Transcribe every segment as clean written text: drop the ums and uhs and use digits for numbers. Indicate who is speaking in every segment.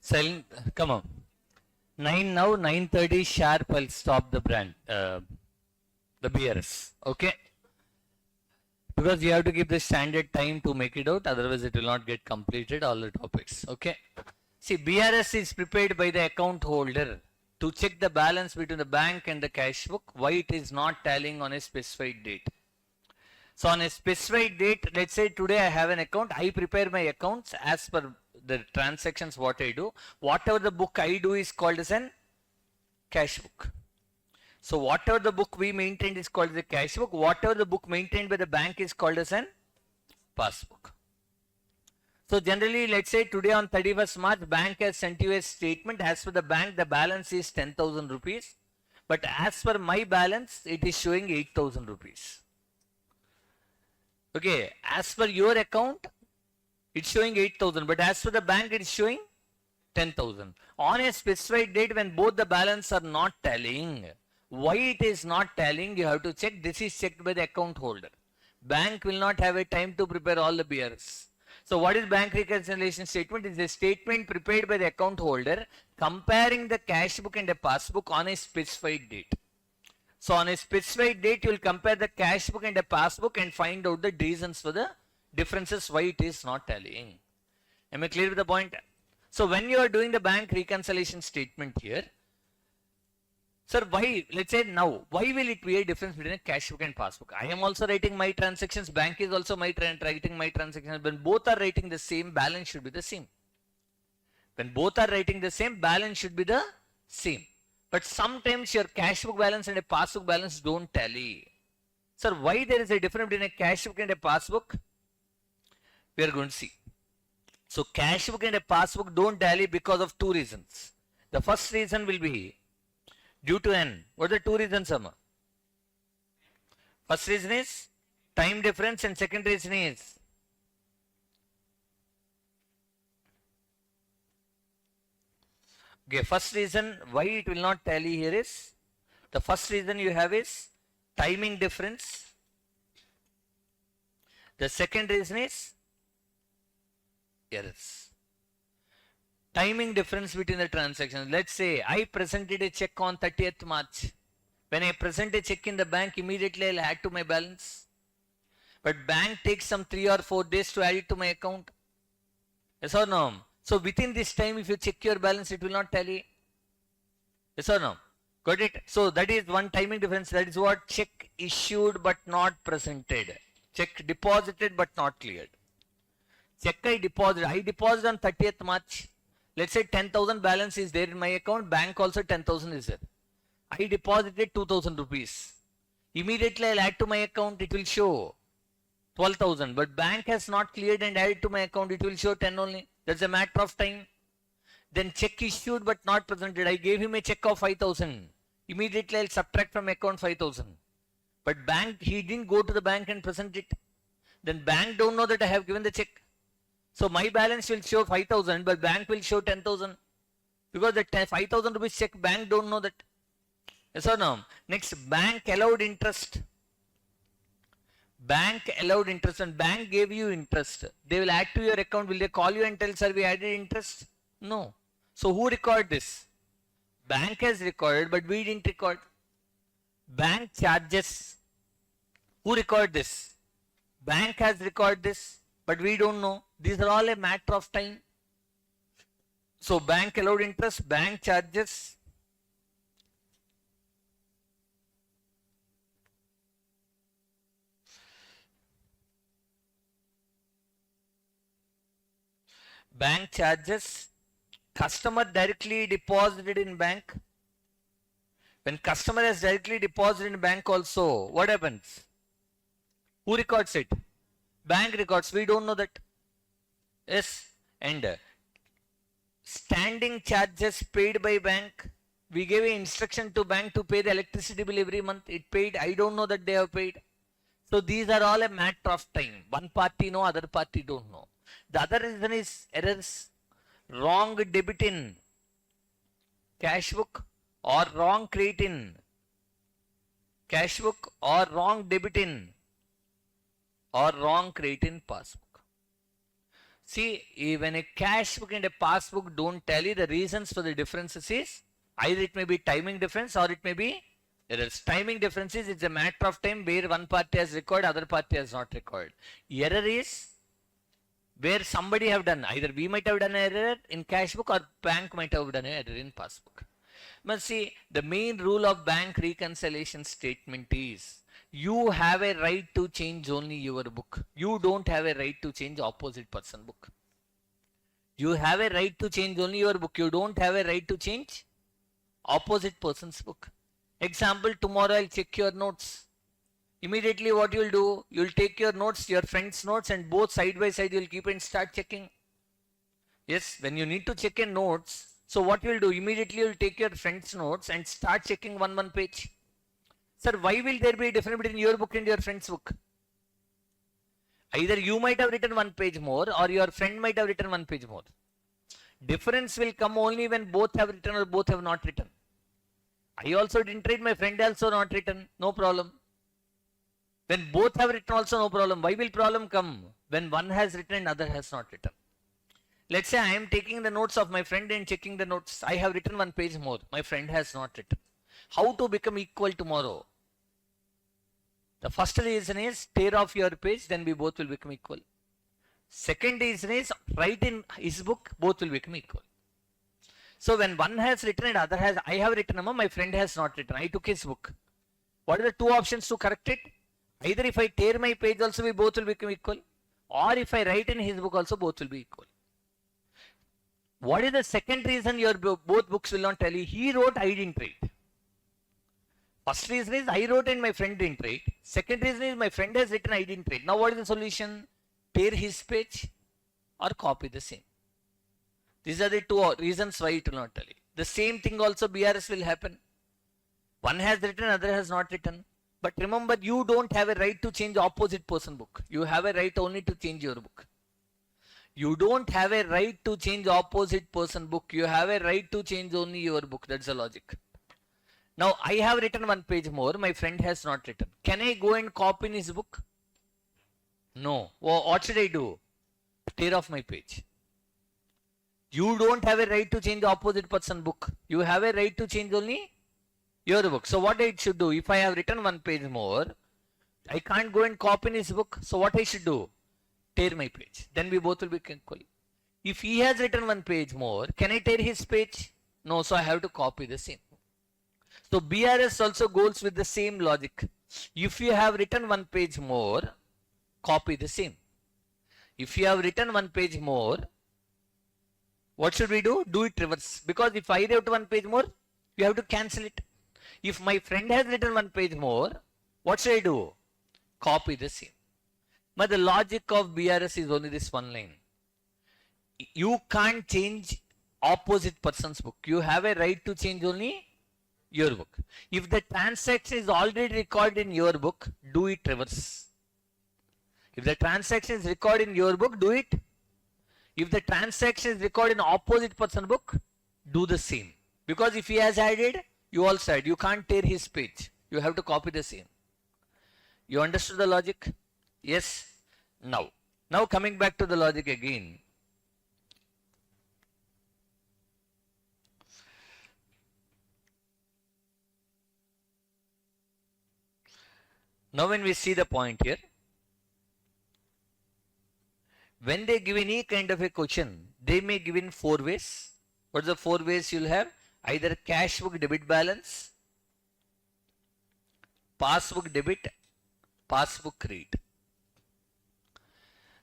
Speaker 1: Silent, come on. 9 now, 9:30 sharp. I'll stop the the BRS. Okay? Because you have to give the standard time to make it out, otherwise it will not get completed, all the topics. Okay? See, BRS is prepared by the account holder to check the balance between the bank and the cash book, why it is not tallying on a specified date. So on a specified date, let's say today I have an account, I prepare my accounts as per the transactions what I do. Whatever the book I do is called as an cash book. So whatever the book we maintain is called as a cash book. Whatever the book maintained by the bank is called as an passbook. So generally, let's say today on 31st March, bank has sent you a statement. As per the bank, the balance is 10,000 rupees. But as per my balance, it is showing 8,000 rupees. Okay, as per your account, it's showing 8,000. But as per the bank, it's showing 10,000. On a specified date when both the balance are not tallying, why it is not tallying, you have to check. This is checked by the account holder. Bank will not have a time to prepare all the BRs. So what is bank reconciliation statement? It is a statement prepared by the account holder comparing the cash book and the passbook on a specified date. So on a specified date, you will compare the cash book and the passbook and find out the reasons for the differences why it is not tallying. Am I clear with the point? So when you are doing the bank reconciliation statement here, sir, why, let's say now, why will it be a difference between a cash book and passbook? I am also writing my transactions, bank is also writing my transactions. When both are writing the same, balance should be the same. When both are writing the same, balance should be the same. But sometimes your cash book balance and a passbook balance don't tally. Sir, why there is a difference between a cash book and a passbook? We are going to see. So cash book and a passbook don't tally because of two reasons. The first reason will be due to N. What are the two reasons, Amma? First reason is time difference and second reason is okay, first reason why it will not tally here is, the first reason you have is timing difference. The second reason is errors. Timing difference between the transactions. Let's say I presented a check on 30th March. When I present a check in the bank, immediately I'll add to my balance. But bank takes some 3 or 4 days to add it to my account. Yes or no? So within this time, if you check your balance, it will not tally. Yes or no? Got it? So that is one timing difference. That is what check issued but not presented. Check deposited but not cleared. Check I deposited on 30th March. Let's say 10,000 balance is there in my account. Bank also 10,000 is there. I deposited 2,000 rupees. Immediately I'll add to my account. It will show 12,000. But bank has not cleared and added to my account. It will show 10 only. That's a matter of time. Then check issued but not presented. I gave him a check of 5,000. Immediately I'll subtract from account 5,000. But bank, he didn't go to the bank and present it. Then bank don't know that I have given the check. So my balance will show 5,000, but bank will show 10,000. Because the 5,000 rupees check, bank don't know that. Yes or no? Next, bank allowed interest. Bank allowed interest and bank gave you interest. They will add to your account. Will they call you and tell, sir, we added interest? No. So who recorded this? Bank has recorded, but we didn't record. Bank charges. Who recorded this? Bank has recorded this, but we don't know. These are all a matter of time. So bank allowed interest, bank charges. Bank charges, customer directly deposited in bank. When customer has directly deposited in bank also, what happens? Who records it? Bank records. We don't know that. Yes. And standing charges paid by bank. We gave an instruction to bank to pay the electricity bill every month. It paid. I don't know that they have paid. So these are all a matter of time. One party know, other party don't know. The other reason is errors. Wrong debit in cash book or wrong credit in cash book or wrong debit in or wrong credit in passbook. See, when a cash book and a passbook don't tally, the reasons for the differences is either it may be timing difference or it may be errors. Timing differences, it's a matter of time where one party has recorded, other party has not recorded. Error is where somebody have done, either we might have done an error in cash book or bank might have done an error in passbook. But see, the main rule of bank reconciliation statement is you have a right to change only your book. You don't have a right to change opposite person book. You have a right to change only your book. You don't have a right to change opposite person's book. Example, tomorrow I'll check your notes. Immediately what you'll do, you'll take your notes, your friend's notes, and both side by side you'll keep and start checking. Yes, when you need to check in notes, so what you'll do, immediately you'll take your friend's notes and start checking one page. Sir, why will there be a difference between your book and your friend's book? Either you might have written one page more or your friend might have written one page more. Difference will come only when both have written or both have not written. I also didn't write, my friend also not written, no problem. When both have written also no problem. Why will problem come? When one has written and other has not written. Let's say I am taking the notes of my friend and checking the notes. I have written one page more. My friend has not written. How to become equal tomorrow? The first reason is tear off your page, then we both will become equal. Second reason is write in his book, both will become equal. So when one has written and other has, I have written, my friend has not written. I took his book. What are the two options to correct it? Either if I tear my page also, we both will become equal. Or if I write in his book also, both will be equal. What is the second reason your both books will not tally? He wrote, I didn't write. First reason is I wrote and my friend didn't write. Second reason is my friend has written, I didn't write. Now what is the solution? Tear his page or copy the same. These are the two reasons why it will not tally. The same thing also BRS will happen. One has written, other has not written. But remember, you don't have a right to change opposite person book. You have a right only to change your book. You don't have a right to change opposite person book. You have a right to change only your book. That's the logic. Now, I have written one page more. My friend has not written. Can I go and copy in his book? No. Well, what should I do? Tear off my page. You don't have a right to change the opposite person book. You have a right to change only your book. So what I should do? If I have written one page more, I can't go and copy in his book. So what I should do? Tear my page. Then we both will be equal. If he has written one page more, can I tear his page? No, so I have to copy the same. So BRS also goes with the same logic. If you have written one page more, copy the same. If you have written one page more, what should we do? Do it reverse. Because if I wrote one page more, you have to cancel it. If my friend has written one page more, what should I do? Copy the same. But the logic of BRS is only this one line. You can't change opposite person's book. You have a right to change only your book. If the transaction is already recorded in your book, do it reverse. If the transaction is recorded in your book, do it. If the transaction is recorded in opposite person book, do the same. Because if he has added, you also add. You can't tear his page. You have to copy the same. You understood the logic? Yes. Now coming back to the logic again. Now when we see the point here, when they give any kind of a question, they may give in 4 ways. What are the 4 ways you'll have? Either cash book debit balance, passbook debit, passbook credit.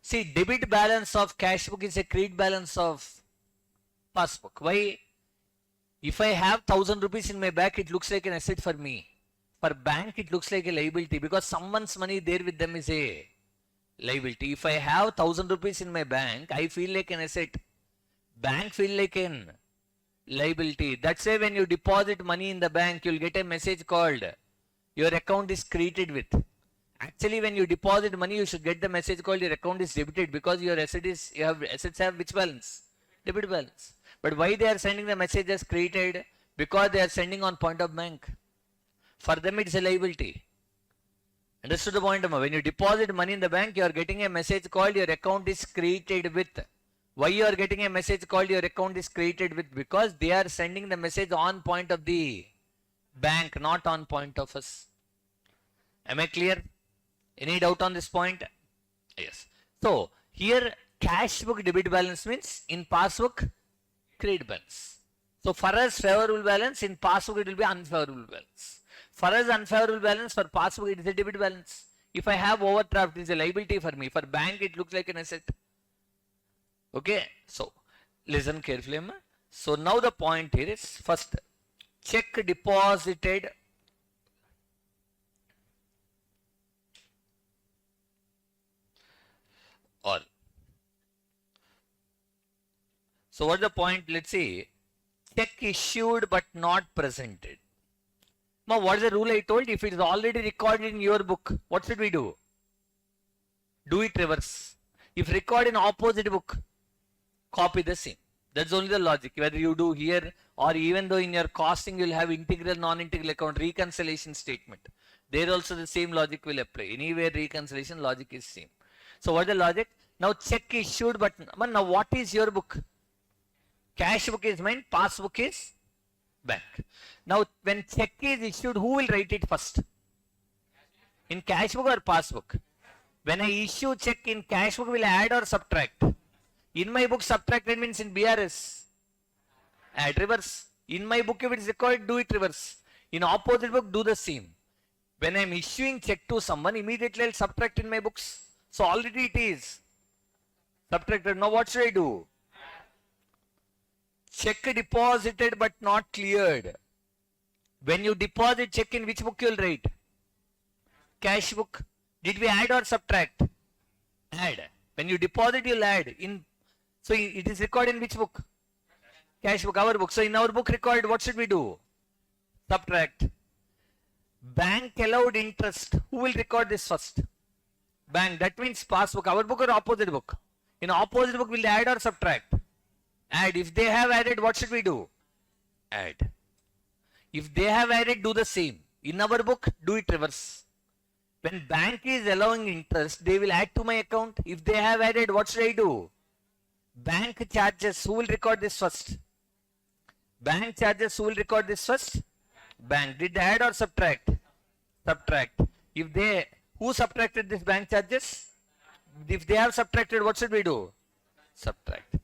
Speaker 1: See, debit balance of cash book is a credit balance of passbook. Why? If I have 1,000 rupees in my bank, it looks like an asset for me. For bank, it looks like a liability because someone's money there with them is a liability. If I have 1,000 rupees in my bank, I feel like an asset. Bank feel like an liability. That's why when you deposit money in the bank, you'll get a message called your account is credited with. Actually, when you deposit money, you should get the message called your account is debited because your assets have which balance? Debit balance. But why they are sending the message as credited? Because they are sending on point of bank. For them, it's a liability. Understood the point? When you deposit money in the bank, you are getting a message called your account is credited with. Why you are getting a message called your account is created with? Because they are sending the message on point of the bank, not on point of us. Am I clear? Any doubt on this point? Yes. So here cash book debit balance means in passbook credit balance. So for us favorable balance, in passbook it will be unfavorable balance. For us unfavorable balance, for passbook it is a debit balance. If I have overdraft, it is a liability for me. For bank it looks like an asset. Okay, so listen carefully. So now the point here is first check deposited or. So what's the point? Let's see. Check issued but not presented. Now what is the rule I told? If it is already recorded in your book, what should we do? Do it reverse. If record in opposite book, copy the same. That's only the logic. Whether you do here or even though in your costing you will have integral, non-integral account, reconciliation statement. There also the same logic will apply. Anywhere reconciliation logic is same. So what is the logic? Now check issued but now what is your book? Cash book is mine, passbook is bank. Now when check is issued, who will write it first? In cash book or passbook? When I issue check in cash book, will I add or subtract? In my book, subtracted means in BRS. Add reverse. In my book, if it is required, do it reverse. In opposite book, do the same. When I am issuing check to someone, immediately I will subtract in my books. So already it is subtracted. Now what should I do? Check deposited but not cleared. When you deposit check, in which book you will write? Cash book. Did we add or subtract? Add. When you deposit, you will add. So it is recorded in which book? Cash book, our book. So in our book recorded, what should we do? Subtract. Bank allowed interest. Who will record this first? Bank. That means passbook. Our book or opposite book? In opposite book, will they add or subtract? Add. If they have added, what should we do? Add. If they have added, do the same. In our book, do it reverse. When bank is allowing interest, they will add to my account. If they have added, what should I do? Bank charges. Who will record this first? Bank charges. Who will record this first? Bank. Did they add or subtract? Subtract. If they, who subtracted this bank charges? If they have subtracted, what should we do? Subtract.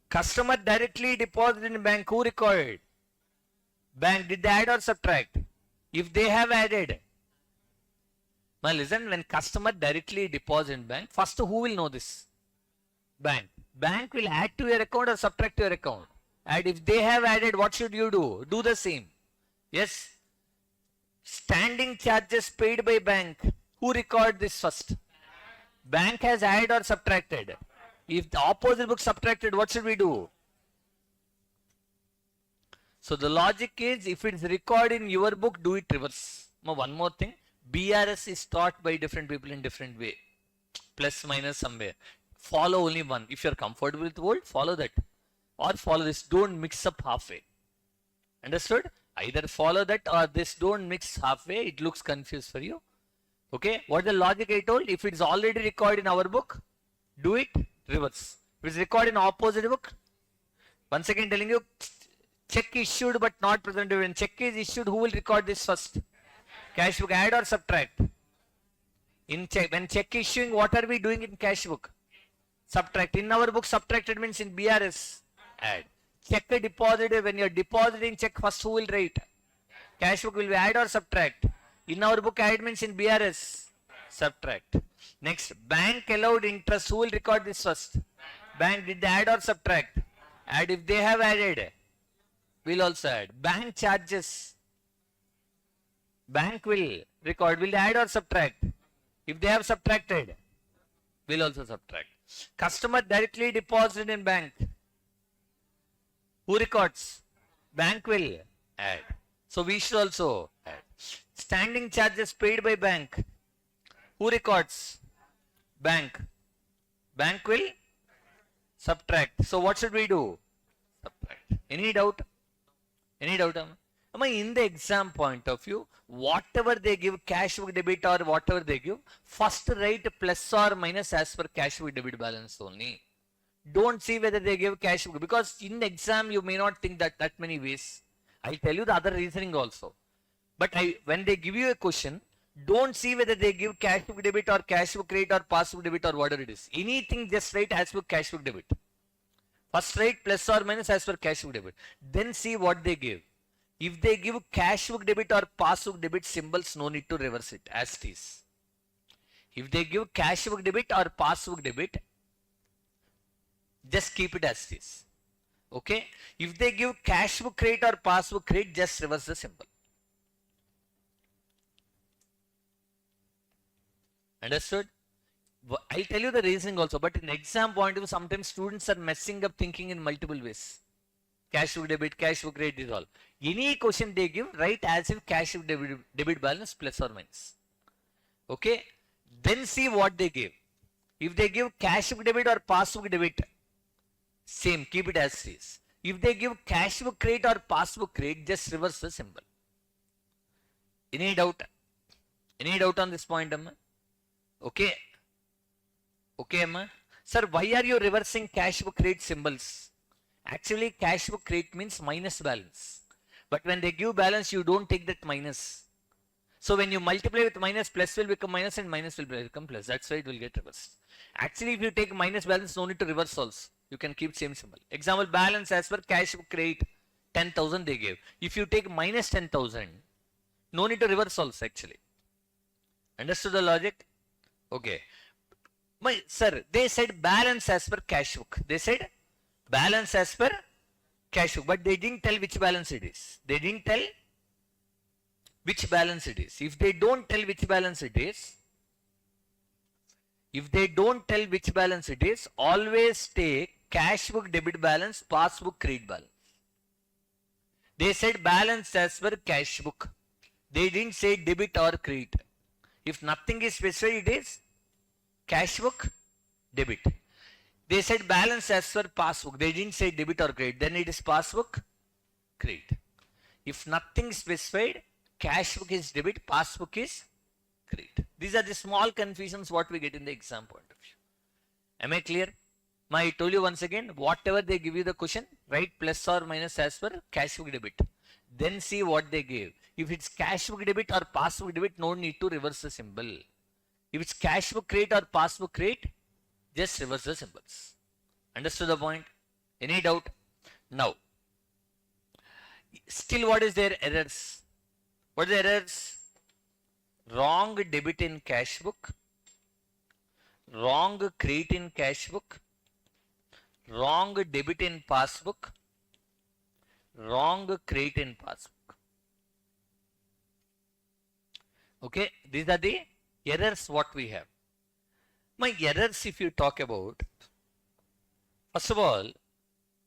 Speaker 1: Customer directly deposited in bank. Who recorded? Bank. Did they add or subtract? If they have added. Now listen, when customer directly deposit in bank, first who will know this? Bank. Bank will add to your account or subtract to your account. And if they have added, what should you do? Do the same. Yes. Standing charges paid by bank. Who record this first? Bank has added or subtracted. If the opposite book subtracted, what should we do? So the logic is, if it is recorded in your book, do it reverse. Now one more thing. BRS is taught by different people in different way. Plus, minus, somewhere. Follow only one. If you are comfortable with the word, follow that. Or follow this. Don't mix up halfway. Understood? Either follow that or this. Don't mix halfway. It looks confused for you. Okay? What is the logic I told? If it is already recorded in our book, do it reverse. If it is recorded in opposite book, once again telling you, check issued but not presented. When check is issued, who will record this first? Cash book. Add or subtract? In check, when check issuing, what are we doing in cash book? Subtract. In our book, subtracted means in BRS. Add. Check deposited. When you are depositing check, first who will write? Cash book will be add or subtract? In our book, add means in BRS. Subtract. Next, bank allowed interest. Who will record this first? Bank. Did they add or subtract? Add. If they have added, we'll also add. Bank charges. Bank will record. Will they add or subtract? If they have subtracted, we'll also subtract. Customer directly deposited in bank. Who records? Bank will add. So we should also add. Standing charges paid by bank. Who records? Bank. Bank will subtract. So what should we do? Subtract. Any doubt? Any doubt? In the exam point of view, whatever they give, cash book debit or whatever they give, first write plus or minus as per cash book debit balance only. Don't see whether they give cash book, because in the exam you may not think that many ways. I'll tell you the other reasoning also. But when they give you a question, don't see whether they give cash book debit or cash book credit or passbook debit or whatever it is. Anything just write as per cash book debit. First write plus or minus as per cash book debit. Then see what they give. If they give cash book debit or passbook debit symbols, no need to reverse it as it is. If they give cash book debit or passbook debit, just keep it as it is. Okay? If they give cash book credit or passbook credit, just reverse the symbol. Understood? I'll tell you the reasoning also, but in exam point of view, sometimes students are messing up thinking in multiple ways. Cash book debit, cash book credit is all. Any question they give, write as if cash book debit balance plus or minus. Okay? Then see what they give. If they give cash book debit or passbook debit, same, keep it as it is. If they give cash book credit or passbook credit, just reverse the symbol. Any doubt? Any doubt on this point, Amma? Okay. Okay, Amma. Sir, why are you reversing cash book credit symbols? Actually, cash book credit means minus balance. But when they give balance, you don't take that minus. So when you multiply with minus, plus will become minus and minus will become plus. That's why it will get reversed. Actually, if you take minus balance, no need to reverse also. You can keep same symbol. Example, balance as per cash book credit, 10,000 they gave. If you take minus 10,000, no need to reverse also actually. Understood the logic? Okay. Sir, they said balance as per cash book. They said balance as per cash book, but they didn't tell which balance it is. They didn't tell which balance it is. If they don't tell which balance it is, always take cash book debit balance, passbook credit balance. They said balance as per cash book. They didn't say debit or credit. If nothing is specified, it is cash book debit. They said balance as per passbook. They didn't say debit or credit. Then it is passbook credit. If nothing specified, cash book is debit, passbook is credit. These are the small confusions what we get in the exam point of view. Am I clear? I told you once again, whatever they give you the question, write plus or minus as per cash book debit. Then see what they gave. If it's cash book debit or passbook debit, no need to reverse the symbol. If it's cash book credit or passbook credit, just reverse the symbols. Understood the point? Any doubt? Now, still what is their errors? What are the errors? Wrong debit in cash book, wrong credit in cash book, wrong debit in passbook, wrong credit in passbook. Okay, these are the errors what we have. My errors, if you talk about, first of all,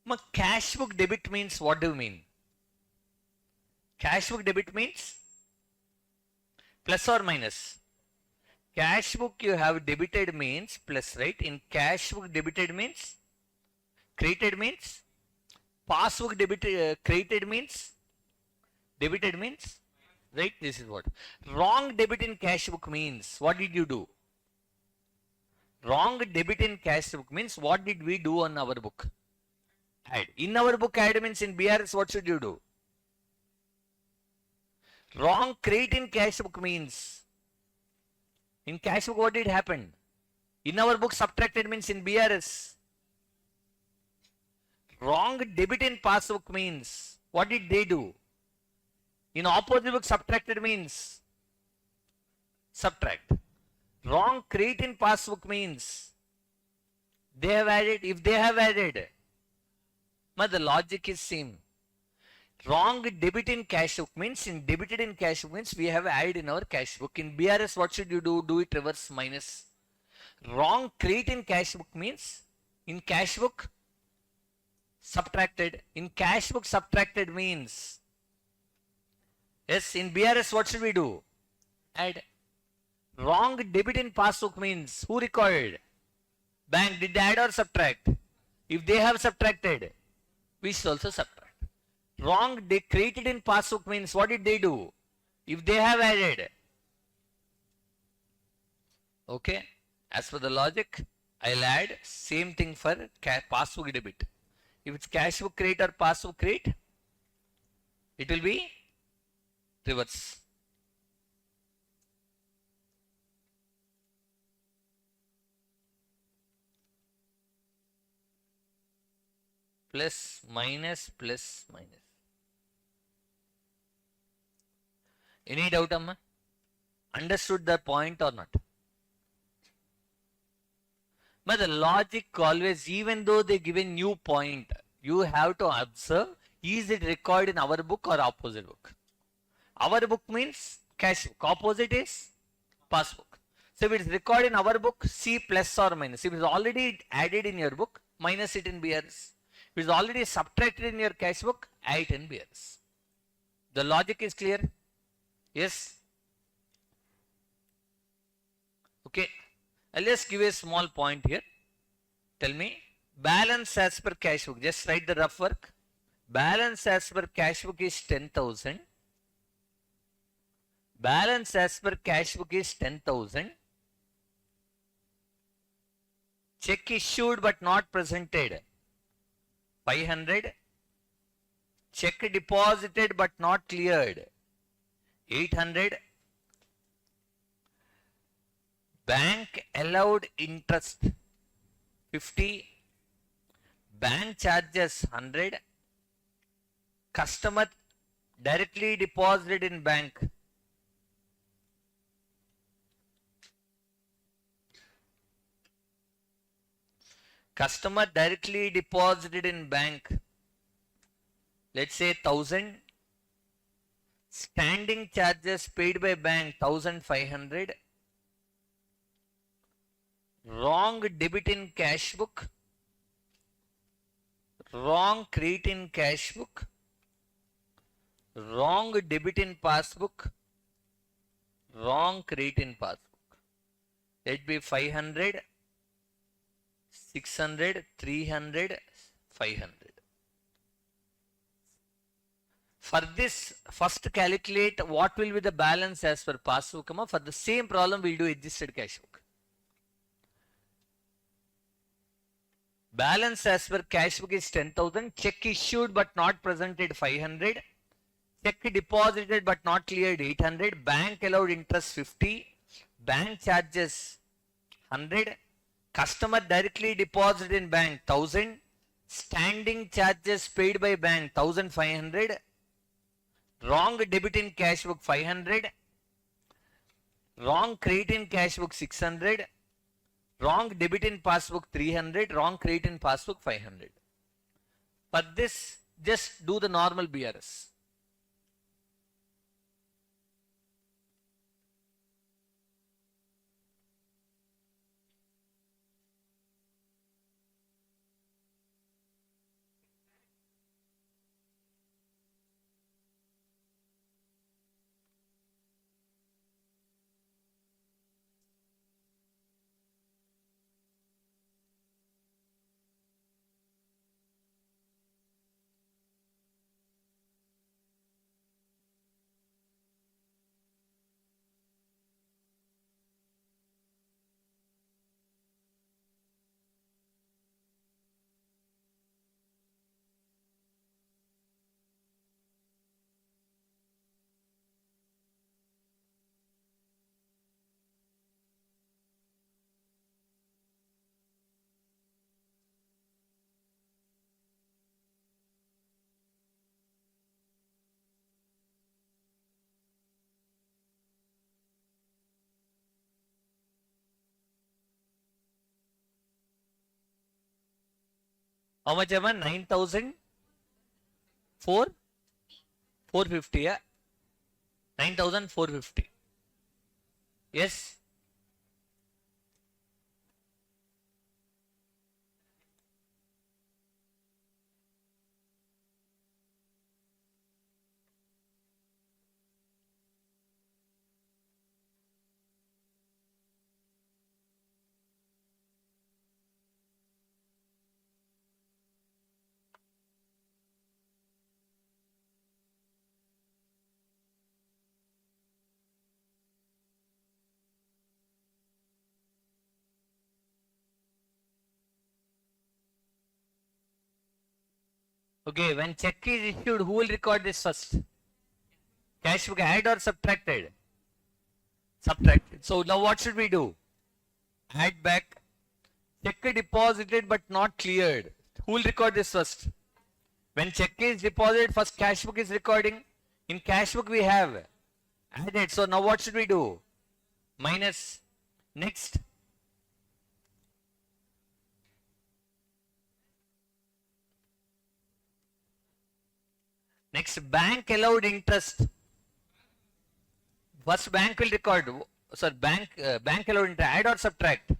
Speaker 1: my cash book debit means, what do you mean? Cash book debit means plus or minus. Cash book you have debited means plus, right? In cash book debited means, credited means, passbook credited means, debited means, right? This is what. Wrong debit in cash book means, what did you do? Wrong debit in cash book means, what did we do on our book? Add. In our book, add means in BRS, what should you do? Wrong credit in cash book means, in cash book what did happen? In our book subtracted means in BRS. Wrong debit in passbook means, what did they do? In opposite book subtracted means subtract. Wrong credit in passbook means they have added. If they have added, but the logic is same. Wrong debit in cash book means, in debited in cash book means we have added in our cash book. In BRS, what should you do? Do it reverse minus. Wrong credit in cash book means, in cash book subtracted. In cash book subtracted means, yes, in BRS what should we do? Add. Wrong debit in passbook means, who recorded? Bank. Did they add or subtract? If they have subtracted, we should also subtract. Wrong created in passbook means, what did they do? If they have added. Okay. As per the logic, I'll add same thing for passbook debit. If it's cash book credit or passbook credit, it will be reverse. Plus, minus, plus, minus. Any doubt, Amma? Understood the point or not? But the logic always, even though they give a new point, you have to observe, is it recorded in our book or opposite book? Our book means cash book. Opposite is passbook. So if it is recorded in our book, see plus or minus. If it is already added in your book, minus it in BRS. If it is already subtracted in your cash book, add it in BRS. The logic is clear? Yes? Okay. I'll just give a small point here. Tell me, balance as per cash book. Just write the rough work. Balance as per cash book is 10,000. Balance as per cash book is 10,000. Check issued but not presented, 500. Check deposited but not cleared, 800. Bank allowed interest, 50. Bank charges, 100. Customer directly deposited in bank, customer directly deposited in bank, let's say 1,000. Standing charges paid by bank, 1,500. Wrong debit in cash book, wrong credit in cash book, wrong debit in passbook, wrong credit in passbook. Let be 500, 600, 300, 500. For this, first calculate what will be the balance as per passbook. For the same problem, we'll do adjusted cash book. Balance as per cash book is 10,000. Check issued but not presented, 500. Check deposited but not cleared, 800. Bank allowed interest, 50. Bank charges, 100. Customer directly deposited in bank, 1,000. Standing charges paid by bank, 1,500. Wrong debit in cash book, 500. Wrong credit in cash book, 600. Wrong debit in passbook, 300. Wrong credit in passbook, 500. But this, just do the normal BRS. How much am I? 9,450. Yeah? 9,450. Yes? Okay, when check is issued, who will record this first? Cash book add or subtracted? Subtracted. So now what should we do? Add back. Check deposited but not cleared. Who will record this first? When check is deposited, first cash book is recording. In cash book we have added. So now what should we do? Minus. Next. Next, bank allowed interest. First bank will record. Sir, bank allowed interest. Add or subtract?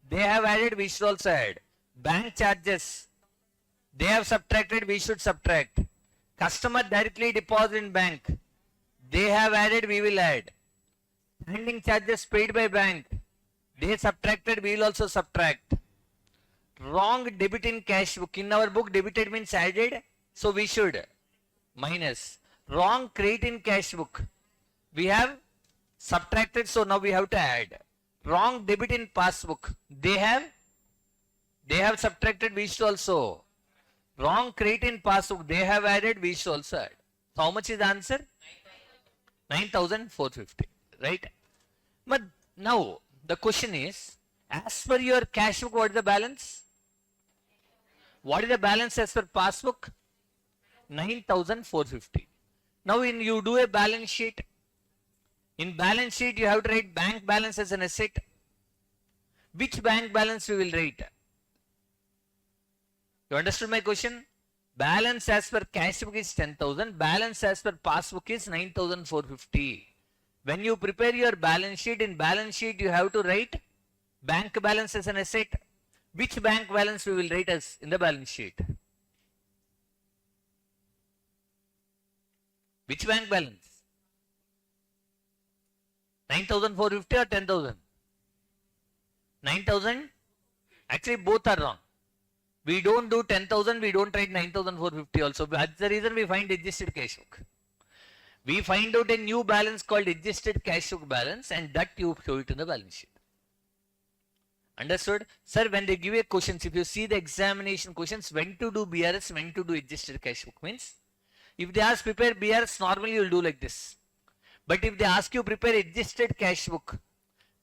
Speaker 1: They have added, we should also add. Bank charges. They have subtracted, we should subtract. Customer directly deposit in bank. They have added, we will add. Standing charges paid by bank. They subtracted, we will also subtract. Wrong debit in cash book. In our book, debited means added. So we should minus. Wrong credit in cash book. We have subtracted, so now we have to add. Wrong debit in passbook. They have subtracted, we should also. Wrong credit in passbook. They have added, we should also add. So how much is the answer? 9,450. Right? But now the question is, as per your cash book, what is the balance? What is the balance as per passbook? 9,450. Now when you do a balance sheet, in balance sheet you have to write bank balance as an asset. Which bank balance we will write? You understood my question? Balance as per cash book is 10,000. Balance as per passbook is 9,450. When you prepare your balance sheet, in balance sheet you have to write bank balance as an asset. Which bank balance we will write as in the balance sheet? Which bank balance? 9,450 or 10,000? 9,000? Actually both are wrong. We don't do 10,000, we don't write 9,450 also. That's the reason we find adjusted cash book. We find out a new balance called adjusted cash book balance, and that you show it in the balance sheet. Understood? Sir, when they give a questions, if you see the examination questions, when to do BRS, when to do adjusted cash book means, if they ask prepare BRS, normally you will do like this. But if they ask you prepare adjusted cash book,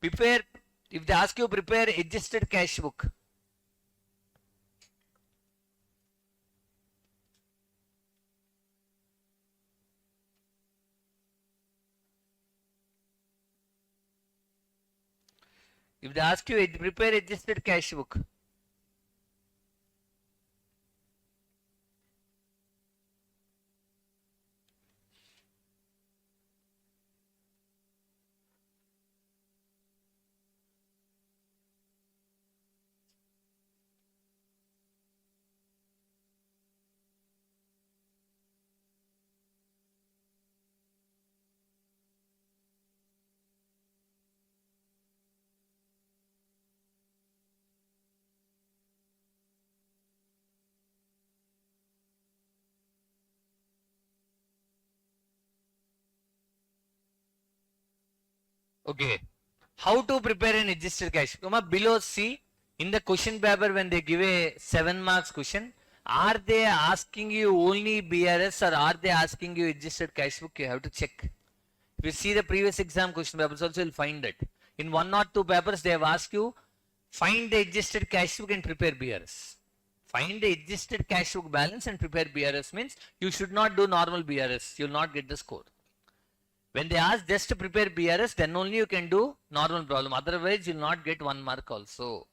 Speaker 1: if they ask you prepare adjusted cash book, if they ask you prepare adjusted cash book, okay. How to prepare an adjusted cash book? Below C, in the question paper when they give a 7 marks question, are they asking you only BRS or are they asking you adjusted cash book? You have to check. If you see the previous exam question papers also, you'll find it. In 1 or 2 papers, they have asked you, find the adjusted cash book and prepare BRS. Find the adjusted cash book balance and prepare BRS means you should not do normal BRS. You'll not get the score. When they ask just to prepare BRS, then only you can do normal problem. Otherwise, you'll not get 1 mark also.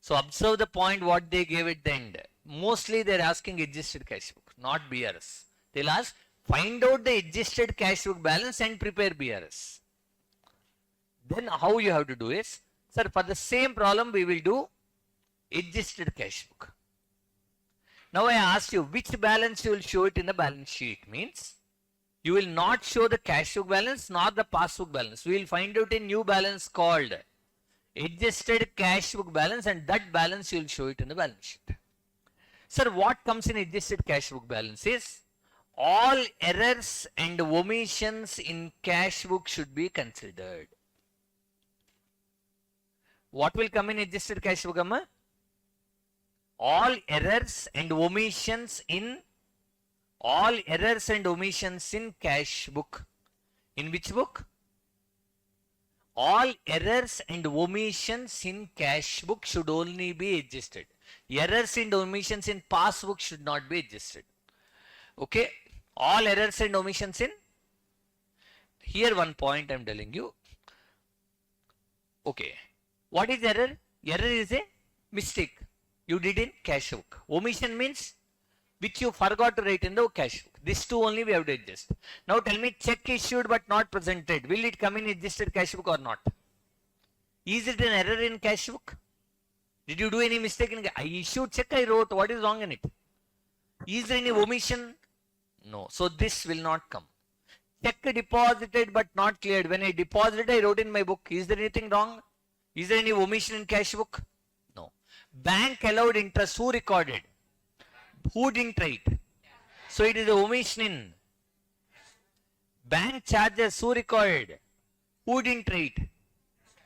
Speaker 1: So observe the point what they gave at the end. Mostly they're asking adjusted cash book, not BRS. They'll ask, find out the adjusted cash book balance and prepare BRS. Then how you have to do is, sir, for the same problem we will do adjusted cash book. Now I asked you which balance you will show it in the balance sheet means you will not show the cash book balance nor the passbook balance. We will find out a new balance called adjusted cash book balance, and that balance you will show it in the balance sheet. Sir, what comes in adjusted cash book balance is all errors and omissions in cash book should be considered. What will come in adjusted cash book, Amma? all errors and omissions in cash book. In which book? All errors and omissions in cash book should only be adjusted. Errors and omissions in passbook should not be adjusted. Okay, all errors and omissions in here. One point I am telling you. Okay, what is error? Error is a mistake you did in cash book. Omission means which you forgot to write in the cash book. This two only we have to adjust. Now tell me, check issued but not presented, will it come in adjusted cash book or not? Is it an error in cash book? Did you do any mistake in? I issued check, I wrote, what is wrong in it? Is there any omission? No. So this will not come. Check deposited but not cleared. When I deposited, I wrote in my book. Is there anything wrong? Is there any omission in cash book? No. Bank allowed interest. Who recorded? Who didn't write? So it is a omission in. Bank charges. Who recorded? Who didn't write?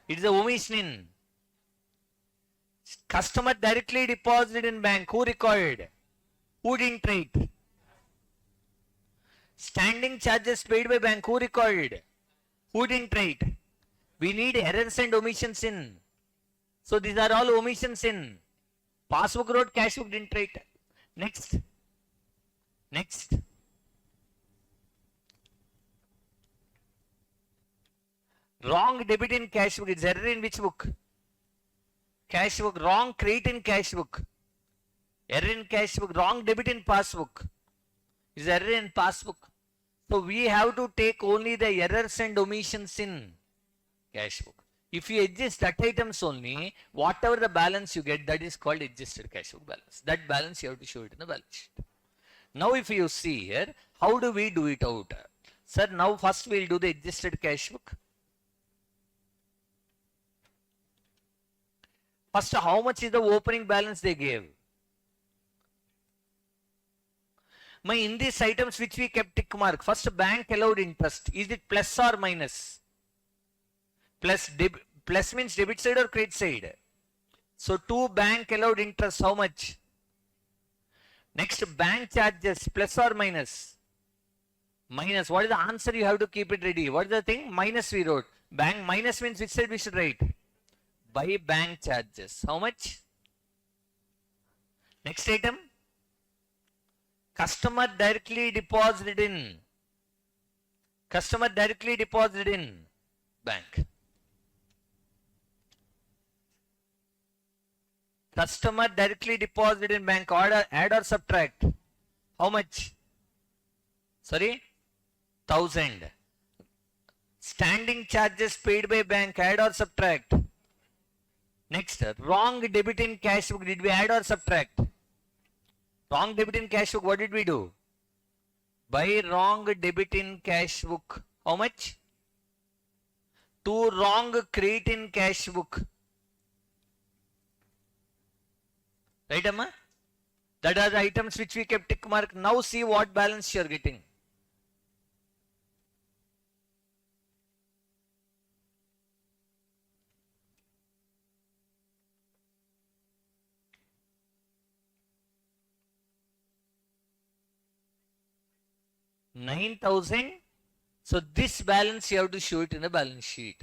Speaker 1: It is a omission in. Customer directly deposited in bank. Who recorded? Who didn't write? Standing charges paid by bank. Who recorded? Who didn't write? We need errors and omissions in. So these are all omissions in. Passbook wrote, cash book didn't write. Next. Next. Wrong debit in cash book. It's error in which book? Cash book. Wrong credit in cash book. Error in cash book. Wrong debit in passbook. Is error in passbook. So we have to take only the errors and omissions in cash book. If you adjust that items only, whatever the balance you get, that is called adjusted cash book balance. That balance you have to show it in the balance sheet. Now if you see here, how do we do it out? Sir, now first we will do the adjusted cash book. First, how much is the opening balance they gave? In these items which we kept tick mark, first bank allowed interest. Is it plus or minus? Plus means debit side or credit side. So 2 bank allowed interest, how much? Next, bank charges, plus or minus? Minus. What is the answer? You have to keep it ready. What is the thing? Minus we wrote. Bank minus means which side we should write? By bank charges. How much? Next item. Customer directly deposited in. Customer directly deposited in bank. Customer directly deposited in bank. Order, add or subtract? How much? Sorry? 1000. Standing charges paid by bank. Add or subtract? Next, wrong debit in cash book. Did we add or subtract? Wrong debit in cash book, what did we do? By wrong debit in cash book, how much? 2 wrong credit in cash book. Right, Amma? That are the items which we kept tick mark. Now see what balance you are getting. $9,000. So this balance you have to show it in the balance sheet.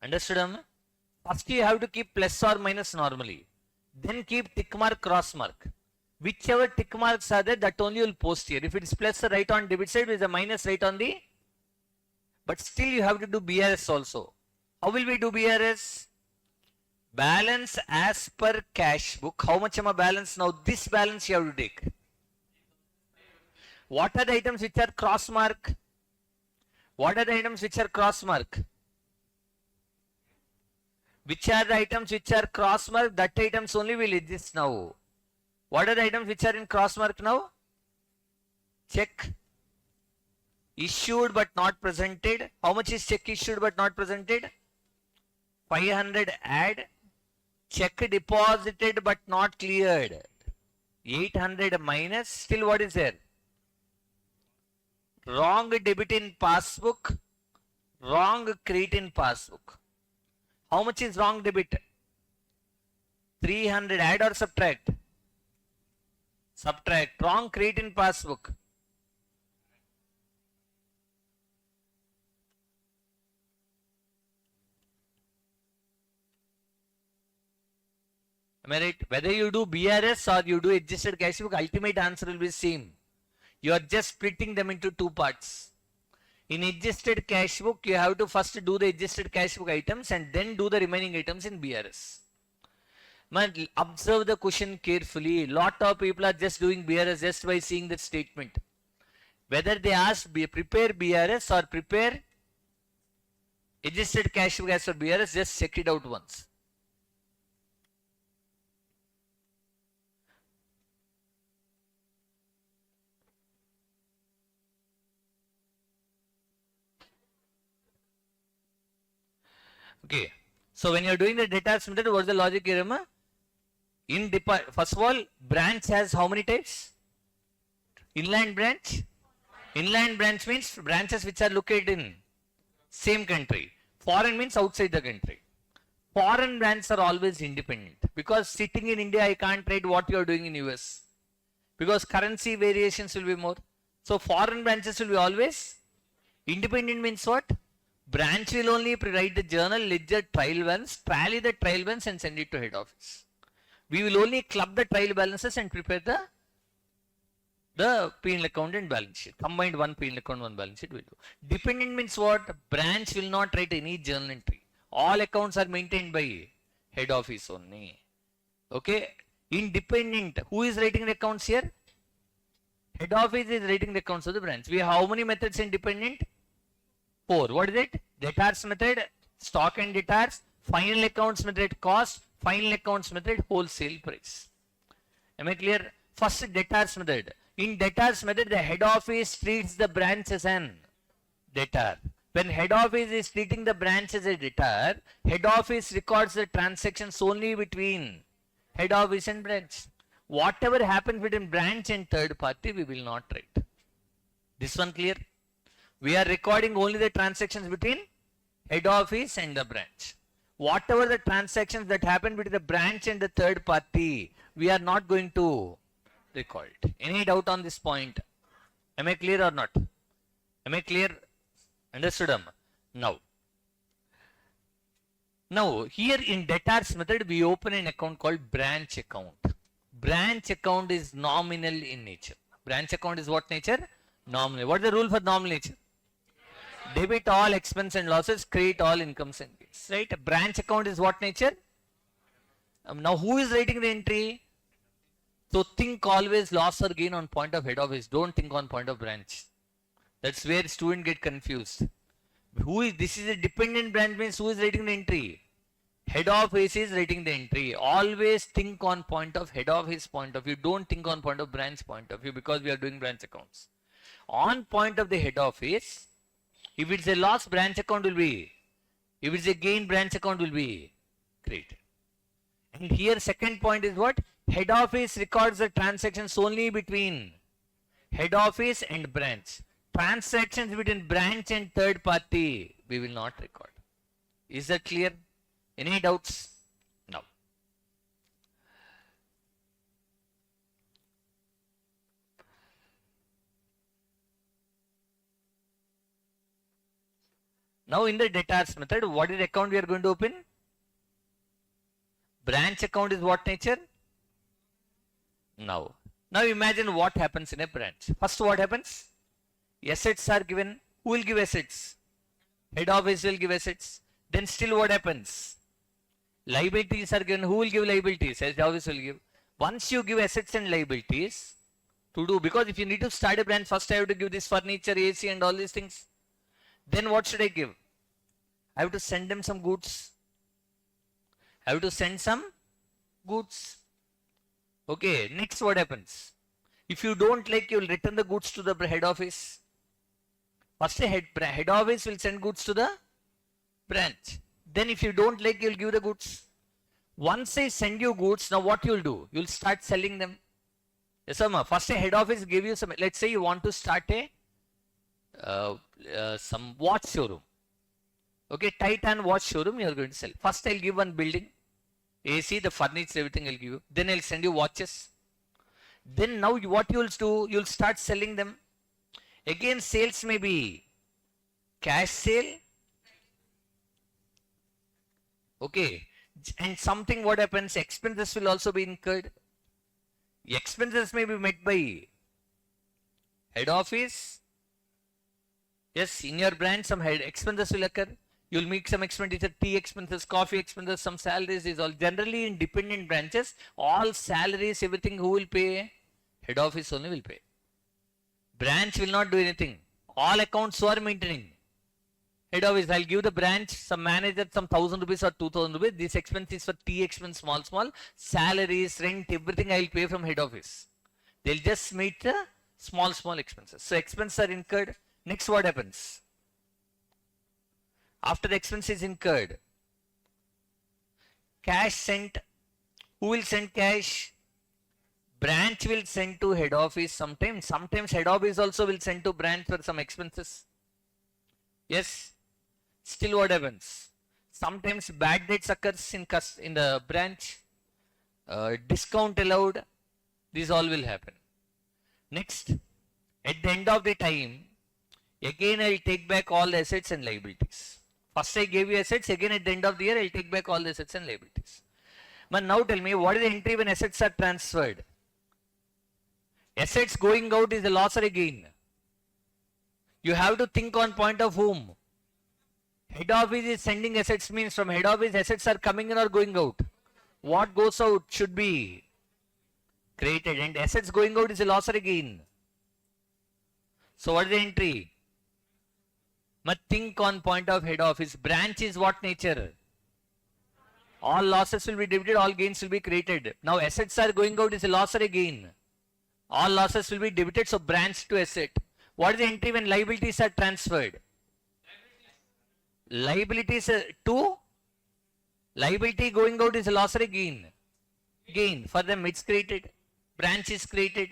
Speaker 1: Understood, Amma? First you have to keep plus or minus normally. Then keep tick mark, cross mark. Whichever tick marks are there, that only you will post here. If it is plus, write on debit side. If it is a minus, write on the. But still you have to do BRS also. How will we do BRS? Balance as per cash book. How much am I balance now? This balance you have to take. What are the items which are cross mark? What are the items which are cross mark? Which are the items which are cross mark? That items only will exist now. What are the items which are in cross mark now? Check issued but not presented. How much is check issued but not presented? 500 add. Check deposited but not cleared. 800 minus. Still what is there? Wrong debit in passbook. Wrong credit in passbook. How much is wrong debit? 300 add or subtract? Subtract. Wrong, create in passbook. Am I right? Whether you do BRS or you do adjusted cash book, ultimate answer will be same. You are just splitting them into two parts. In adjusted cash book, you have to first do the adjusted cash book items and then do the remaining items in BRS. Man, observe the question carefully. Lot of people are just doing BRS just by seeing that statement. Whether they ask prepare BRS or prepare adjusted cash book as for BRS, just check it out once. Okay. So when you are doing the debtors method, what is the logic here, Emma? First of all, branch has how many types? Inland branch. Inland branch means branches which are located in same country. Foreign means outside the country. Foreign branches are always independent because sitting in India, I can't trade what you are doing in US because currency variations will be more. So foreign branches will be always independent. Means what? Branch will only write the journal, ledger, trial balance, tally the trial balance and send it to head office. We will only club the trial balances and prepare the P&L account and balance sheet. Combined one P&L account, one balance sheet will do. Dependent means what? Branch will not write any journal entry. All accounts are maintained by head office only. Okay. Independent. Who is writing the accounts here? Head office is writing the accounts of the branch. We have how many methods independent? 4. What is it? Debtors method, stock and debtors, final accounts method cost, final accounts method wholesale price. Am I clear? First debtors method. In debtors method, the head office treats the branch as an debtor. When head office is treating the branch as a debtor, head office records the transactions only between head office and branch. Whatever happens between branch and third party, we will not write. This one clear? We are recording only the transactions between head office and the branch. Whatever the transactions that happen between the branch and the third party, we are not going to record. Any doubt on this point? Am I clear or not? Am I clear? Understood? Now here in debtors method, we open an account called branch account. Branch account is nominal in nature. Branch account is what nature? Nominal. What is the rule for nominal nature? Debit all expense and losses, credit all incomes and gains. Right? A branch account is what nature? Now who is writing the entry? So think always loss or gain on point of head office. Don't think on point of branch. That's where students get confused. This is a dependent branch means who is writing the entry? Head office is writing the entry. Always think on point of head office point of view. Don't think on point of branch point of view because we are doing branch accounts. On point of the head office, if it's a loss, branch account will be. If it's a gain, branch account will be created. And here second point is what? Head office records the transactions only between head office and branch. Transactions between branch and third party, we will not record. Is that clear? Any doubts? No. Now in the debtors method, what is the account we are going to open? Branch account is what nature? Now imagine what happens in a branch. First what happens? Assets are given. Who will give assets? Head office will give assets. Then still what happens? Liabilities are given. Who will give liabilities? Head office will give. Once you give assets and liabilities to do, because if you need to start a branch, first I have to give this furniture, AC and all these things. Then what should I give? I have to send them some goods. I have to send some goods. Okay, next what happens? If you don't like, you will return the goods to the head office. First head office will send goods to the branch. Then if you don't like, you will give the goods. Once I send you goods, now what you will do? You will start selling them. Yes, sir. First head office give you some, let's say you want to start some watch showroom. Okay, Titan watch showroom you are going to sell. First I'll give one building, AC, the furniture, everything I'll give you. Then I'll send you watches. Then now what you'll do, you'll start selling them. Again, sales may be cash sale. Okay. And something what happens, expenses will also be incurred. Expenses may be met by head office. Yes, in your branch some head expenses will occur. You'll make some expenditure, tea expenses, coffee expenses, some salaries is all. Generally in dependent branches, all salaries, everything who will pay? Head office only will pay. Branch will not do anything. All accounts who are maintaining. Head office, I'll give the branch, some manager, some 1,000 rupees or 2,000 rupees. This expense is for tea expense, small. Salaries, rent, everything I'll pay from head office. They'll just meet the small expenses. So expenses are incurred. Next what happens? After the expense is incurred, cash sent. Who will send cash? Branch will send to head office sometimes. Sometimes head office also will send to branch for some expenses. Yes. Still what happens? Sometimes bad debts occurs in the branch. Discount allowed. This all will happen. Next, at the end of the time, again I'll take back all the assets and liabilities. First I gave you assets, again at the end of the year I'll take back all the assets and liabilities. But now tell me, what is the entry when assets are transferred? Assets going out is a loss or a gain? You have to think on point of whom? Head office is sending assets, means from head office assets are coming in or going out. What goes out should be created, and assets going out is a loss or a gain. So what is the entry? But think on point of head office. Branch is what nature? All losses will be debited, all gains will be created. Now assets are going out is a loss or a gain? All losses will be debited, so branch to asset. What is the entry when liabilities are transferred? Liabilities to? Liability going out is a loss or a gain? Gain. For them it's created. Branch is created.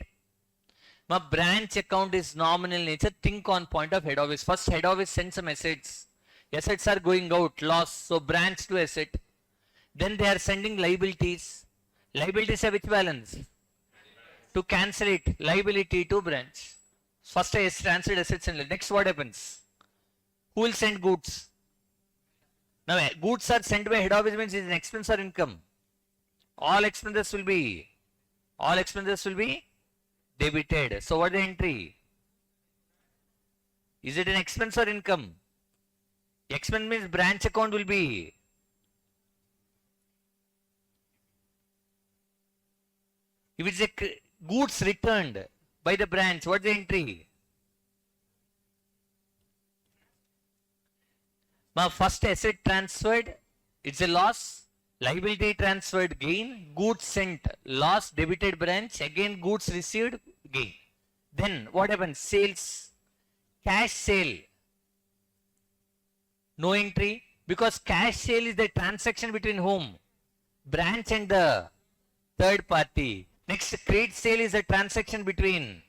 Speaker 1: My branch account is nominal nature. Think on point of head office. First head office sends some assets. Assets are going out, loss. So branch to asset. Then they are sending liabilities. Liabilities have which balance? To cancel it. Liability to branch. First I transferred assets and next what happens? Who will send goods? Now goods are sent by head office, means is an expense or income? All expenses will be debited. So what is the entry? Is it an expense or income? Expense means branch account will be. If it's a goods returned by the branch, what is the entry? My first asset transferred, it's a loss. Liability transferred, gain. Goods sent, loss, debited branch. Again goods received, gain. Then what happens? Sales, cash sale. No entry, because cash sale is the transaction between whom? Branch and the third party. Next, credit sale is a transaction between.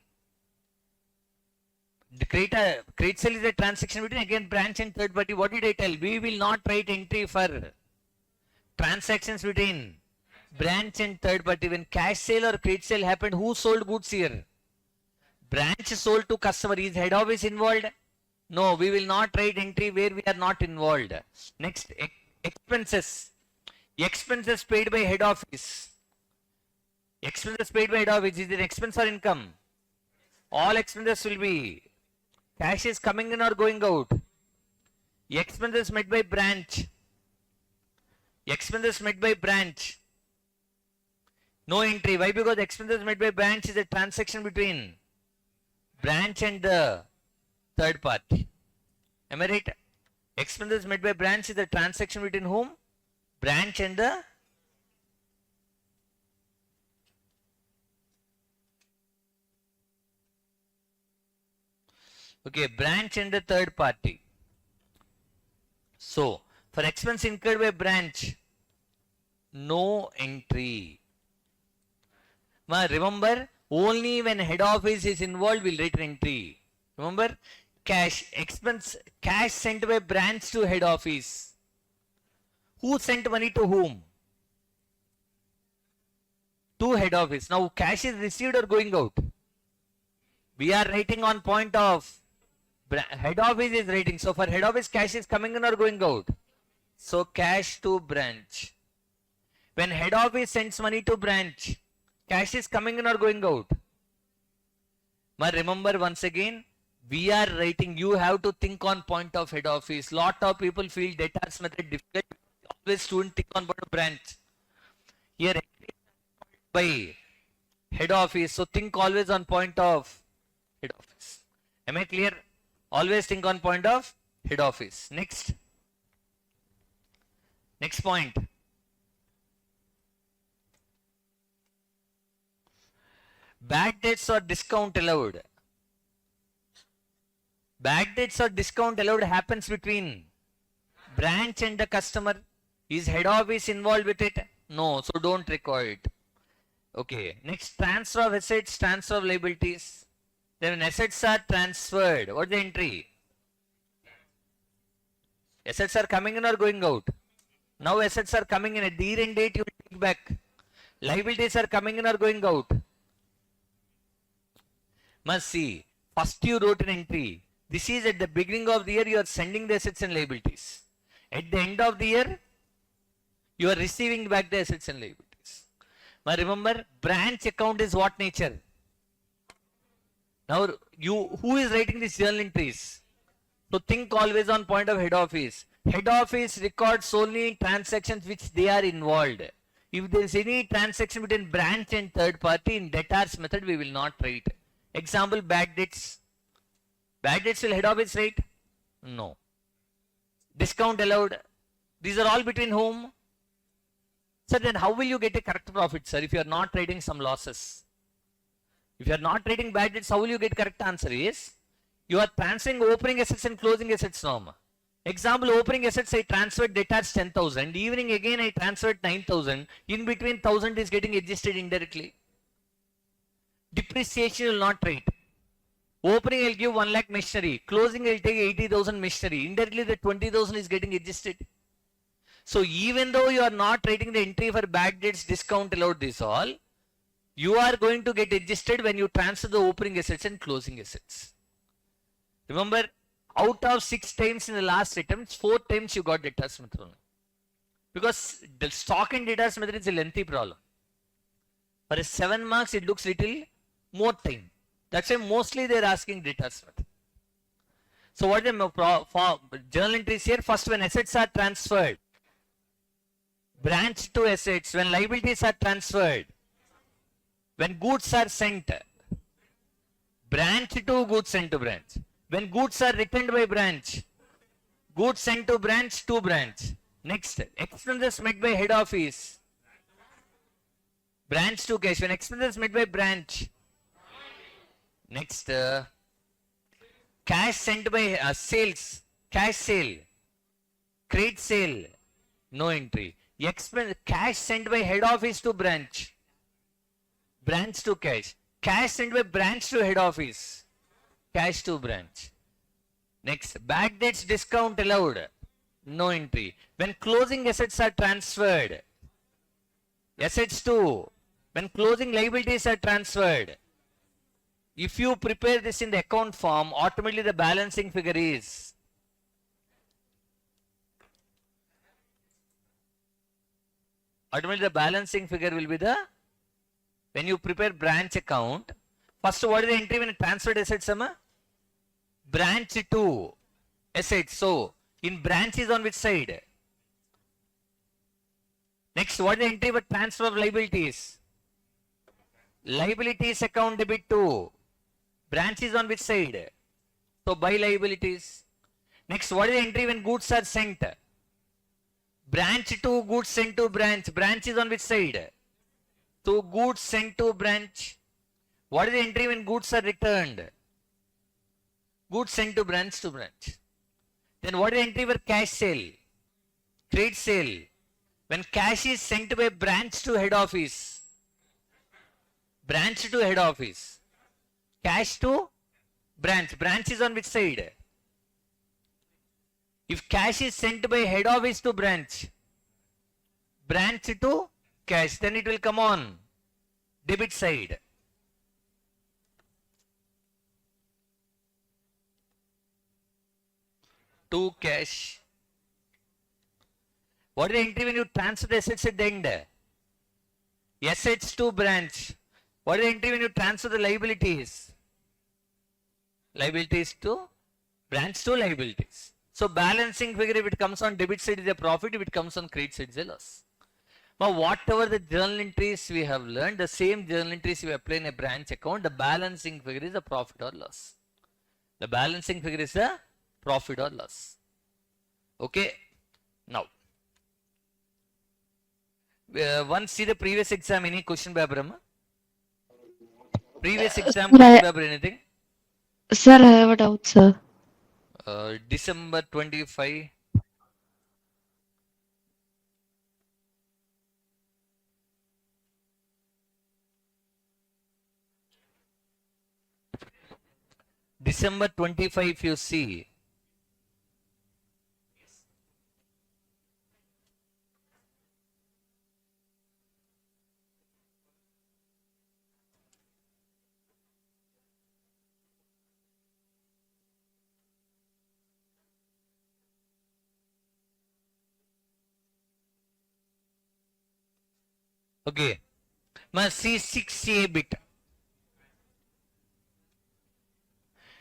Speaker 1: The credit sale is a transaction between again branch and third party. What did I tell? We will not write entry for transactions between branch and third party. When cash sale or credit sale happened, who sold goods here? Branch sold to customer. Is head office involved? No, we will not write entry where we are not involved. Next, expenses. Expenses paid by head office. Expenses paid by head office, is it expense or income? All expenses will be. Cash is coming in or going out. Expenses met by branch. Expenses met by branch. No entry. Why? Because expenses met by branch is a transaction between branch and the third party. Am I right? Expenses met by branch is a transaction between whom? Branch and the branch and the third party. So, for expense incurred by branch, no entry. Remember, only when head office is involved, we'll write an entry. Remember, cash sent by branch to head office. Who sent money to whom? to head office. Now cash is received or going out? We are writing on point of head office is writing. So for head office, cash is coming in or going out? So cash to branch. When head office sends money to branch, cash is coming in or going out? But remember once again, we are writing, you have to think on point of head office. Lot of people feel debtors method difficult. Always student think on point of branch. Here by head office, so think always on point of head office. Am I clear? Always think on point of head office. Next point. Bad debts or discount allowed. Bad debts or discount allowed happens between branch and the customer. Is head office involved with it? No, so don't require it. Okay, next, transfer of assets, transfer of liabilities. Then when assets are transferred, what's the entry? Assets are coming in or going out? Now assets are coming in. At the year-end date, you will take back. Liabilities are coming in or going out? Must see. First you wrote an entry. This is at the beginning of the year, you are sending the assets and liabilities. At the end of the year, you are receiving back the assets and liabilities. But remember, branch account is what nature? Now, who is writing these journal entries? So think always on point of head office. Head office records only transactions which they are involved. If there is any transaction between branch and third party, in debtors method we will not write. Example, bad debts. Bad debts will head office write? No. Discount allowed. These are all between whom? Sir, then how will you get a correct profit, sir, if you are not writing some losses? If you are not writing bad debts, how will you get correct answer? Is you are transferring opening assets and closing assets now. Example, opening assets I transferred debtors 10,000. Evening again I transferred 9,000. In between 1,000 is getting adjusted indirectly. Depreciation will not write. Opening I'll give 1 lakh machinery. Closing I'll take 80,000 machinery. Indirectly the 20,000 is getting adjusted. So even though you are not writing the entry for bad debts, discount allowed, this all, you are going to get adjusted when you transfer the opening assets and closing assets. Remember, out of 6 times in the last attempt, 4 times you got debtors method only. Because the stock and debtors method is a lengthy problem. For a 7 marks, it looks little more time. That's why mostly they are asking debtors method. So what are the journal entries here? First, when assets are transferred, branch to assets. When liabilities are transferred, when goods are sent, branch to goods sent to branch. When goods are returned by branch, goods sent to branch to branch. Next, expenses met by head office, branch to cash. When expenses met by branch. Next, cash sent by sales, cash sale, credit sale, no entry. Cash sent by head office to branch, branch to cash. Cash sent by branch to head office, cash to branch. Next, bad debts discount allowed, no entry. When closing assets are transferred, assets to, when closing liabilities are transferred, if you prepare this in the account form, automatically the balancing figure is will be the, when you prepare branch account, first what is the entry when transferred assets? Branch to assets. So in branch is on which side? Next, what is the entry for transfer of liabilities? Liabilities account debit to. Branch is on which side? So by liabilities. Next, what is the entry when goods are sent? Branch to goods sent to branch. Branch is on which side? So goods sent to branch. What is the entry when goods are returned? Goods sent to branch to branch. Then what is the entry for cash sale? Credit sale. When cash is sent by branch to head office. Branch to head office. Cash to branch. Branch is on which side? If cash is sent by head office to branch to cash, then it will come on Debit side. To cash. What is the entry when you transfer the assets at the end? Assets to branch. What is the entry when you transfer the liabilities? Liabilities to branch to liabilities. So balancing figure, if it comes on debit side is a profit, if it comes on credit side is a loss. Now whatever the journal entries we have learned, the same journal entries we apply in a branch account, the balancing figure is a profit or loss. The balancing figure is a profit or loss. Okay. Now, once see the previous exam, any question by Brahma? Previous exam question paper, anything?
Speaker 2: Sir, I have a doubt, sir.
Speaker 1: December 25. December 25, if you see. Okay. Must see 6A bit.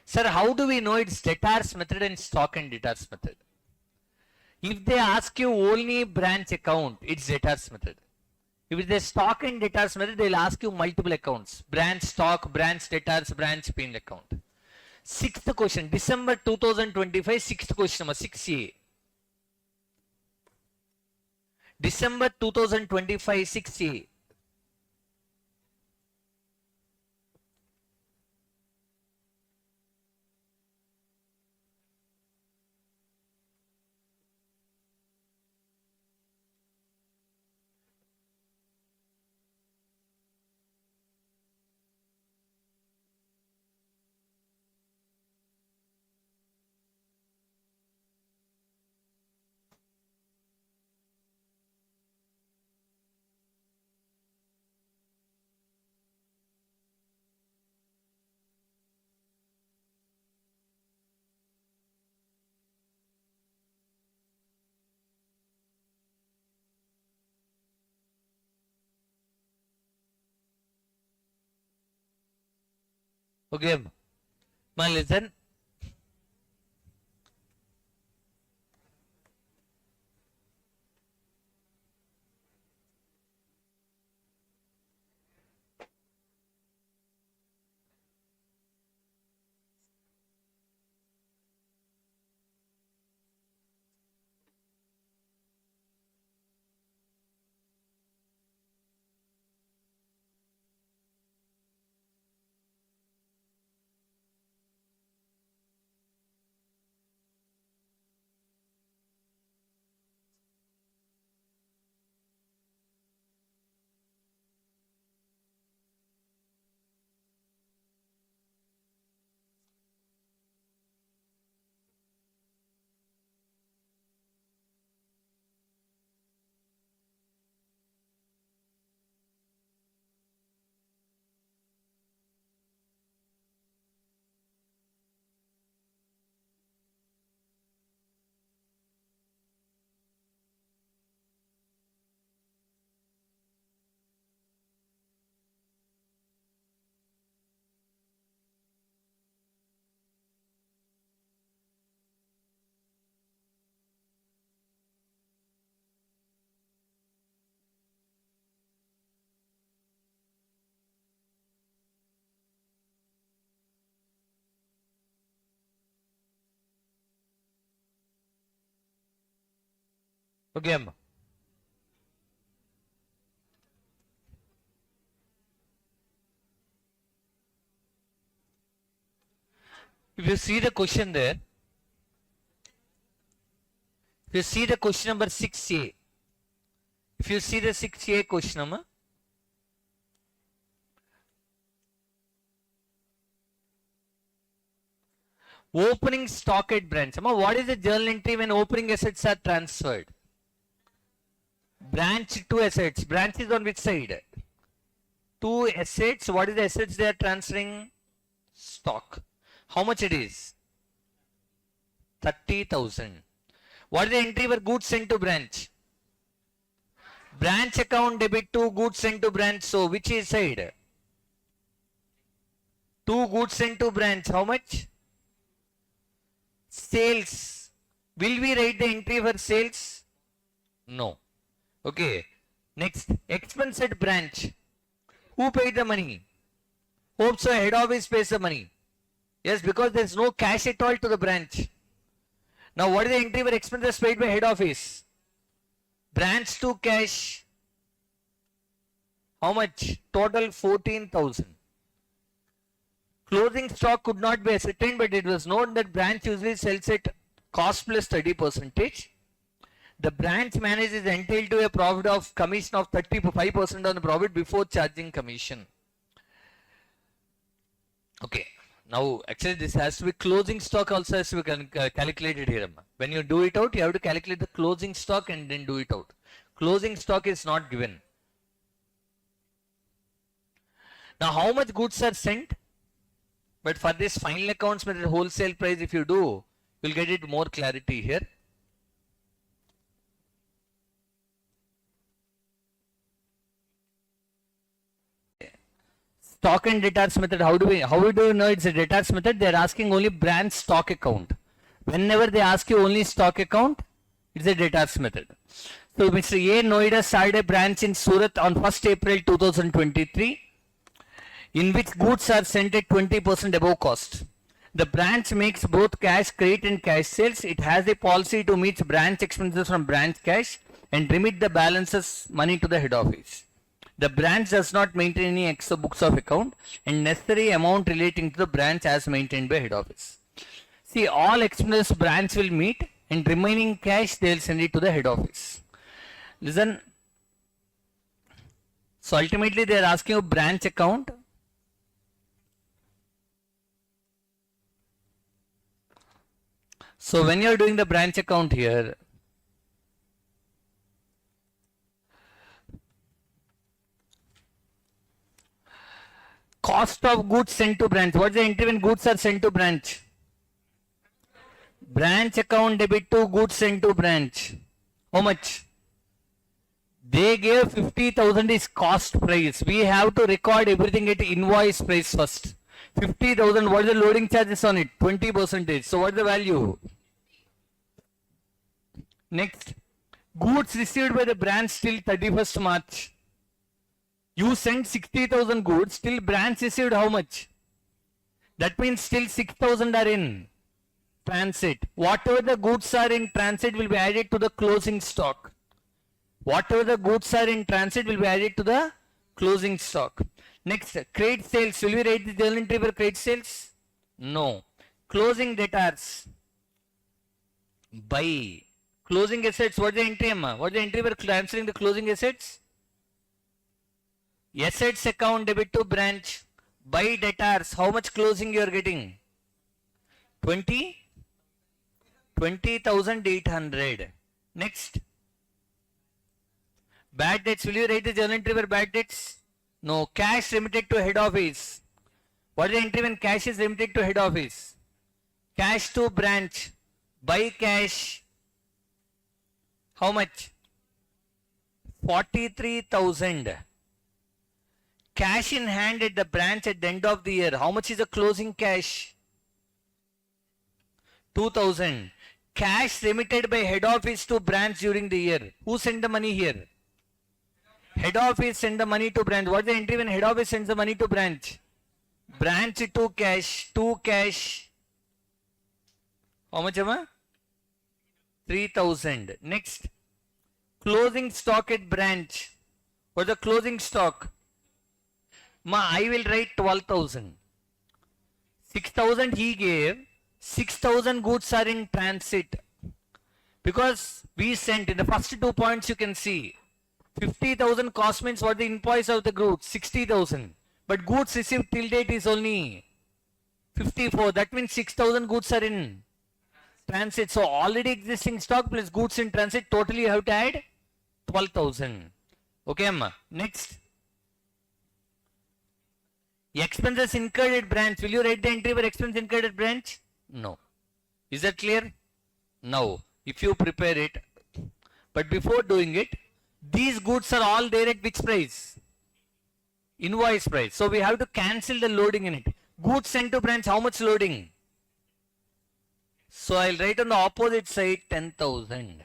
Speaker 1: Sir, how do we know it's debtors method and stock and debtors method? If they ask you only branch account, it's debtors method. If it is stock and debtors method, they'll ask you multiple accounts. Branch stock, branch debtors, branch P&L account. Sixth question, December 2025, sixth question number 6A. December 2025, 6A. Okay. Now listen. Okay. If you see the question there, if you see the question number 6A, if you see the 6A question number, opening stock at branch. What is the journal entry when opening assets are transferred? Branch to assets. Branch is on which side? two assets. What is the assets they are transferring? Stock. How much it is? 30,000. What is the entry for goods sent to branch? Branch account debit to goods sent to branch. So which is side? Two goods sent to branch. How much? Sales. Will we write the entry for sales? No. Okay. Next, expense at branch. Who paid the money? Hope so head office pays the money. Yes, because there is no cash at all to the branch. Now what is the entry for expenses paid by head office? Branch to cash. How much? Total 14,000. Closing stock could not be ascertained, but it was known that branch usually sells at cost plus 30%. The branch manager is entitled to a profit of commission of 35% on the profit before charging commission. Okay. Now, actually, this has to be closing stock also has to be calculated here. When you do it out, you have to calculate the closing stock and then do it out. Closing stock is not given. Now, how much goods are sent? But for this final accounts method wholesale price, if you do, you'll get it more clarity here. Stock and debtors method, how do you know it's a debtors method? They are asking only branch stock account. Whenever they ask you only stock account, it's a debtors method. So Mr. A. Noida started a branch in Surat on 1st April 2023, in which goods are sent at 20% above cost. The branch makes both cash credit and cash sales. It has a policy to meet branch expenses from branch cash and remit the balances money to the head office. The branch does not maintain any extra books of account and necessary amount relating to the branch as maintained by head office. See, all expenses branch will meet and remaining cash they will send it to the head office. Listen. So ultimately they are asking you branch account. So when you are doing the branch account here, cost of goods sent to branch. What is the entry when goods are sent to branch? Branch account debit to goods sent to branch. How much? They gave 50,000 is cost price. We have to record everything at invoice price first. 50,000, what is the loading charges on it? 20%. So what is the value? Next, goods received by the branch till 31st March. You sent 60,000 goods, still branch received how much? That means still 6,000 are in transit. Whatever the goods are in transit will be added to the closing stock. Whatever the goods are in transit will be added to the closing stock. Next, credit sales. Will we write the journal entry for credit sales? No. Closing debtors. Buy. Closing assets. What is the entry, Amma? What is the entry for transferring the closing assets? Assets account debit to branch. Buy debtors. How much closing you are getting? 20,800. Next. Bad debts. Will you write the journal entry for bad debts? No. Cash remitted to head office. What is the entry when cash is remitted to head office? Cash to branch. Buy cash. How much? 43,000. Cash in hand at the branch at the end of the year. How much is the closing cash? 2,000. Cash remitted by head office to branch during the year. Who sent the money here? Head office sent the money to branch. What is the entry when head office sends the money to branch? Branch to cash. To cash. How much, Amma? 3,000. Next. Closing stock at branch. What is the closing stock? I will write 12,000. 6,000 he gave. 6,000 goods are in transit. Because we sent in the first 2 points you can see. 50,000 cost means what the invoice of the goods? 60,000. But goods received till date is only 54. That means 6,000 goods are in transit. So already existing stock plus goods in transit. Totally you have to add 12,000. Okay, Amma. Next. Expenses incurred at branch. Will you write the entry for expense incurred at branch? No. Is that clear? No. If you prepare it, but before doing it, these goods are all there at which price? Invoice price. So we have to cancel the loading in it. Goods sent to branch, how much loading? So I'll write on the opposite side 10,000.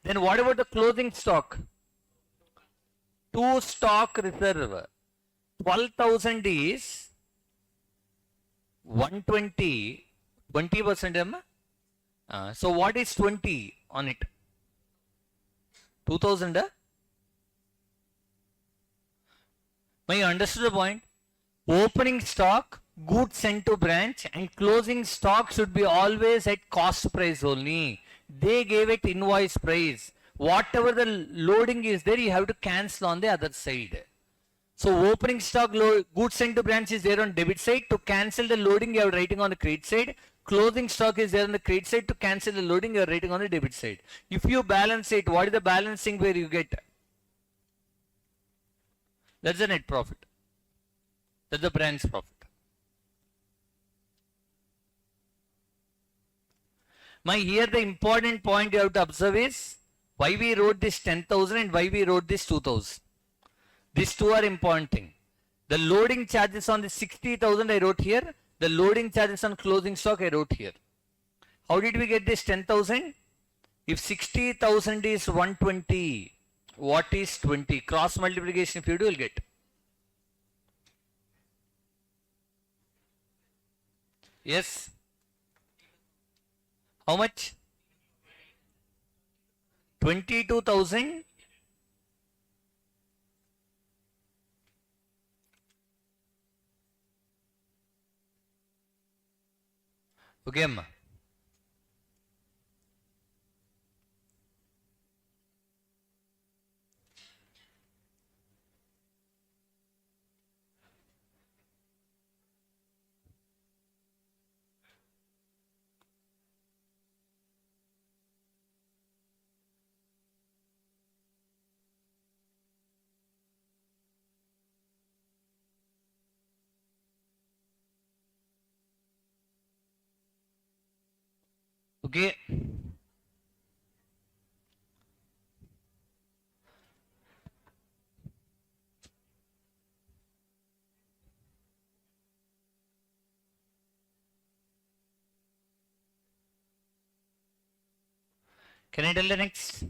Speaker 1: Then what about the closing stock? To stock reserve. 12,000 is 120, 20%. So what is 20 on it? 2,000. May you understood the point? Opening stock, goods sent to branch, and closing stock should be always at cost price only. They gave it invoice price. Whatever the loading is there, you have to cancel on the other side. So opening stock goods sent to branch is there on debit side. To cancel the loading, you are writing on the credit side. Closing stock is there on the credit side. To cancel the loading, you are writing on the debit side. If you balance it, what is the balancing where you get? That's the net profit. That's the branch profit. Here the important point you have to observe is why we wrote this 10,000 and why we wrote this 2,000. These two are important thing. The loading charges on the 60,000 I wrote here. The loading charges on closing stock I wrote here. How did we get this 10,000? If 60,000 is 120, what is 20? Cross multiplication if you do, you'll get. Yes? How much? 22,000. Okay, amma. Okay. Can I tell the next?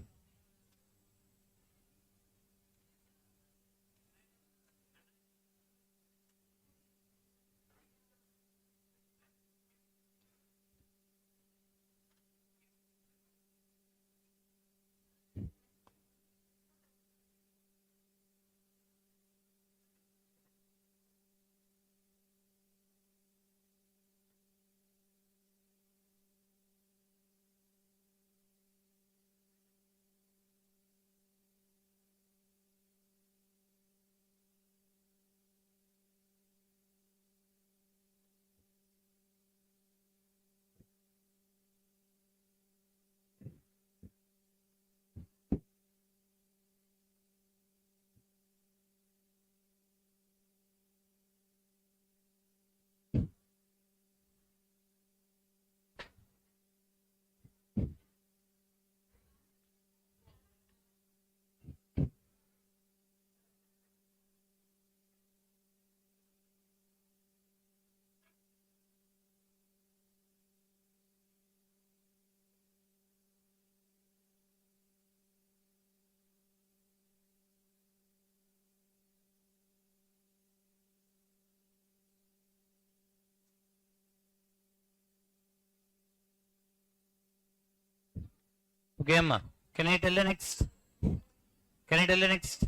Speaker 1: Okay, amma. Can I tell the next? Can I tell the next?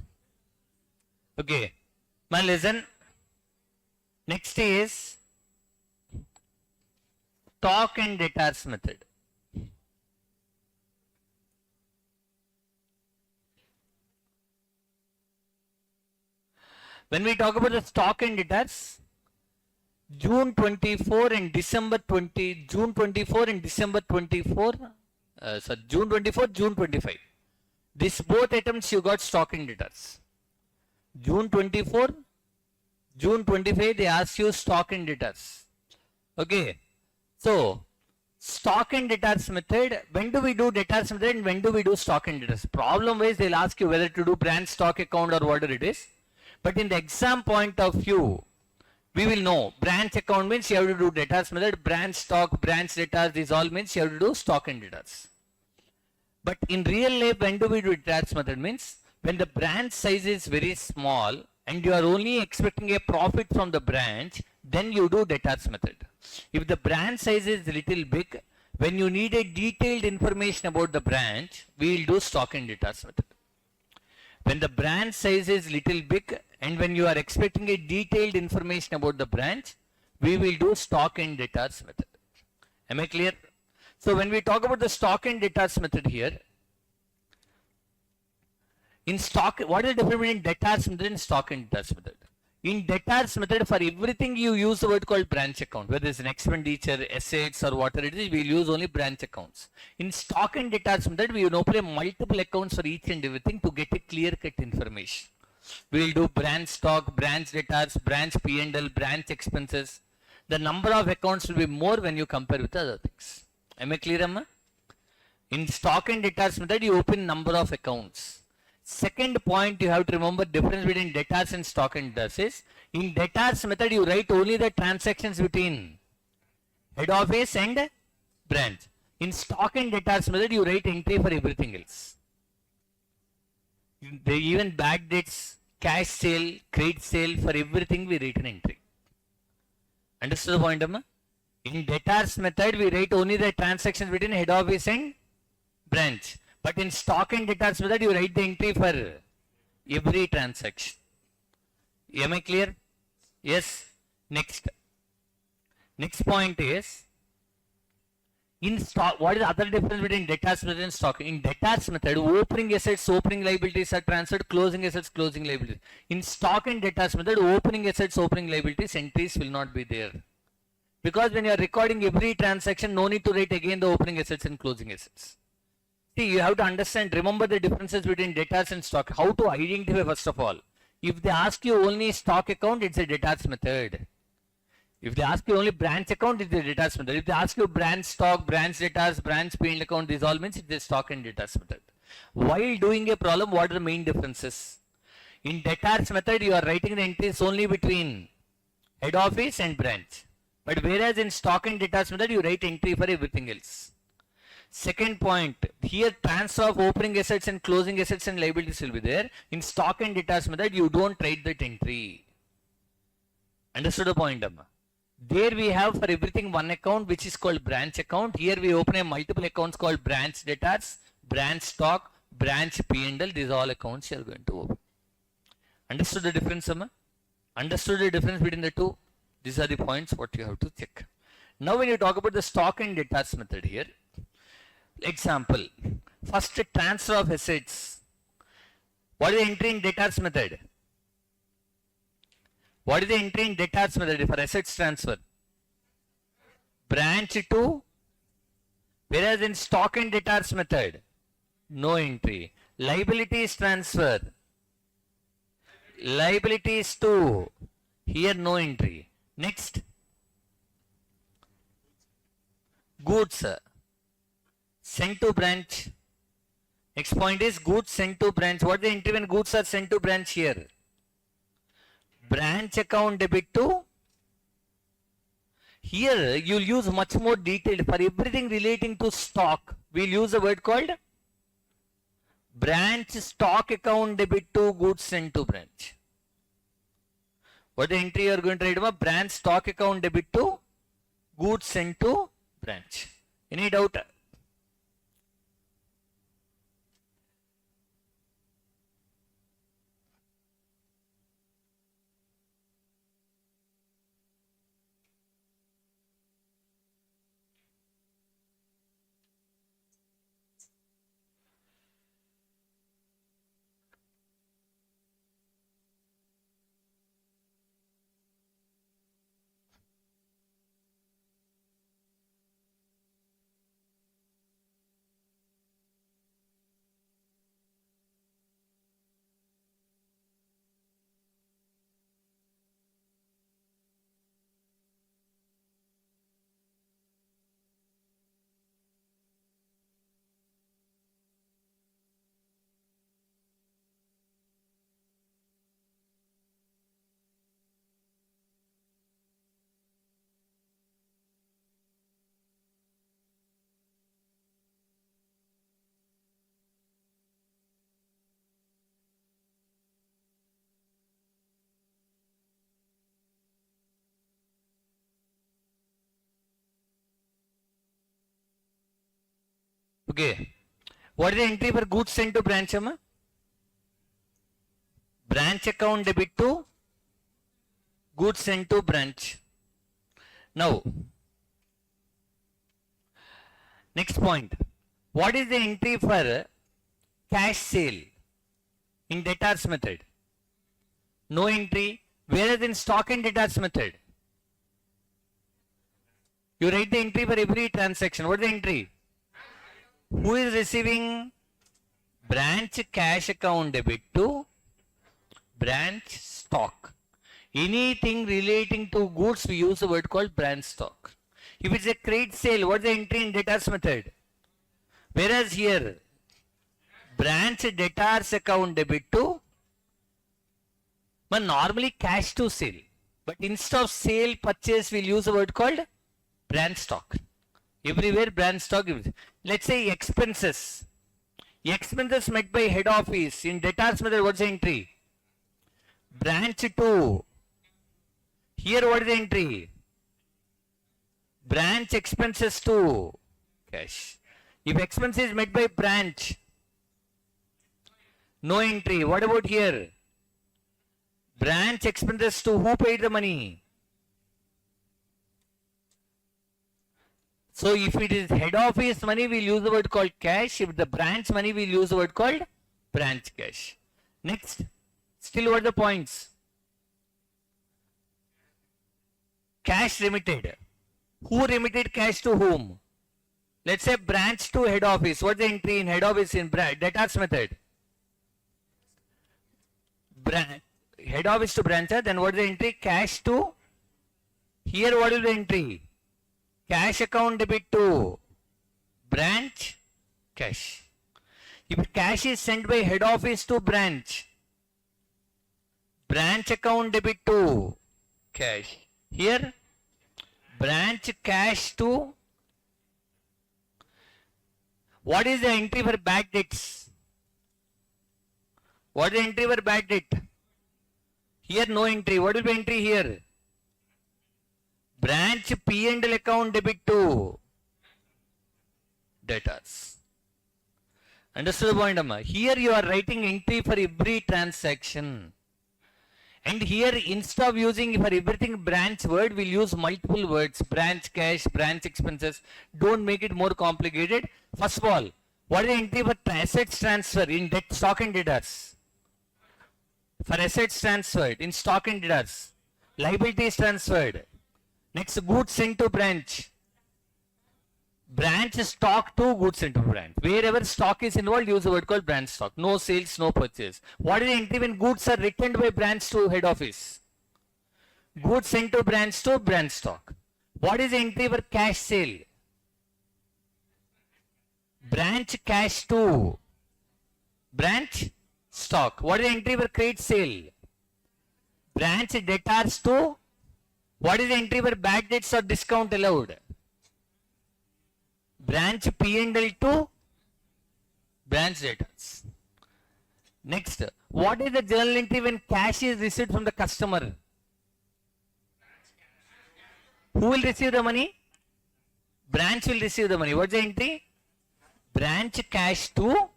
Speaker 1: Okay. My listen. Next is stock and debtors method. When we talk about the stock and debtors, June 24 and December 20, June 24 and December 24, June 24, June 25. This both items you got stock and debtors. June 24, June 25, they ask you stock and debtors. Okay. So, stock and debtors method, when do we do debtors method and when do we do stock and debtors? Problem is they'll ask you whether to do branch stock account or whatever it is. But in the exam point of view, we will know branch account means you have to do debtors method, branch stock, branch debtors, these all means you have to do stock and debtors. But in real life, when do we do debtors method means when the branch size is very small and you are only expecting a profit from the branch, then you do debtors method. If the branch size is little big, when you need a detailed information about the branch, we will do stock and debtors method. When the branch size is little big and when you are expecting a detailed information about the branch, we will do stock and debtors method. Am I clear? So when we talk about the stock and debtors method here, in stock, what is the difference between debtors method and stock and debtors method? In debtors method, for everything you use the word called branch account, whether it's an expenditure, assets or whatever it is, we'll use only branch accounts. In stock and debtors method, we will open multiple accounts for each and everything to get a clear-cut information. We will do branch stock, branch debtors, branch P&L, branch expenses. The number of accounts will be more when you compare with other things. Am I clear, Amma? In stock and debtors method, you open number of accounts. Second point you have to remember difference between debtors and stock and debtors is in debtors method you write only the transactions between head office and branch. In stock and debtors method you write entry for everything else. Even bad debts, cash sale, credit sale, for everything we write an entry. Understood the point, Amma? In debtors method we write only the transactions between head office and branch. But in stock and debtors method, you write the entry for every transaction. Am I clear? Yes. Next. Next point is, in stock, what is the other difference between debtors method and stock? In debtors method, opening assets, opening liabilities are transferred, closing assets, closing liabilities. In stock and debtors method, opening assets, opening liabilities, entries will not be there. Because when you are recording every transaction, no need to write again the opening assets and closing assets. See, you have to understand, remember the differences between debtors and stock. How to identify first of all. If they ask you only stock account, it's a debtors method. If they ask you only branch account, it's a debtors method. If they ask you branch stock, branch debtors, branch P&L account, these all means it's a stock and debtors method. While doing a problem, what are the main differences? In debtors method, you are writing the entries only between head office and branch. But whereas in stock and debtors method, you write entry for everything else. Second point, here transfer of opening assets and closing assets and liabilities will be there. In stock and debtors method, you don't write that entry. Understood the point, Amma? There we have for everything one account which is called branch account. Here we open a multiple accounts called branch debtors, branch stock, branch P&L. These are all accounts you are going to open. Understood the difference, Amma? Understood the difference between the two? These are the points what you have to check. Now when you talk about the stock and debtors method here, example, first transfer of assets. What is the entry in debtors method? What is the entry in debtors method for assets transfer? Branch to, whereas in stock and debtors method, no entry. Liabilities transfer. Liabilities to, here no entry. Next, goods sent to branch. Next point is goods sent to branch. What is the entry when goods are sent to branch here? Branch account debit to. Here you'll use much more detailed for everything relating to stock. We'll use a word called branch stock account debit to goods sent to branch. What the entry you are going to write about? Branch stock account debit to goods sent to branch. Any doubt? Okay. What is the entry for goods sent to branch, Amma? Branch account debit to goods sent to branch. Now, next point. What is the entry for cash sale in debtors method? No entry. Whereas in stock and debtors method, you write the entry for every transaction. What is the entry? Who is receiving? Branch cash account debit to branch stock. Anything relating to goods, we use the word called branch stock. If it's a credit sale, what is the entry in debtors method? Whereas here, branch debtors account debit to, but normally cash to sale. But instead of sale purchase, we'll use a word called branch stock. Everywhere branch stock is. Let's say expenses. Expenses met by head office. In debtors method, what's the entry? Branch to. Here what is the entry? Branch expenses to cash. If expense is met by branch, no entry. What about here? Branch expenses to who paid the money? So if it is head office money, we'll use the word called cash. If the branch money, we'll use the word called branch cash. Next, still what are the points? Cash remitted. Who remitted cash to whom? Let's say branch to head office. What's the entry in head office in debtors method? Head office to branch, then what is the entry? Cash to. Here what is the entry? Cash account debit to branch cash. If cash is sent by head office to branch account debit to cash. Here branch cash to. What is the entry for bad debts? What is the entry for bad debt? Here no entry. What will be entry here? Branch P&L account debit to debtors. Understood the point, Amma? Here you are writing entry for every transaction. And here instead of using for everything branch word, we'll use multiple words. Branch cash, branch expenses. Don't make it more complicated. First of all, what is the entry for assets transfer in debt, stock and debtors? For assets transferred in stock and debtors. Liabilities transferred. Next, goods sent to branch. Branch stock to goods sent to branch. Wherever stock is involved, use the word called branch stock. No sales, no purchase. What is the entry when goods are returned by branch to head office? Goods sent to branch stock. What is the entry for cash sale? Branch cash to branch stock. What is the entry for credit sale? Branch debtors to. What is the entry for bad debts or discount allowed? Branch P&L to branch debtors. Next, what is the journal entry when cash is received from the customer? Who will receive the money? Branch will receive the money. What's the entry? Branch cash to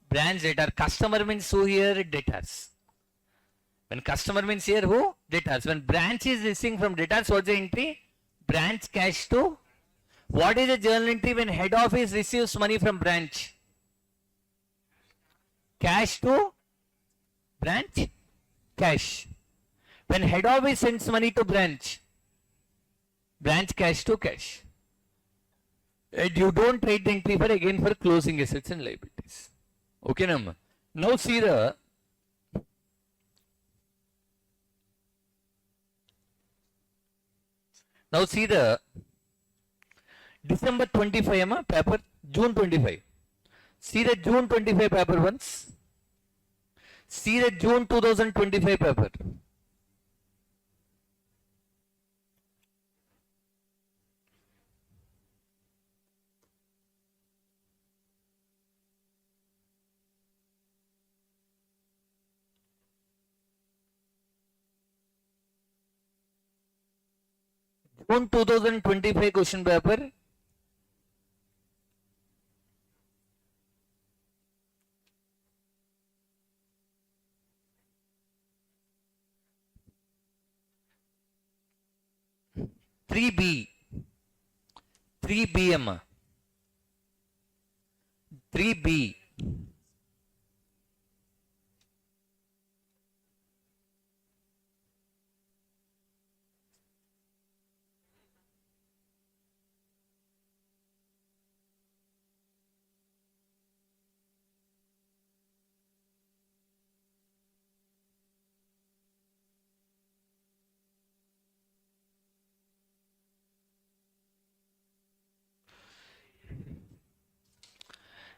Speaker 1: branch debtor. Customer means who here? Debtors. When customer means here who? Debtors. When branch is receiving from debtors, what's the entry? Branch cash to. What is the journal entry when head office receives money from branch? Cash to branch cash. When head office sends money to branch cash to cash. And you don't write the entry for again for closing assets and liabilities. Okay, Nam? Now see the December 25 paper, June 25. See the June 25 paper once. See the June 2025 paper. June 2025 question paper. 3B. 3BM. 3B.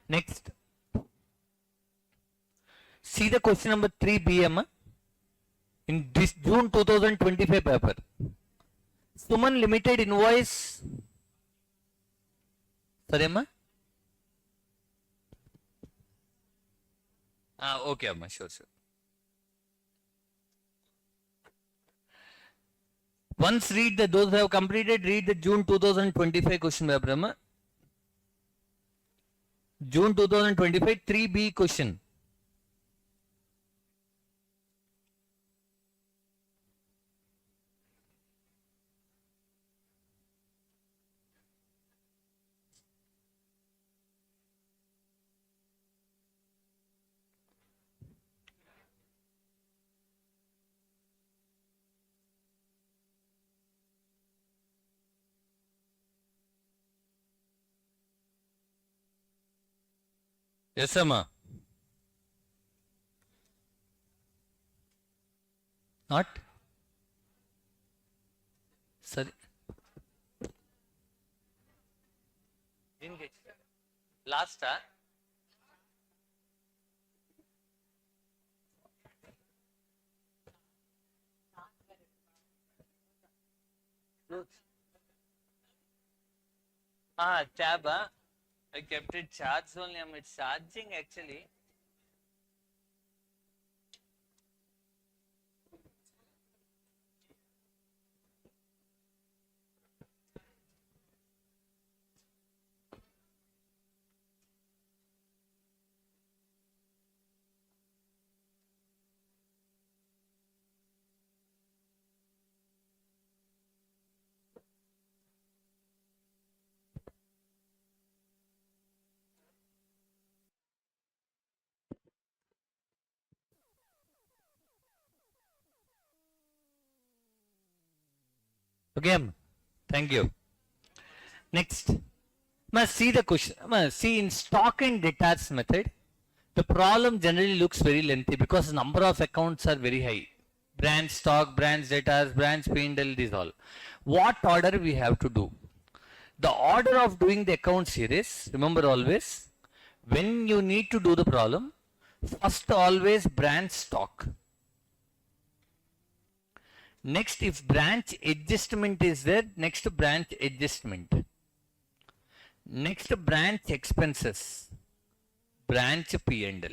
Speaker 1: Next, see the question number 3BM in this June 2025 paper. Suman Limited invoice. Sorry, Amma? Okay, Amma, sure. Once read those who have completed, read the June 2025 question paper, Amma. June 2025 3B question. Yes, Amma. Not? Sorry. Didn't get it. Last, tab, I kept it charged only. I'm charging actually. Okay, thank you. Next, must see the question. See in stock and debtors method, the problem generally looks very lengthy because number of accounts are very high. Branch stock, branch debtors, branch P&L, these all. What order we have to do? The order of doing the accounts here is, remember always, when you need to do the problem, first always branch stock. Next, if branch adjustment is there, next branch adjustment. Next, branch expenses, branch P&L.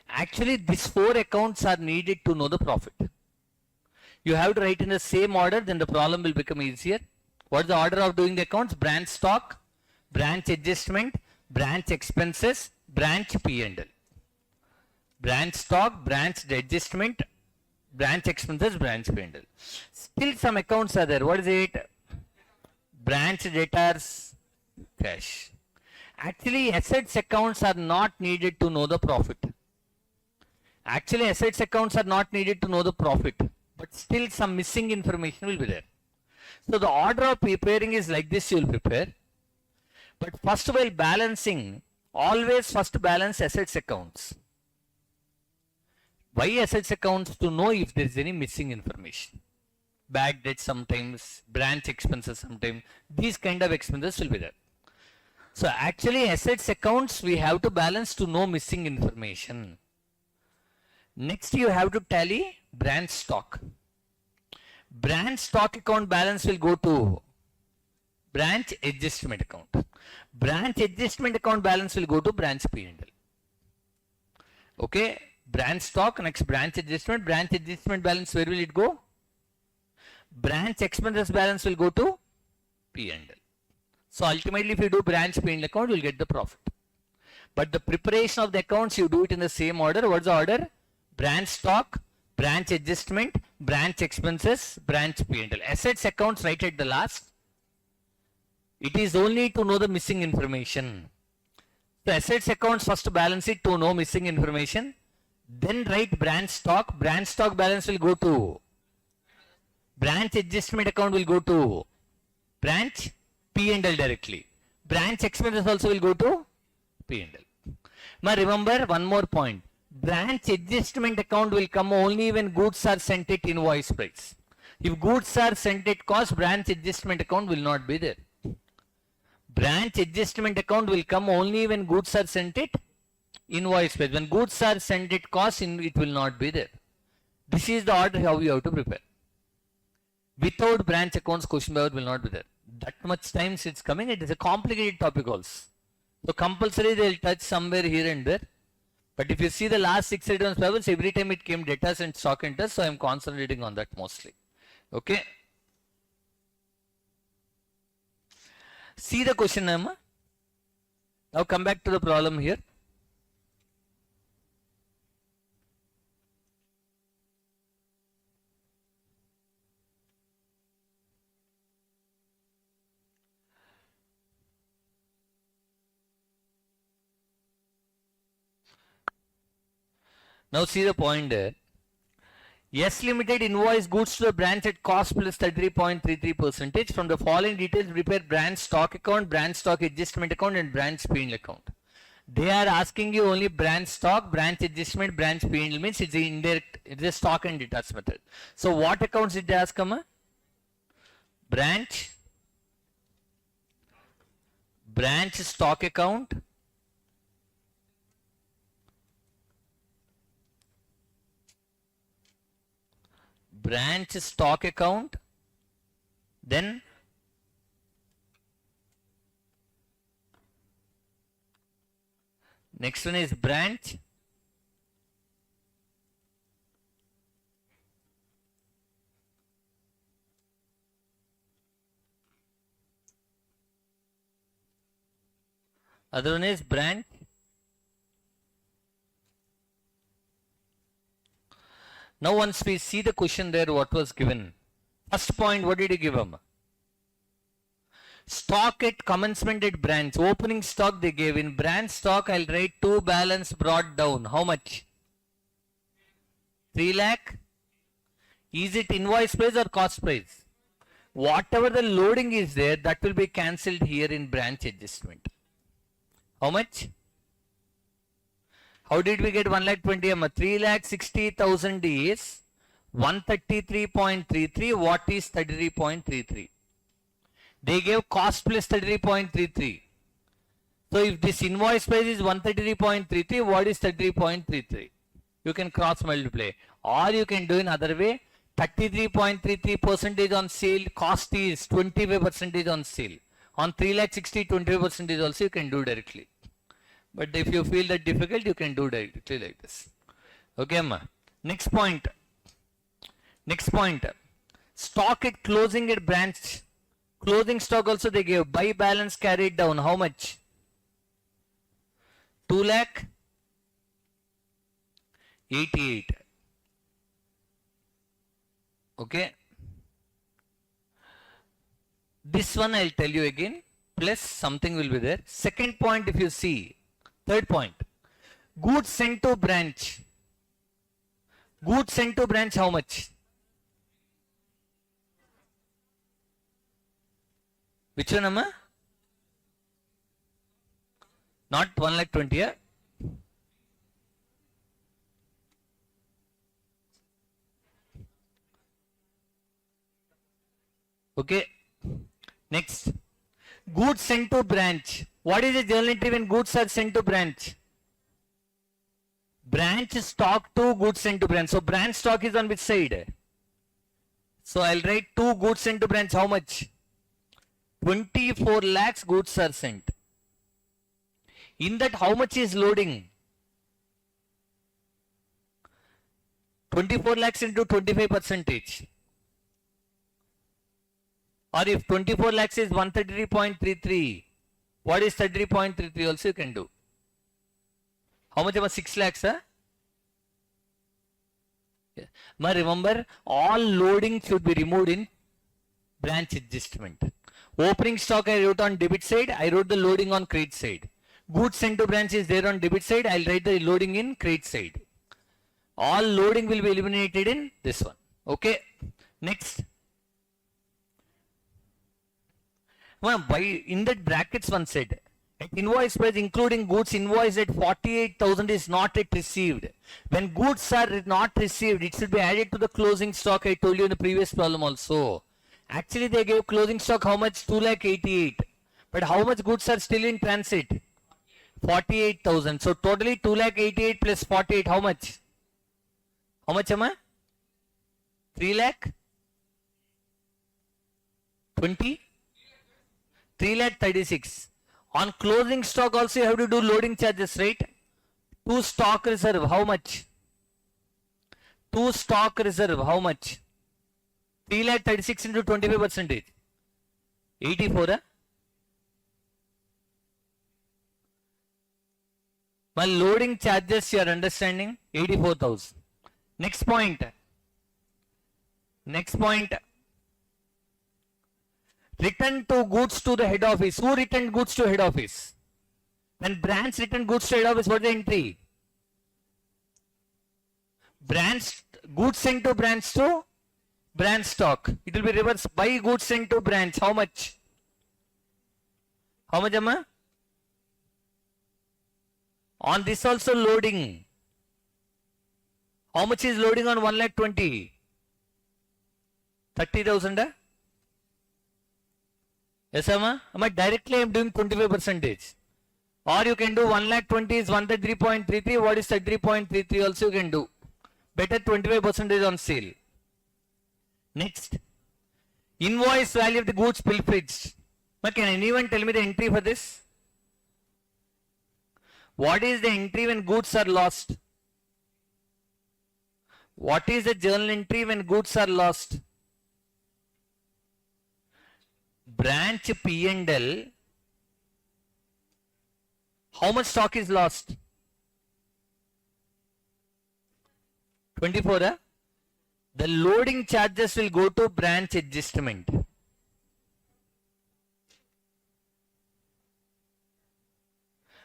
Speaker 1: Actually, these 4 accounts are needed to know the profit. You have to write in the same order, then the problem will become easier. What is the order of doing the accounts? Branch stock, branch adjustment, branch expenses, branch P&L. Branch stock, branch adjustment, branch expenses, branch P&L. Still some accounts are there. What is it? Branch debtors, cash. Actually, assets accounts are not needed to know the profit. Actually, assets accounts are not needed to know the profit, but still some missing information will be there. So the order of preparing is like this, you will prepare. But first while balancing, always first balance assets accounts. Why assets accounts? To know if there is any missing information. Bad debt sometimes, branch expenses sometimes, these kind of expenses will be there. So actually assets accounts we have to balance to know missing information. Next you have to tally branch stock. Branch stock account balance will go to branch adjustment account. Branch adjustment account balance will go to branch P&L. Okay, branch stock, next branch adjustment balance, where will it go? Branch expenses balance will go to P&L. So ultimately if you do branch P&L account, you will get the profit. But the preparation of the accounts, you do it in the same order. What's the order? Branch stock, branch adjustment, branch expenses, branch P&L. Assets accounts right at the last. It is only to know the missing information. So assets accounts first balance it to know missing information. Then write branch stock. Branch stock balance will go to branch adjustment account will go to branch P&L directly. Branch expenses also will go to P&L. Now remember one more point. Branch adjustment account will come only when goods are sent at invoice price. If goods are sent at cost, branch adjustment account will not be there. Branch adjustment account will come only when goods are sent at invoice price. When goods are sent at cost, it will not be there. This is the order how you have to prepare. Without branch accounts, question paper will not be there. That much times it's coming. It is a complicated topic also. So compulsory they will touch somewhere here and there. But if you see the last 6 items papers, every time it came debtors and stock enters, so I am concentrating on that mostly. Okay. See the question, Amma. Now come back to the problem here. Now see the point there. Yes Limited invoice goods to the branch at cost plus 33.33%. From the following details, prepare branch stock account, branch stock adjustment account and branch P&L account. They are asking you only branch stock, branch adjustment, branch P&L means it's indirect, it's a stock and debtors method. So what accounts did they ask, Amma? Branch stock account, branch stock account, then next one is branch other one is branch now once we see the question there what was given. First point, what did you give them? Stock at commencement at branch. Opening stock they gave. In branch stock I'll write 2 balance brought down. How much? 3 lakh. Is it invoice price or cost price? Whatever the loading is there, that will be cancelled here in branch adjustment. How much? How did we get 1,20,000? 3,60,000 is 133.33. What is 33.33? They gave cost plus 33.33. So if this invoice price is 133.33, what is 33.33? You can cross multiply. Or you can do in other way. 33.33% on sale. Cost is 25% on sale. On 3,60,000, 25% also you can do directly. But if you feel that difficult, you can do directly like this. Okay, Amma. Next point. Stock at closing at branch. Closing stock also they gave. Buy balance carried down. How much? 2 lakh 88. Okay. This one I'll tell you again. Plus something will be there. Second point, if you see. Third point. Goods sent to branch. Goods sent to branch, how much? Which one, Amma? Not 1,20,000, yeah? Okay. Next. Goods sent to branch. What is the journal entry when goods are sent to branch? Branch stock to goods sent to branch. So branch stock is on which side? So I'll write 2 goods sent to branch. How much? 24 lakhs goods are sent. In that, how much is loading? 24 lakhs into 25%. Or if 24 lakhs is 133.33, what is 33.33 also you can do. How much about 6 lakhs? Huh? But remember, all loading should be removed in branch adjustment. Opening stock I wrote on debit side, I wrote the loading on credit side. Goods sent to branch is there on debit side, I'll write the loading in credit side. All loading will be eliminated in this one. Okay. Next. Well, in that brackets one said, at invoice price including goods invoiced at 48,000 is not yet received. When goods are not received, it should be added to the closing stock. I told you in the previous problem also. Actually, they gave closing stock how much? 2,88,000. But how much goods are still in transit? 48,000. So totally 2,88,000 plus 48. How much? How much am I? 3,20,000? 3,36,000. On closing stock also you have to do loading charges, right? 2 stock reserve, how much? 2 stock reserve, how much? 3,36,000 into 25%. 84. My loading charges you are understanding? 84,000. Next point. Next point. Return to goods to the head office. Who returned goods to head office? When branch returned goods to head office, what is the entry? Branch, goods sent to branch stock. It will be reversed by goods sent to branch. How much? How much, Amma? On this also loading. How much is loading on 1,20,000? 30,000? Yes, Amma? Amma, directly I am doing 25%. Or you can do 1,20,000 is 133.33. What is 33.33 also you can do. Better 25% on sale. Next. Invoice value of the goods pilferaged. Can anyone tell me the entry for this? What is the entry when goods are lost? What is the journal entry when goods are lost? Branch P&L. How much stock is lost? 24. The loading charges will go to branch adjustment.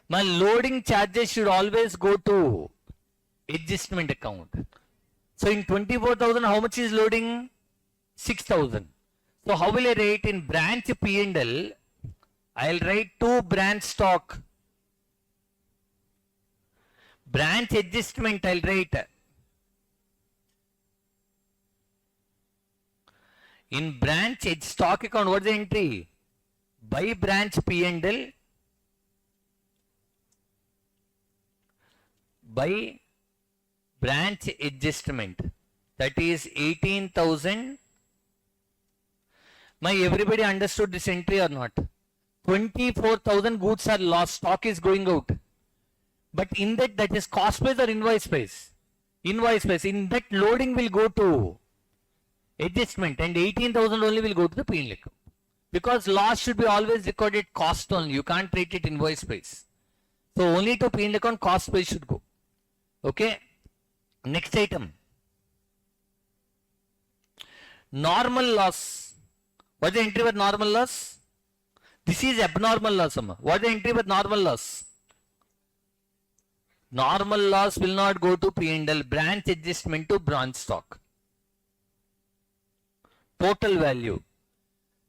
Speaker 1: My loading charges should always go to adjustment account. So in 24,000, how much is loading? 6,000. So how will I write in branch P&L? I'll write to branch stock. Branch adjustment I'll write. In branch stock account, what is the entry? By branch P&L. By branch adjustment. That is 18,000. Everybody understood this entry or not? 24,000 goods are lost. Stock is going out. But in that is cost price or invoice price? Invoice price. In that loading will go to adjustment and 18,000 only will go to the P&L account. Because loss should be always recorded cost only. You can't treat it invoice price. So only to P&L account cost price should go. Okay. Next item. Normal loss. What is the entry with normal loss? This is abnormal loss. What is the entry with normal loss? Normal loss will not go to P&L. Branch adjustment to branch stock. Total value.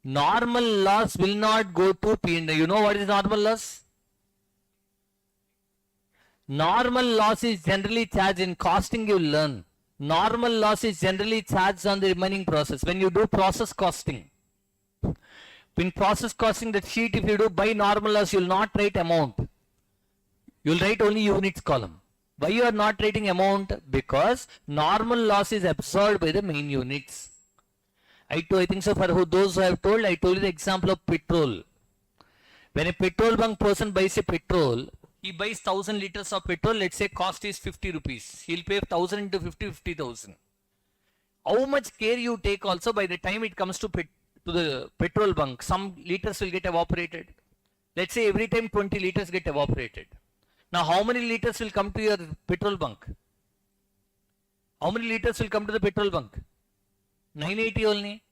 Speaker 1: Normal loss will not go to P&L. You know what is normal loss? Normal loss is generally charged in costing, you learn. Normal loss is generally charged on the remaining process. When you do process costing. In process costing, that sheet, if you do by normal loss, you will not write amount. You will write only units column. Why you are not writing amount? Because normal loss is absorbed by the main units. I think so for those who have told, I told you the example of petrol. When a petrol bunk person buys a petrol, he buys 1,000 liters of petrol, let's say cost is 50 rupees. He'll pay 1,000 into 50, 50,000. How much care you take also by the time it comes to the petrol bunk, some liters will get evaporated. Let's say every time 20 liters get evaporated. Now how many liters will come to your petrol bunk? How many liters will come to the petrol bunk? 980 only.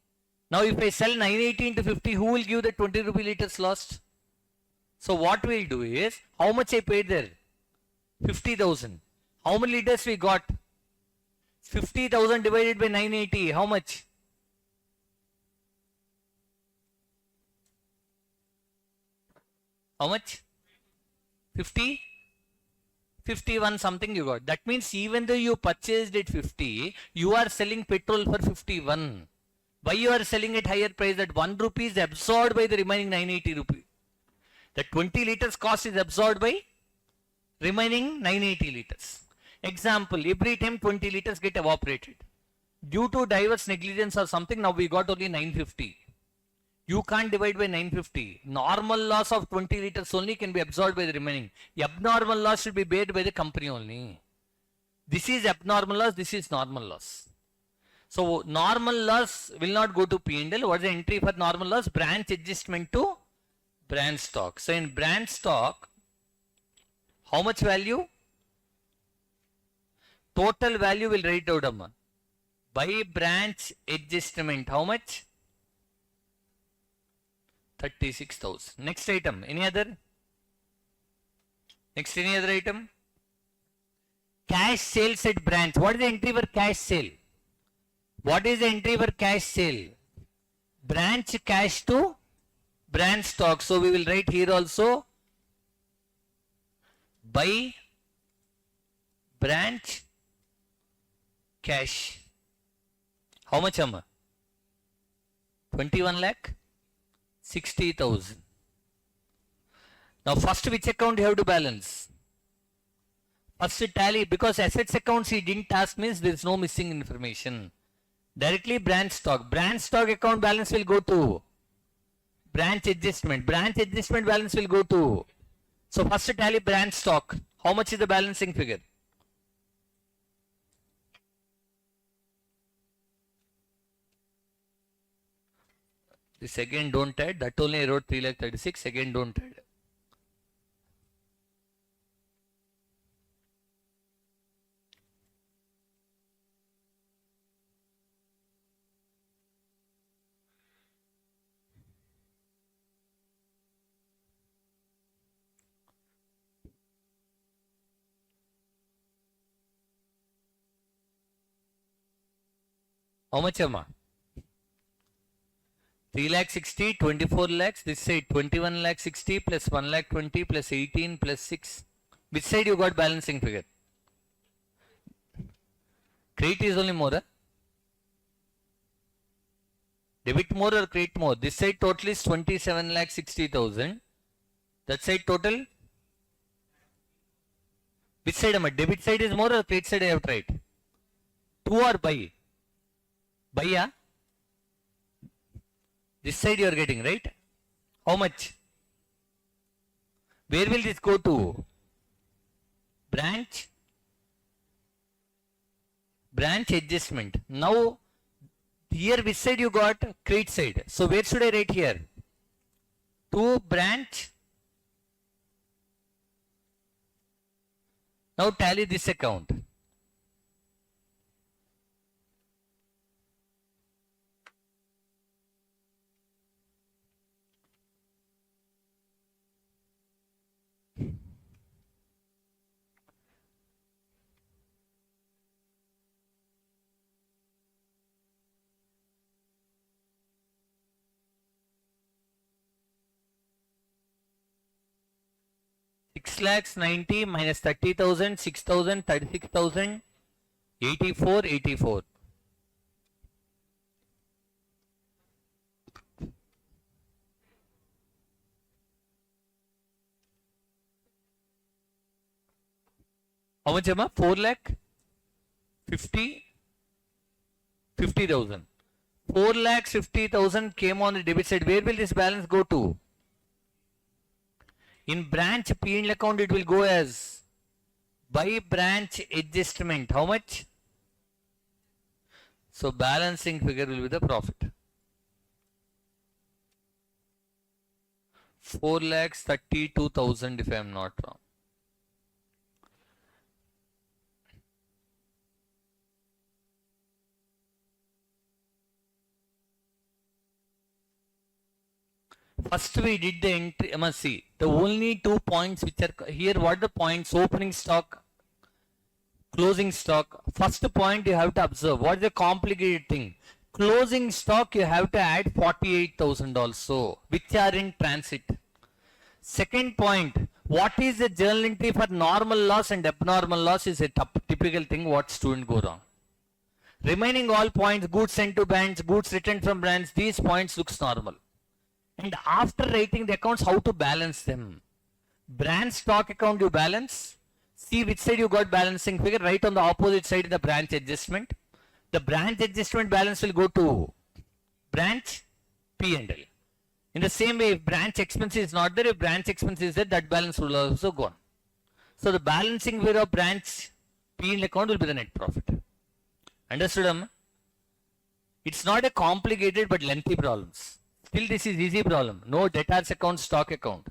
Speaker 1: Now if I sell 980 into 50, who will give the 20 rupee liters lost? So what we'll do is, how much I paid there? 50,000. How many liters we got? 50,000 divided by 980. How much? How much? 50? 51 something you got. That means even though you purchased it 50, you are selling petrol for 51. Why you are selling at higher price? That 1 rupee is absorbed by the remaining 980 rupee. The 20 liters cost is absorbed by remaining 980 liters. Example, every time 20 liters get evaporated. Due to diverse negligence or something, now we got only 950. You can't divide by 950. Normal loss of 20 liters only can be absorbed by the remaining. Abnormal loss should be paid by the company only. This is abnormal loss, this is normal loss. So normal loss will not go to P&L. What is the entry for normal loss? Branch adjustment to branch stock. So in branch stock, how much value? Total value will write out, Amma. By branch adjustment, how much? 36,000. Next item. Any other? Next, any other item? Cash sales at branch. What is the entry for cash sale? What is the entry for cash sale? Branch cash to branch stock. So we will write here also by branch cash. How much, Amma? 21 lakh? 60,000. Now first which account you have to balance? First tally, because assets accounts he didn't ask means there is no missing information. Directly branch stock. Branch stock account balance will go to branch adjustment. Branch adjustment balance will go to. So first tally branch stock. How much is the balancing figure? This again don't add. That only I wrote 3,36,000. Again don't add. How much, Amma? 3 lakh 60, 24 lakhs. This side 21 lakh 60 plus 1 lakh 20 plus 18 plus 6. Which side you got balancing figure? Credit is only more. Huh? Debit more or credit more? This side total is 27 lakh 60,000. That side total? Which side am I? Debit side is more or credit side I have tried? 2 or buy? Buy, yeah? This side you are getting, right? How much? Where will this go to? Branch. Branch adjustment. Now, here which side you got? Credit side. So where should I write here? To branch. Now tally this account. Six lakhs 90 minus 30,000, 6,000, 36,000, 84, 84. How much, Emma? 4 lakh 50, 50,000. 4 lakhs 50,000 came on the debit side. Where will this balance go to? In branch P&L account, it will go as by branch adjustment. How much? So balancing figure will be the profit. 4 lakhs 32,000 if I am not wrong. First we did the entry, must see, the only 2 points which are here, what the points? Opening stock, closing stock. First point you have to observe, what is the complicated thing? Closing stock you have to add 48,000 also, which are in transit. Second point, what is the journal entry for normal loss and abnormal loss is a typical thing what student go wrong. Remaining all points, goods sent to branch, goods returned from branch, these points looks normal. And after writing the accounts, how to balance them? Branch stock account you balance. See which side you got balancing figure. Right on the opposite side in the branch adjustment. The branch adjustment balance will go to branch P&L. In the same way, if branch expense is not there, if branch expense is there, that balance will also go on. So the balancing figure of branch P&L account will be the net profit. Understood, Amma? It's not a complicated but lengthy problems. Still this is easy problem. No debtors account, stock account.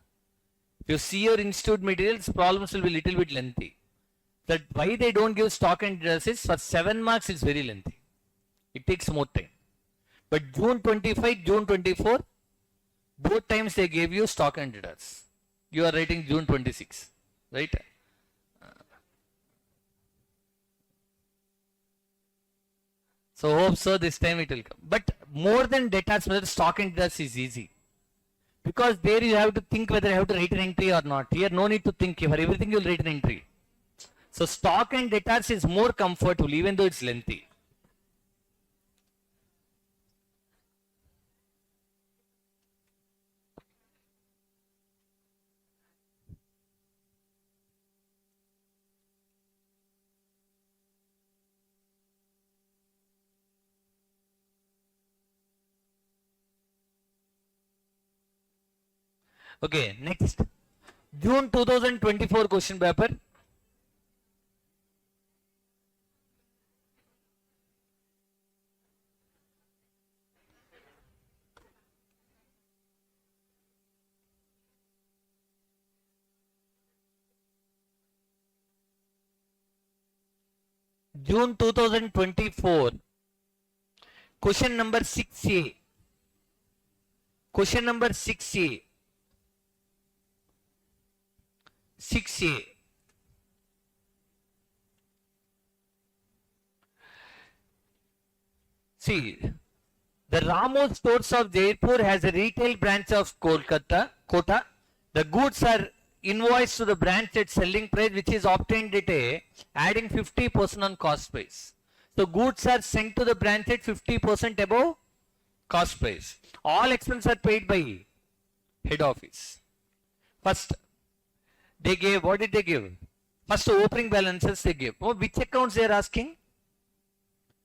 Speaker 1: If you see your institute materials, problems will be little bit lengthy. That why they don't give stock and debtors is for 7 marks is very lengthy. It takes more time. But June 25, June 24, both times they gave you stock and debtors. You are writing June 26, right? So hope so this time it will come. But more than debtors, whether stock and debtors is easy. Because there you have to think whether you have to write an entry or not. Here no need to think. For everything you will write an entry. So stock and debtors is more comfortable even though it's lengthy. Okay, next. June 2024 question paper. June 2024. Question number 6A. Question number 6A. 6A. See, the Ramos Stores of Jaipur has a retail branch of Kolkata, Kota. The goods are invoiced to the branch at selling price which is obtained at a adding 50% on cost price. So goods are sent to the branch at 50% above cost price. All expenses are paid by head office. First, they gave, what did they give? First opening balances they gave. Oh, which accounts they are asking?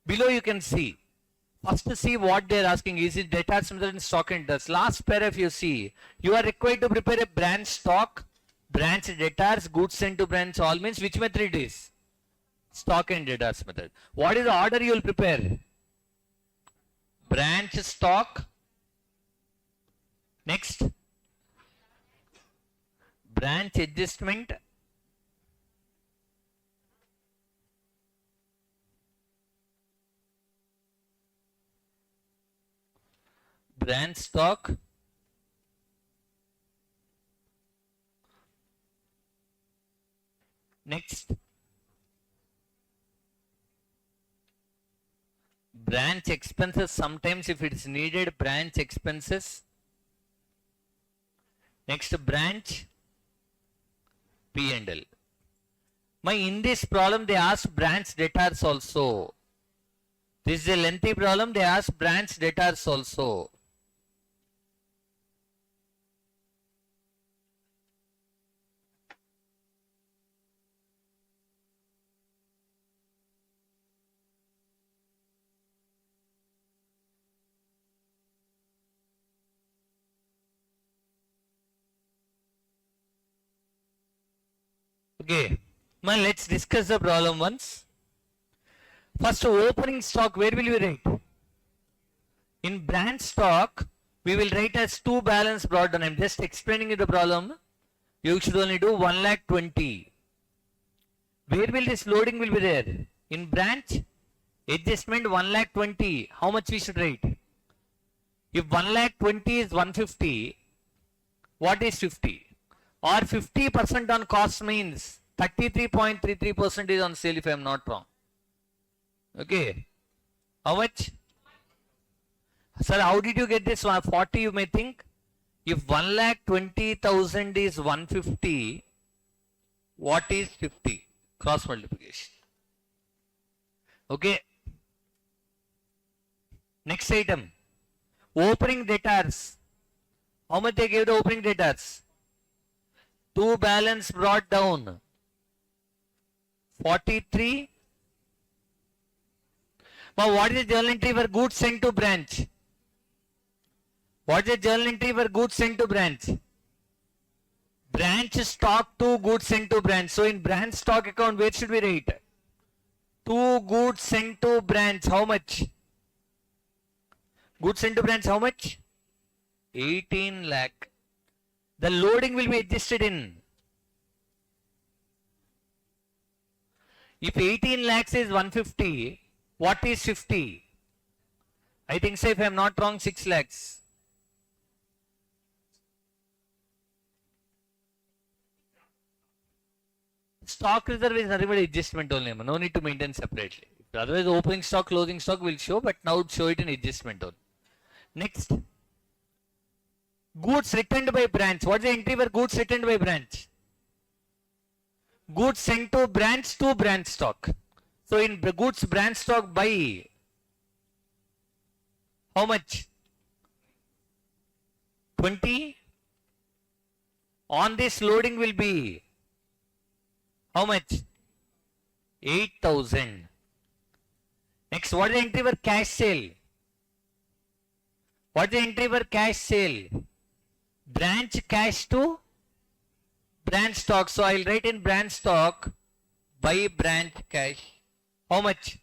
Speaker 1: Below you can see. First see what they are asking. Is it debtors and stock and debtors? Last paragraph you see. You are required to prepare a branch stock, branch debtors, goods sent to branch, all means which method it is? Stock and debtors method. What is the order you will prepare? Branch stock. Next. Branch adjustment. Branch stock. Next. Branch expenses, sometimes if it is needed, branch expenses. Next, branch P&L. In this problem they asked branch debtors also. This is a lengthy problem, they asked branch debtors also. Okay, let's discuss the problem once. First, opening stock, where will we write? In branch stock, we will write as 2 balance brought down. I'm just explaining you the problem. You should only do 1,20,000. Where will this loading will be there? In branch adjustment 1,20,000. How much we should write? If 1,20,000 is 150, What is 50? Or 50% on cost means 33.33% is on sale if I am not wrong. Okay. How much? Sir, how did you get this 40 you may think? If 1,20,000 is 150, what is 50? Cross multiplication. Okay. Next item. Opening debtors. How much they gave the opening debtors? 2 balance brought down. 43. Now what is the journal entry for goods sent to branch? What is the journal entry for goods sent to branch? Branch stock 2 goods sent to branch. So in branch stock account, where should we write? 2 goods sent to branch. How much? Goods sent to branch, how much? 18 lakh. The loading will be adjusted in. If 18 lakhs is 150, what is 50? I think so, if I am not wrong, 6 lakhs. Stock reserve is nothing but adjustment only. No need to maintain separately. Otherwise, opening stock, closing stock will show, but now it show it in adjustment only. Next. Goods returned by branch. What is the entry for goods returned by branch? Goods sent to branch stock. So in the goods branch stock by how much? 20. On this loading will be how much? 8,000. Next, what is the entry for cash sale? What is the entry for cash sale? Branch cash to branch stock. So I will write in branch stock by branch cash. How much?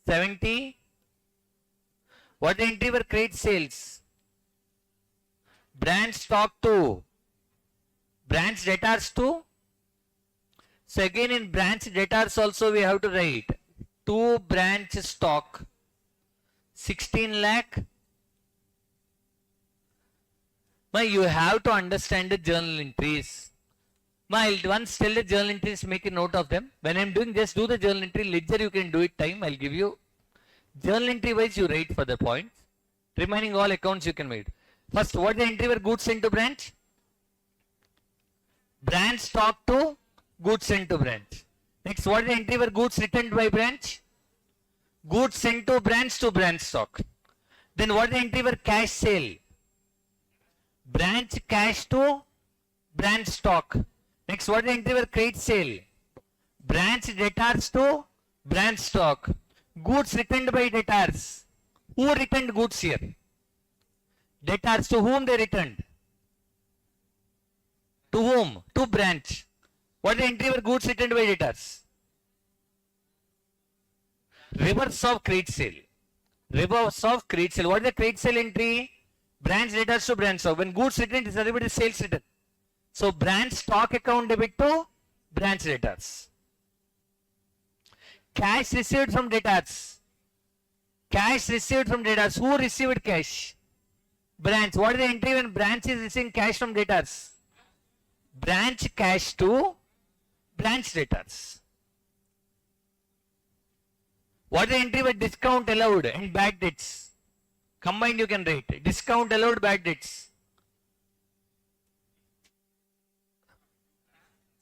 Speaker 1: 70. What is the entry for credit sales? Branch stock to branch debtors to. So again in branch debtors also we have to write 2 branch stock 16 lakh. Now you have to understand the journal entries. Now I'll once tell the journal entries, make a note of them. When I'm doing, just do the journal entry. Ledger you can do it time. I'll give you. Journal entry wise you write for the points. Remaining all accounts you can write. First, what is the entry for goods sent to branch? Branch stock to goods sent to branch. Next, what is the entry for goods returned by branch? Goods sent to branch stock. Then what is the entry for cash sale? Branch cash to branch stock. Next, what is the entry for credit sale? Branch debtors to branch stock. Goods returned by debtors. Who returned goods here? Debtors. To whom they returned? To whom? To branch. What is the entry for goods returned by debtors? Reverse of credit sale. Reverse of credit sale. What is the credit sale entry? Branch debtors to branch stock. When goods returned, it is nothing but sales return. So branch stock account debit to branch debtors. Cash received from debtors. Cash received from debtors. Who received cash? Branch. What is the entry when branch is receiving cash from debtors? Branch cash to branch debtors. What is the entry with discount allowed and bad debts? Combined you can write. Discount allowed, bad debts.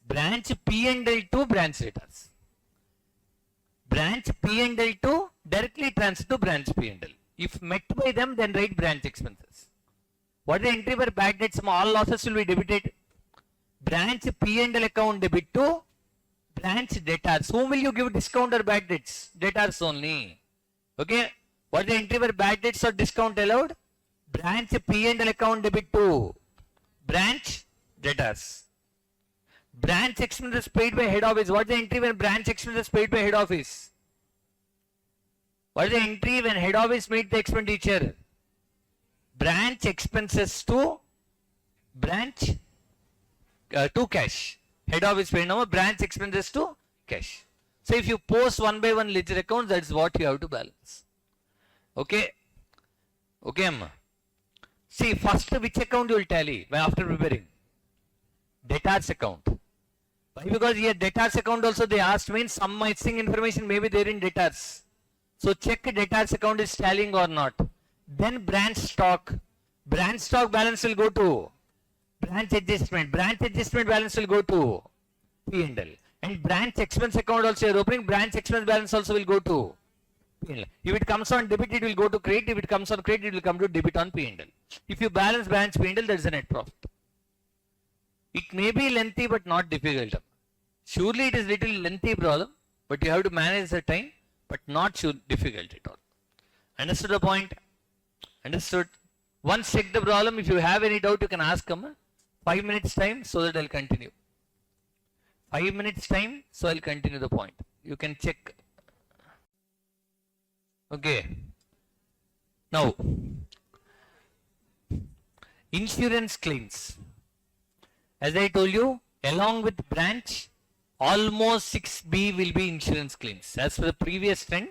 Speaker 1: Branch P&L to branch debtors. Branch P&L to directly transfer to branch P&L. If met by them, then write branch expenses. What is the entry for bad debts? All losses will be debited. Branch P&L account debit to branch debtors. Whom will you give discount or bad debts? Debtors only. Okay. What is the entry for bad debts or discount allowed? Branch P&L account debit to branch debtors. Branch expenses paid by head office. What is the entry when branch expenses paid by head office? What is the entry when head office made the expenditure? Branch expenses to branch to cash. Head office paid now, branch expenses to cash. So if you post one by one ledger accounts, that's what you have to balance. Okay. Okay, Amma. See, first which account you will tally after preparing? Debtors account. Why? Because here debtors account also they asked means some missing information may be there in debtors. So check debtors account is tallying or not. Then branch stock. Branch stock balance will go to branch adjustment. Branch adjustment balance will go to P&L. And branch expense account also you are opening. Branch expense balance also will go to P&L. If it comes on debit, it will go to credit. If it comes on credit, it will come to debit on P&L. If you balance branch P&L, that is a net profit. It may be lengthy but not difficult. Surely it is little lengthy problem, but you have to manage the time, but not difficult at all. Understood the point? Understood? Once check the problem, if you have any doubt, you can ask them. 5 minutes time so that I'll continue. 5 minutes time, so I'll continue the point. You can check. Okay. Now, insurance claims. As I told you, along with branch, almost 6B will be insurance claims. As for the previous trend,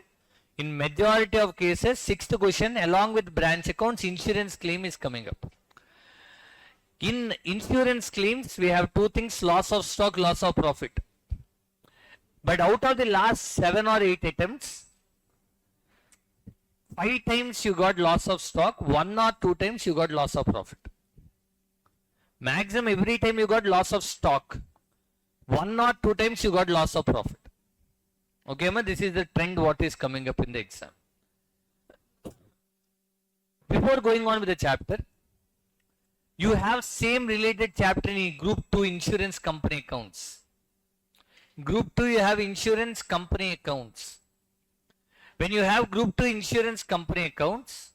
Speaker 1: in majority of cases, 6th question, along with branch accounts, insurance claim is coming up. In insurance claims, we have two things, loss of stock, loss of profit. But out of the last 7 or 8 attempts, 5 times you got loss of stock, 1 or 2 times you got loss of profit. Maximum every time you got loss of stock. 1 or 2 times you got loss of profit. Okay, ma, this is the trend what is coming up in the exam. Before going on with the chapter, you have same related chapter in Group 2 insurance company accounts. Group 2 you have insurance company accounts. When you have Group 2 insurance company accounts,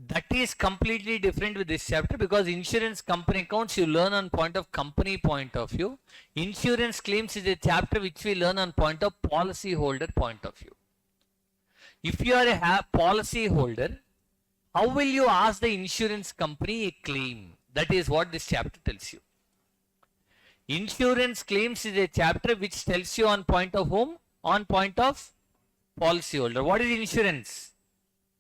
Speaker 1: that is completely different with this chapter because insurance company accounts you learn on point of company point of view. Insurance claims is a chapter which we learn on point of policy holder point of view. If you are a policy holder, how will you ask the insurance company a claim? That is what this chapter tells you. Insurance claims is a chapter which tells you on point of whom? On point of policy holder. What is insurance?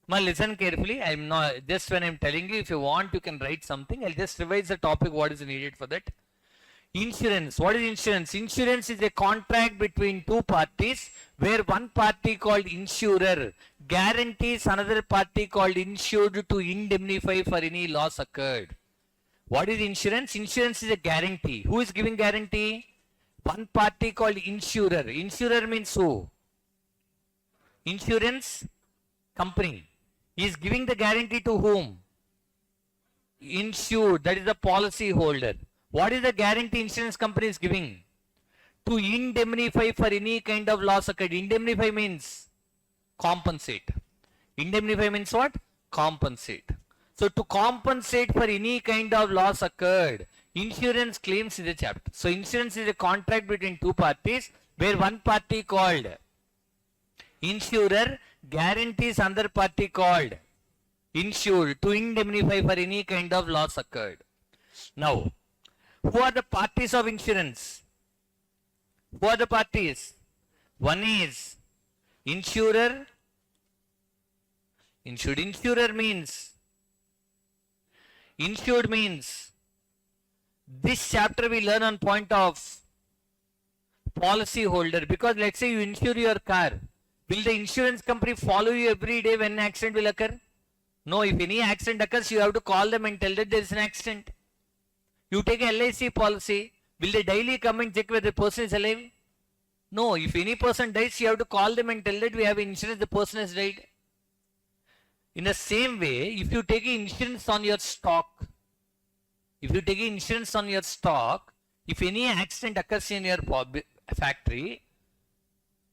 Speaker 1: Listen carefully. I'm not just when I'm telling you, if you want, you can write something. I'll just revise the topic. What is needed for that? Insurance. What is insurance? Insurance is a contract between two parties where one party called insurer guarantees another party called insured to indemnify for any loss occurred. What is insurance? Insurance is a guarantee. Who is giving guarantee? One party called insurer. Insurer means who? Insurance company. He is giving the guarantee to whom? Insured, that is the policy holder. What is the guarantee insurance company is giving? To indemnify for any kind of loss occurred. Indemnify means compensate. Indemnify means what? Compensate. So to compensate for any kind of loss occurred, insurance claims is a chapter. So insurance is a contract between two parties where one party called insurer guarantees another party called insured to indemnify for any kind of loss occurred. Now, who are the parties of insurance? Who are the parties? One is insurer. Insured. Insurer means this chapter we learn on point of policy holder, because let's say you insure your car. Will the insurance company follow you every day when an accident will occur? No, if any accident occurs, you have to call them and tell that there is an accident. You take a LIC policy, will they daily come and check whether the person is alive? No, if any person dies, you have to call them and tell that we have insurance, the person has died. In the same way, if you take insurance on your stock, if any accident occurs in your factory,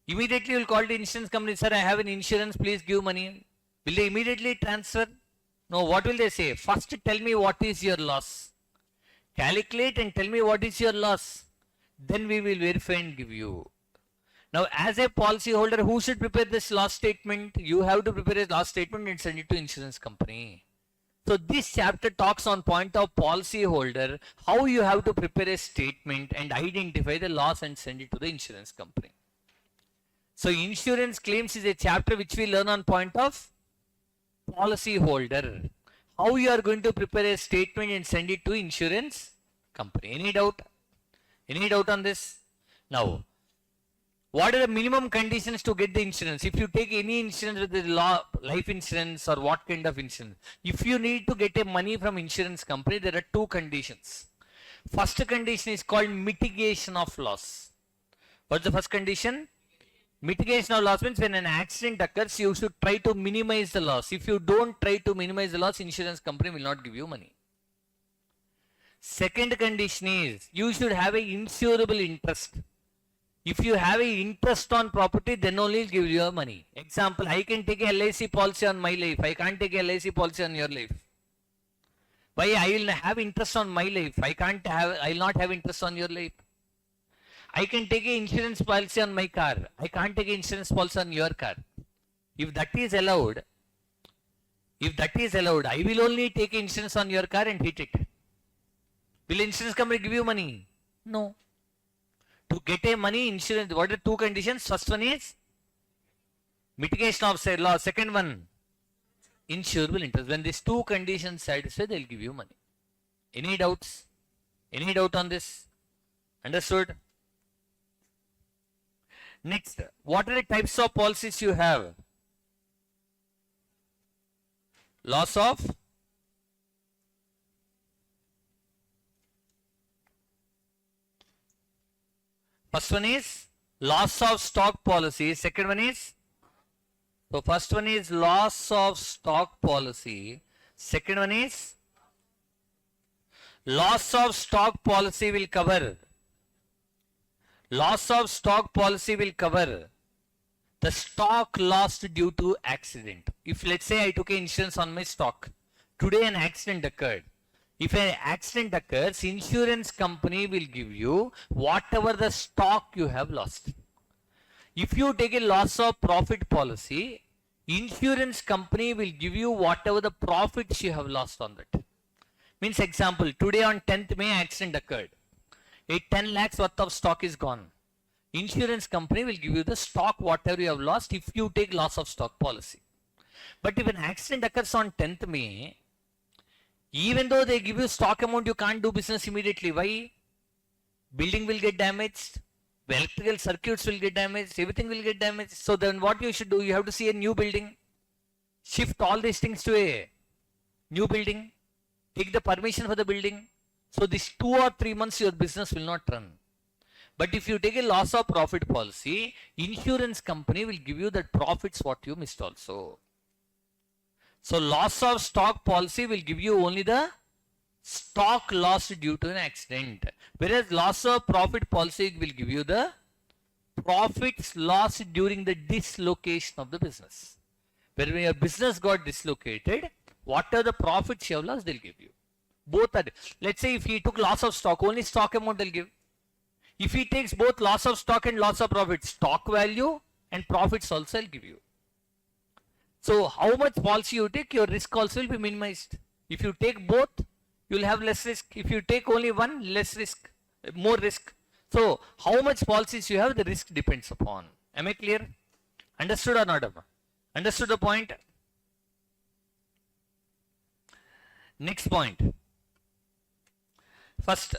Speaker 1: immediately you will call the insurance company, sir, I have an insurance, please give money. Will they immediately transfer? No, what will they say? First tell me what is your loss. Calculate and tell me what is your loss. Then we will verify and give you. Now, as a policy holder, who should prepare this loss statement? You have to prepare a loss statement and send it to insurance company. So this chapter talks on point of policy holder, how you have to prepare a statement and identify the loss and send it to the insurance company. So insurance claims is a chapter which we learn on point of policy holder. How you are going to prepare a statement and send it to insurance company? Any doubt? Any doubt on this? Now, what are the minimum conditions to get the insurance? If you take any insurance with the law, life insurance or what kind of insurance, if you need to get a money from insurance company, there are two conditions. First condition is called mitigation of loss. What's the first condition? Mitigation of loss means when an accident occurs, you should try to minimize the loss. If you don't try to minimize the loss, insurance company will not give you money. Second condition is you should have a insurable interest. If you have a interest on property, then only give you money. Example, I can take a LIC policy on my life. I can't take a LIC policy on your life. Why? I will have interest on my life. I will not have interest on your life. I can take an insurance policy on my car. I can't take an insurance policy on your car. If that is allowed, I will only take insurance on your car and hit it. Will insurance company give you money? No. To get a money, insurance, what are two conditions? First one is mitigation of loss. Second one, insurable interest. When these two conditions satisfied, they will give you money. Any doubts? Any doubt on this? Understood? Next, what are the types of policies you have? Loss of first one is loss of stock policy. Second one is, so first one is loss of stock policy. Second one is loss of stock policy will cover. Loss of stock policy will cover the stock lost due to accident. If let's say I took an insurance on my stock, today an accident occurred. If an accident occurs, insurance company will give you whatever the stock you have lost. If you take a loss of profit policy, insurance company will give you whatever the profits you have lost on that. Means example, today on 10th May accident occurred. A 10 lakhs worth of stock is gone. Insurance company will give you the stock whatever you have lost if you take loss of stock policy. But if an accident occurs on 10th May, even though they give you stock amount, you can't do business immediately. Why? Building will get damaged, electrical circuits will get damaged, everything will get damaged. So then what you should do, you have to see a new building, shift all these things to a new building, take the permission for the building. So this 2 or 3 months your business will not run. But if you take a loss of profit policy, insurance company will give you the profits what you missed also. So loss of stock policy will give you only the stock lost due to an accident. Whereas loss of profit policy will give you the profits lost during the dislocation of the business. When your business got dislocated, whatever the profits you have lost, they'll give you. Both are, let's say if he took loss of stock, only stock amount they'll give. If he takes both loss of stock and loss of profit, stock value and profits also will give you. So how much policy you take, your risk also will be minimized. If you take both, you will have less risk. If you take only one, less risk, more risk. So how much policies you have, the risk depends upon. Am I clear? Understood or not? Understood the point? Next point. First,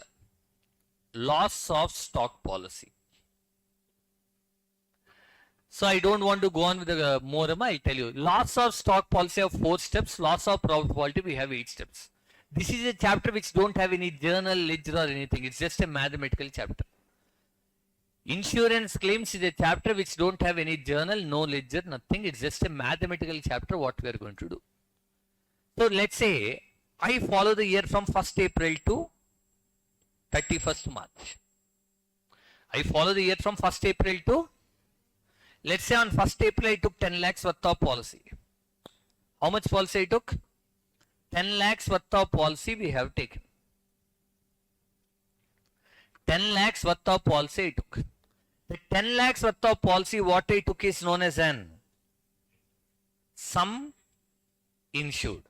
Speaker 1: loss of stock policy. So I don't want to go on with the more, I'll tell you. Loss of stock policy have 4 steps. Loss of profit policy, we have 8 steps. This is a chapter which don't have any journal, ledger or anything. It's just a mathematical chapter. Insurance claims is a chapter which don't have any journal, no ledger, nothing. It's just a mathematical chapter what we are going to do. So let's say I follow the year from 1st April to 31st March. I follow the year from 1st April to, let's say on 1st April I took 10 lakhs worth of policy. How much policy I took? 10 lakhs worth of policy we have taken. 10 lakhs worth of policy I took. The 10 lakhs worth of policy what I took is known as an sum insured.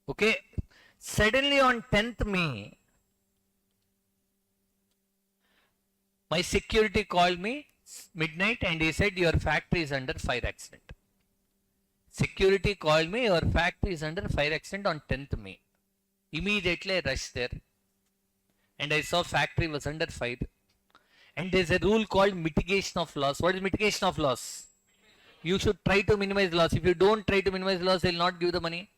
Speaker 1: Okay. Suddenly on 10th May, my security called me midnight and he said your factory is under fire accident. Security called me, your factory is under fire accident on 10th May. Immediately I rushed there and I saw factory was under fire. And there's a rule called mitigation of loss. What is mitigation of loss? You should try to minimize loss. If you don't try to minimize loss, they'll not give the money.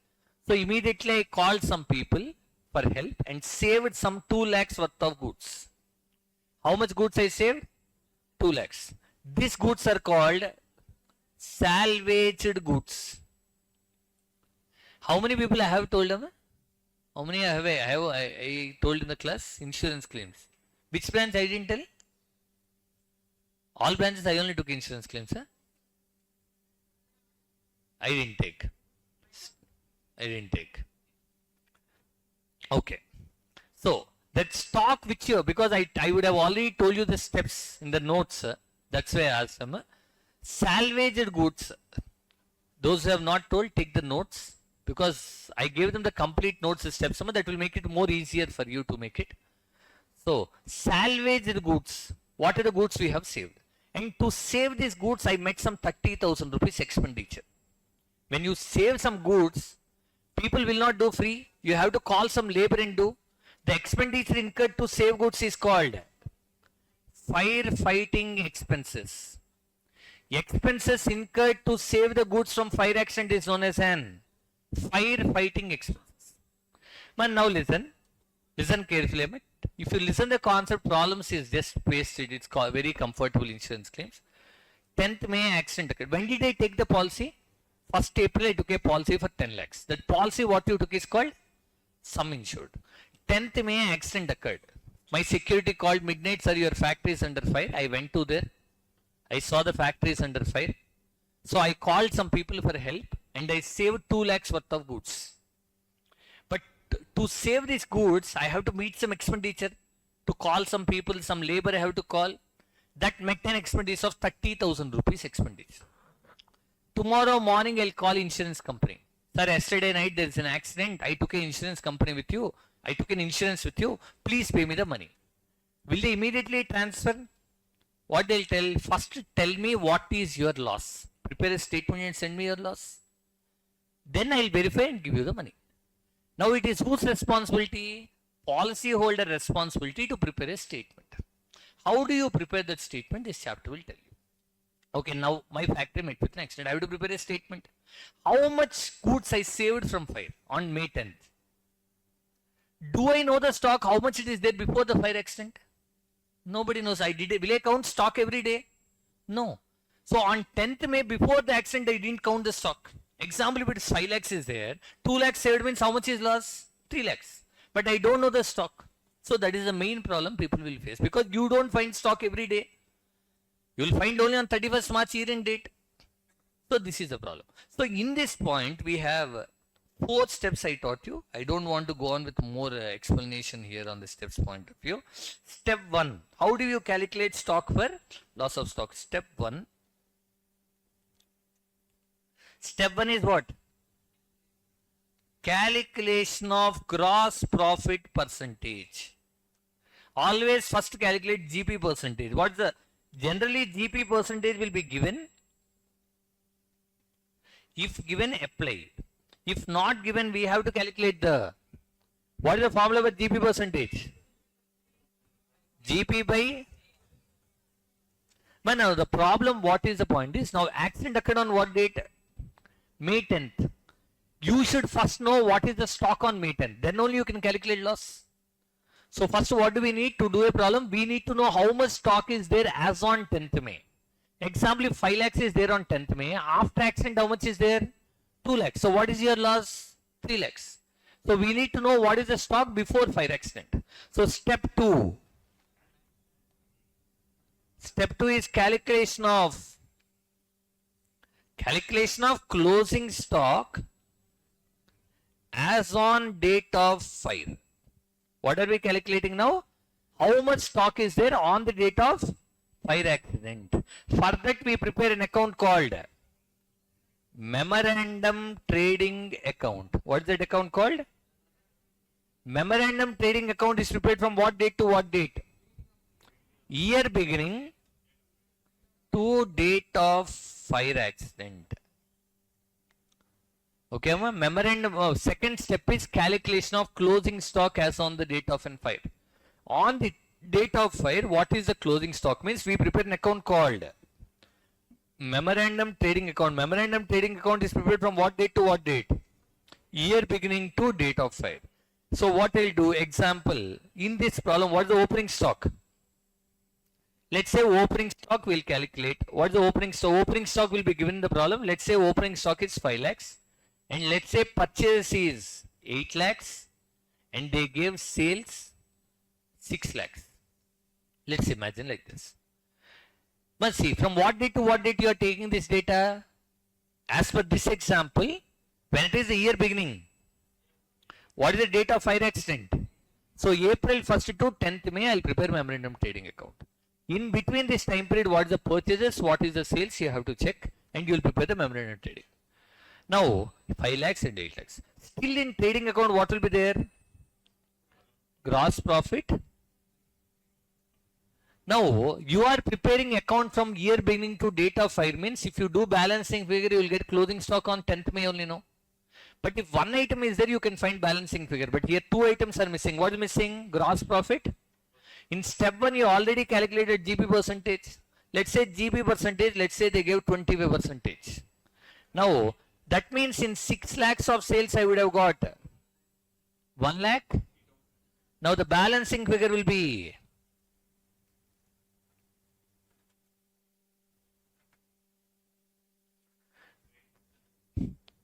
Speaker 1: So immediately I called some people for help and saved some 2 lakhs worth of goods. How much goods I saved? 2 lakhs. These goods are called salvaged goods. How many people I have told them? How many I told in the class? Insurance claims. Which branch I didn't tell? All branches I only took insurance claims. Huh? I didn't take. Okay. So that stock which you, because I would have already told you the steps in the notes. That's why I asked them. Salvaged goods. Those who have not told, take the notes, because I gave them the complete notes steps. That will make it more easier for you to make it. So salvaged goods. What are the goods we have saved? And to save these goods, I met some 30,000 rupees expenditure. When you save some goods, people will not do free. You have to call some labor and do. The expenditure incurred to save goods is called firefighting expenses. Expenses incurred to save the goods from fire accident is known as an firefighting expenses. Man, now listen carefully. If you listen the concept, problems is just pasted. It's very comfortable insurance claims. 10th May accident occurred. When did I take the policy? 1st April I took a policy for 10 lakhs. That policy what you took is called sum insured. 10th May accident occurred. My security called midnight, sir, your factory is under fire. I went to there. I saw the factory is under fire. So I called some people for help and I saved 2 lakhs worth of goods. But to save these goods, I have to meet some expenditure, to call some people, some labor I have to call. That met an expenditure of 30,000 rupees expenditure. Tomorrow morning I'll call insurance company. Sir, yesterday night there is an accident. I took an insurance company with you. I took an insurance with you. Please pay me the money. Will they immediately transfer? What they'll tell? First tell me what is your loss. Prepare a statement and send me your loss. Then I'll verify and give you the money. Now it is whose responsibility? Policy holder responsibility to prepare a statement. How do you prepare that statement? This chapter will tell you. Okay, now my factory met with an accident. I have to prepare a statement. How much goods I saved from fire on May 10th? Do I know the stock? How much it is there before the fire accident? Nobody knows. Will I count stock every day? No. So on 10th May before the accident, I didn't count the stock. Example, if it is 5 lakhs is there, 2 lakhs saved means how much is loss? 3 lakhs. But I don't know the stock. So that is the main problem people will face, because you don't find stock every day. You will find only on 31st March year and date. So this is the problem. So in this point, we have 4 steps I taught you. I don't want to go on with more explanation here on the steps point of view. Step 1. How do you calculate stock for loss of stock? Step 1. Step 1 is what? Calculation of gross profit percentage. Always first calculate GP percentage. What's the generally GP percentage will be given. If given, apply. If not given, we have to calculate the, what is the formula for GP percentage? GP by, but now the problem, what is the point is, now accident occurred on what date? May 10th. You should first know what is the stock on May 10th. Then only you can calculate loss. So first, what do we need to do a problem? We need to know how much stock is there as on 10th May. Example, if 5 lakhs is there on 10th May, after accident, how much is there? 2 lakhs. So what is your loss? 3 lakhs. So we need to know what is the stock before fire accident. So step 2. Step 2 is calculation of closing stock as on date of fire. What are we calculating now? How much stock is there on the date of fire accident? For that we prepare an account called Memorandum Trading Account. What is that account called? Memorandum Trading Account is prepared from what date to what date? Year beginning to date of fire accident. Okay, memorandum. Second step is calculation of closing stock as on the date of fire. On the date of fire, what is the closing stock? Means we prepare an account called memorandum trading account. Memorandum trading account is prepared from what date to what date? Year beginning to date of fire. So what I'll do, example, in this problem, what is the opening stock? Let's say opening stock will calculate. What is the opening stock? Opening stock will be given in the problem. Let's say opening stock is 5 lakhs. And let's say purchase is 8 lakhs. And they give sales 6 lakhs. Let's imagine like this. But see, from what date to what date you are taking this data? As per this example, when it is the year beginning, what is the date of fire accident? So April 1st to 10th May, I'll prepare memorandum trading account. In between this time period, what is the purchases, what is the sales, you have to check and you will prepare the memorandum trading. Now, 5 lakhs and 8 lakhs. Still in trading account, what will be there? Gross profit. Now, you are preparing account from year beginning to date of fire, means if you do balancing figure, you will get closing stock on 10th May only, no? But if one item is there, you can find balancing figure. But here two items are missing. What is missing? Gross profit. In step 1, you already calculated GP percentage. Let's say GP percentage, let's say they gave 25%. Now, that means in 6 lakhs of sales, I would have got 1 lakh. Now, the balancing figure will be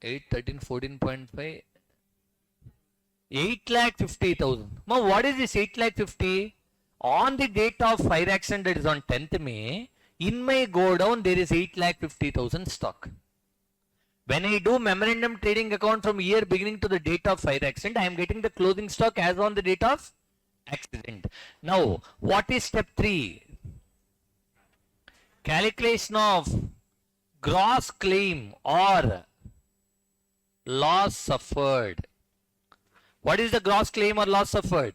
Speaker 1: 8, 13, 14.5, 8,50,000. Now, what is this 8,50,000? On the date of fire accident, that is on 10th May, in my go down, there is 8,50,000 stock. When I do memorandum trading account from year beginning to the date of fire accident, I am getting the closing stock as on the date of accident. Now, what is step 3? Calculation of gross claim or loss suffered. What is the gross claim or loss suffered?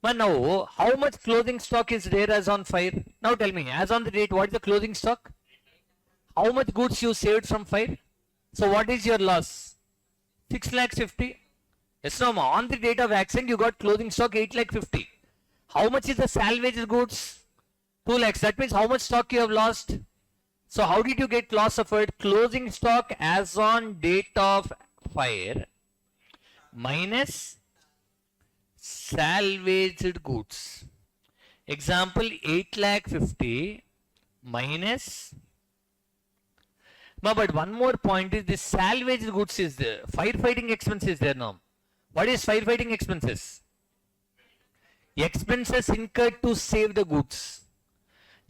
Speaker 1: But now, how much closing stock is there as on fire? Now tell me, as on the date, what is the closing stock? How much goods you saved from fire? So what is your loss? 6,50,000. Yes, no, on the date of accident, you got closing stock 8,50,000. How much is the salvage goods? 2 lakhs. That means how much stock you have lost? So how did you get loss suffered? Closing stock as on date of fire minus salvaged goods. Example 8,50,000 minus. No, but one more point is this salvaged goods is there. Firefighting expense is there now. What is firefighting expenses? Expenses incurred to save the goods.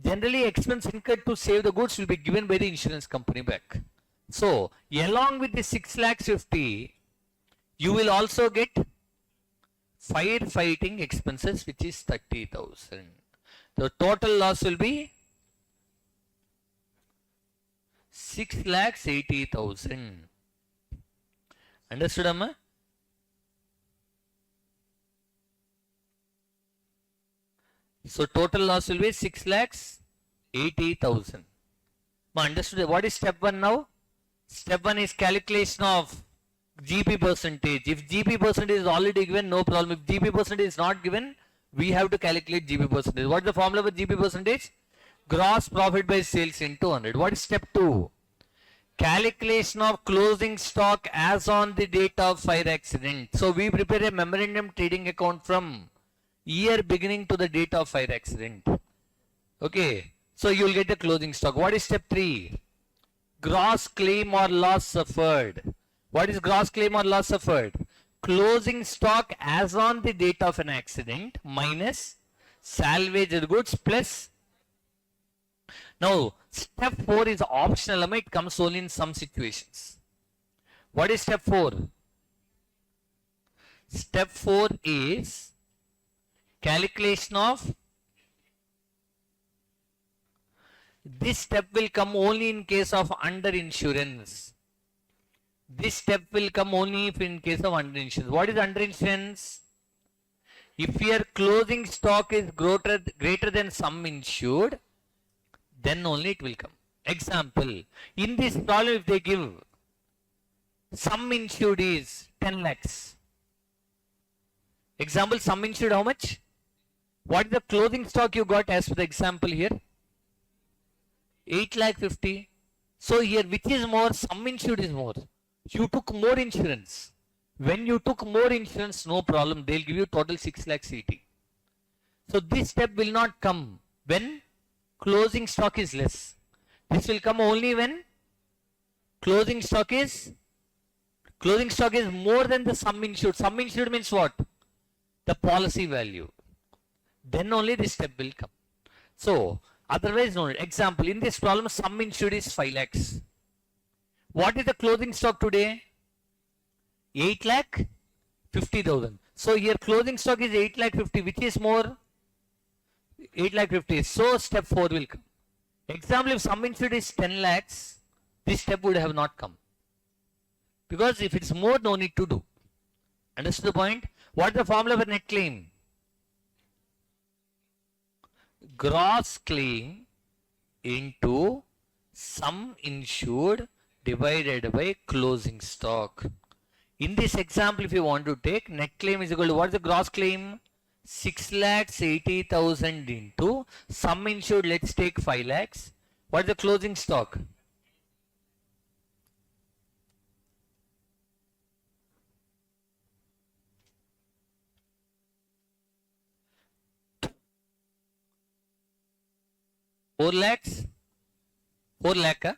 Speaker 1: Generally, expense incurred to save the goods will be given by the insurance company back. So, along with the 6,50,000, you will also get firefighting expenses, which is 30,000. The total loss will be 6,80,000. Understood, Amma? So total loss will be 6,80,000. Understood? What is step 1 now? Step 1 is calculation of GP percentage. If GP percentage is already given, no problem. If GP percentage is not given, we have to calculate GP percentage. What is the formula for GP percentage? Gross profit by sales into 100. What is step 2? Calculation of closing stock as on the date of fire accident. So we prepare a memorandum trading account from year beginning to the date of fire accident. Okay. So you will get the closing stock. What is step 3? Gross claim or loss suffered. What is gross claim or loss suffered? Closing stock as on the date of an accident minus salvaged goods plus. Now, step 4 is optional. It comes only in some situations. What is step 4? Step 4 is calculation of. This step will come only in case of underinsurance. This step will come only if in case of underinsurance. What is underinsurance? If your closing stock is greater than sum insured, then only it will come. Example, in this problem if they give Sum insured is 10 lakhs. Example, sum insured how much? What is the closing stock you got as per the example here? 8 lakh 50. So here which is more? Sum insured is more. You took more insurance. When you took more insurance, no problem. They'll give you total 6 lakhs 80. So this step will not come when closing stock is less. This will come only when closing stock is more than the sum insured. Sum insured means what? The policy value. Then only this step will come. So otherwise no. Example, in this problem sum insured is 5 lakhs. What is the closing stock today? 8 lakh 50,000. So here closing stock is 8 lakh 50. Which is more? 8 lakh 50. So step 4 will come. Example, if sum insured is 10 lakhs, this step would have not come. Because if it's more, no need to do. Understood the point? What is the formula for net claim? Gross claim into sum insured divided by closing stock. In this example, if you want to take net claim is equal to what is the gross claim? 6 lakhs 80,000 into sum insured, let's take 5 lakhs. What is the closing stock? Four lakhs? 4 lakh?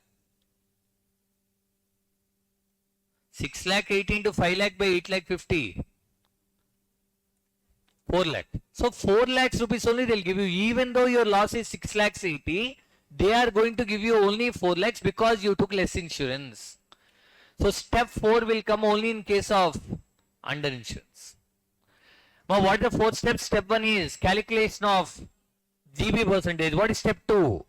Speaker 1: 6 lakh 80 into 5 lakh by 8 lakh 50. 4 lakh. So 4 lakhs rupees only they'll give you. Even though your loss is 6 lakhs 80, they are going to give you only 4 lakhs because you took less insurance. So step 4 will come only in case of under insurance. Now what is the fourth step? Step 1 is calculation of GB percentage. What is step 2?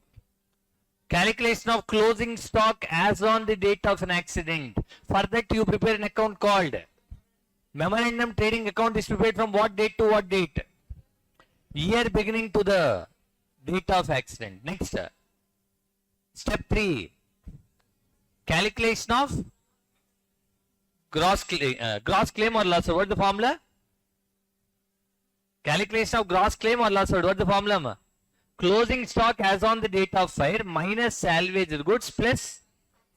Speaker 1: Calculation of closing stock as on the date of an accident. For that you prepare an account called memorandum trading account. Is prepared from what date to what date? Year beginning to the date of accident. Next, step 3, calculation of gross claim or loss. What is the formula? Calculation of gross claim or loss. What is the formula? Closing stock as on the date of fire minus salvage goods plus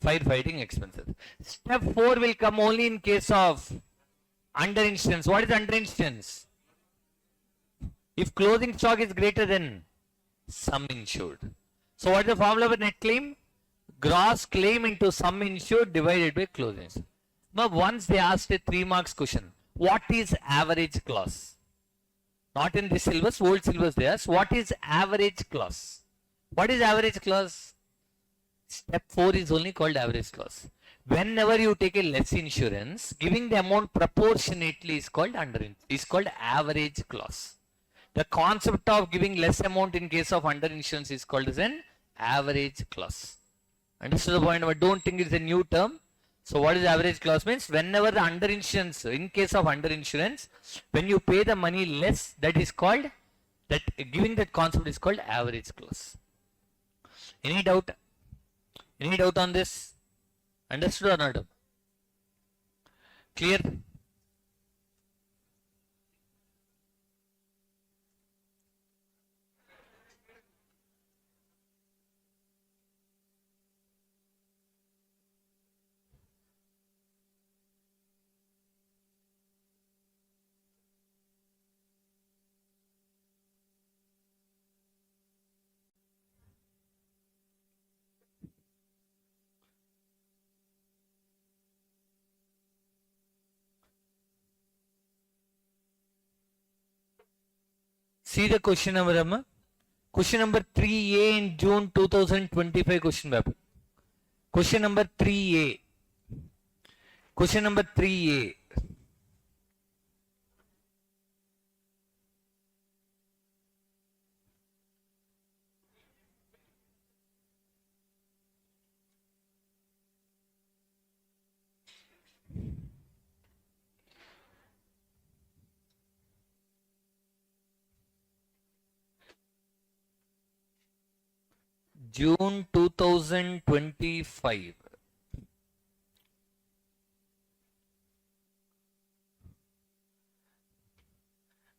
Speaker 1: firefighting expenses. Step 4 will come only in case of under insurance. What is under insurance? If closing stock is greater than sum insured. So what is the formula for net claim? Gross claim into sum insured divided by closing. Now once they asked a 3 marks question, what is average clause? Not in this syllabus, old syllabus they asked, what is average clause? What is average clause? Step 4 is only called average clause. Whenever you take a less insurance, giving the amount proportionately is called average clause. The concept of giving less amount in case of under insurance is called as an average clause. Understood the point? But don't think it's a new term. So what is average clause means? Whenever the under insurance, in case of under insurance, when you pay the money less, that is called, that giving that concept is called average clause. Any doubt? Any doubt on this? Understood or not? Clear? See the question number, Amma. Question number 3A in June 2025 question paper. Question number 3A. Question number 3A. June 2025.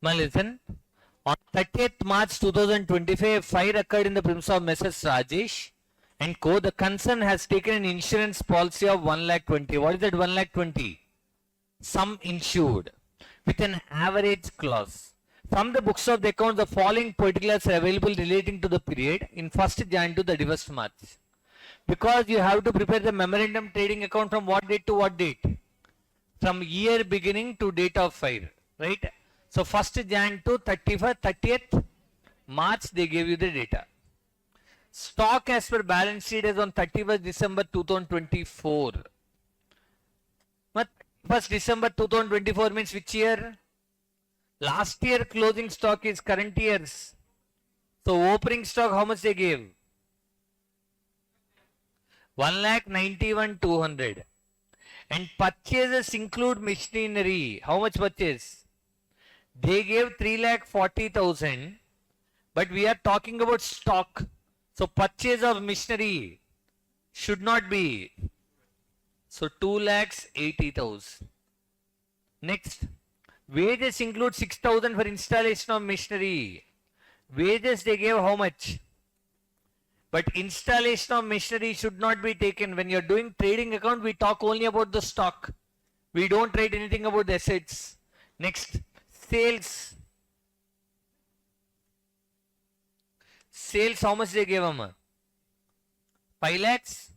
Speaker 1: Now listen. On 30th March 2025, a fire occurred in the premises of Messrs. Rajesh and Co. The concern has taken an insurance policy of 1,20,000. What is that 1,20,000? Sum insured with an average clause. From the books of the account, the following particulars are available relating to the period in 1st Jan to 31st March. Because you have to prepare the memorandum trading account from what date to what date? From year beginning to date of fire, right? So 1st Jan to 30th March, they gave you the data. Stock as per balance sheet is on 31st December 2024. But 1st December 2024 means which year? Last year closing stock is current year's. So opening stock, how much they gave? 1,91,200. And purchases include machinery. How much purchase? They gave 3,40,000. But we are talking about stock. So purchase of machinery should not be. So 2,80,000. Next. Wages include 6,000 for installation of machinery. Wages they gave how much? But installation of machinery should not be taken. When you are doing trading account, we talk only about the stock. We don't write anything about the assets. Next, sales. Sales, how much they gave them? 5 lakhs?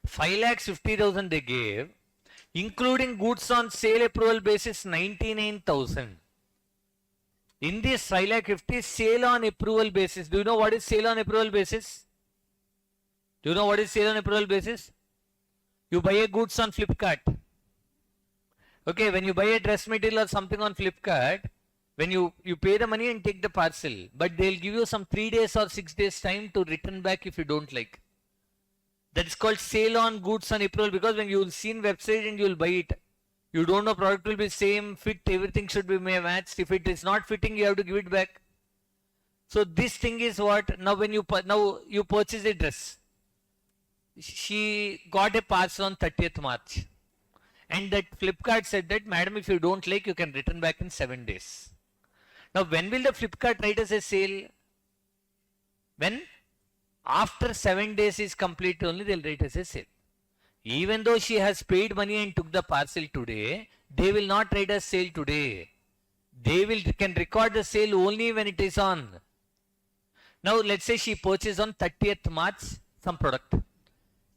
Speaker 1: 5,50,000 they gave. Including goods on sale approval basis, 99,000. In this 5,50,000 sale on approval basis, do you know what is sale on approval basis? Do you know what is sale on approval basis? You buy a goods on Flipkart. Okay, when you buy a dress material or something on Flipkart, when you pay the money and take the parcel, but they'll give you some 3 days or 6 days time to return back if you don't like. That is called sale on goods on approval, because when you will see in website and you will buy it, you don't know product will be same, fit, everything should be matched. If it is not fitting, you have to give it back. So this thing is what, now when you purchase a dress, she got a parcel on 30th March. And that Flipkart said that, madam, if you don't like, you can return back in 7 days. Now when will the Flipkart write us a sale? When? After 7 days is complete only, they'll write us a sale. Even though she has paid money and took the parcel today, they will not write a sale today. They can record the sale only when it is on. Now let's say she purchased on 30th March some product.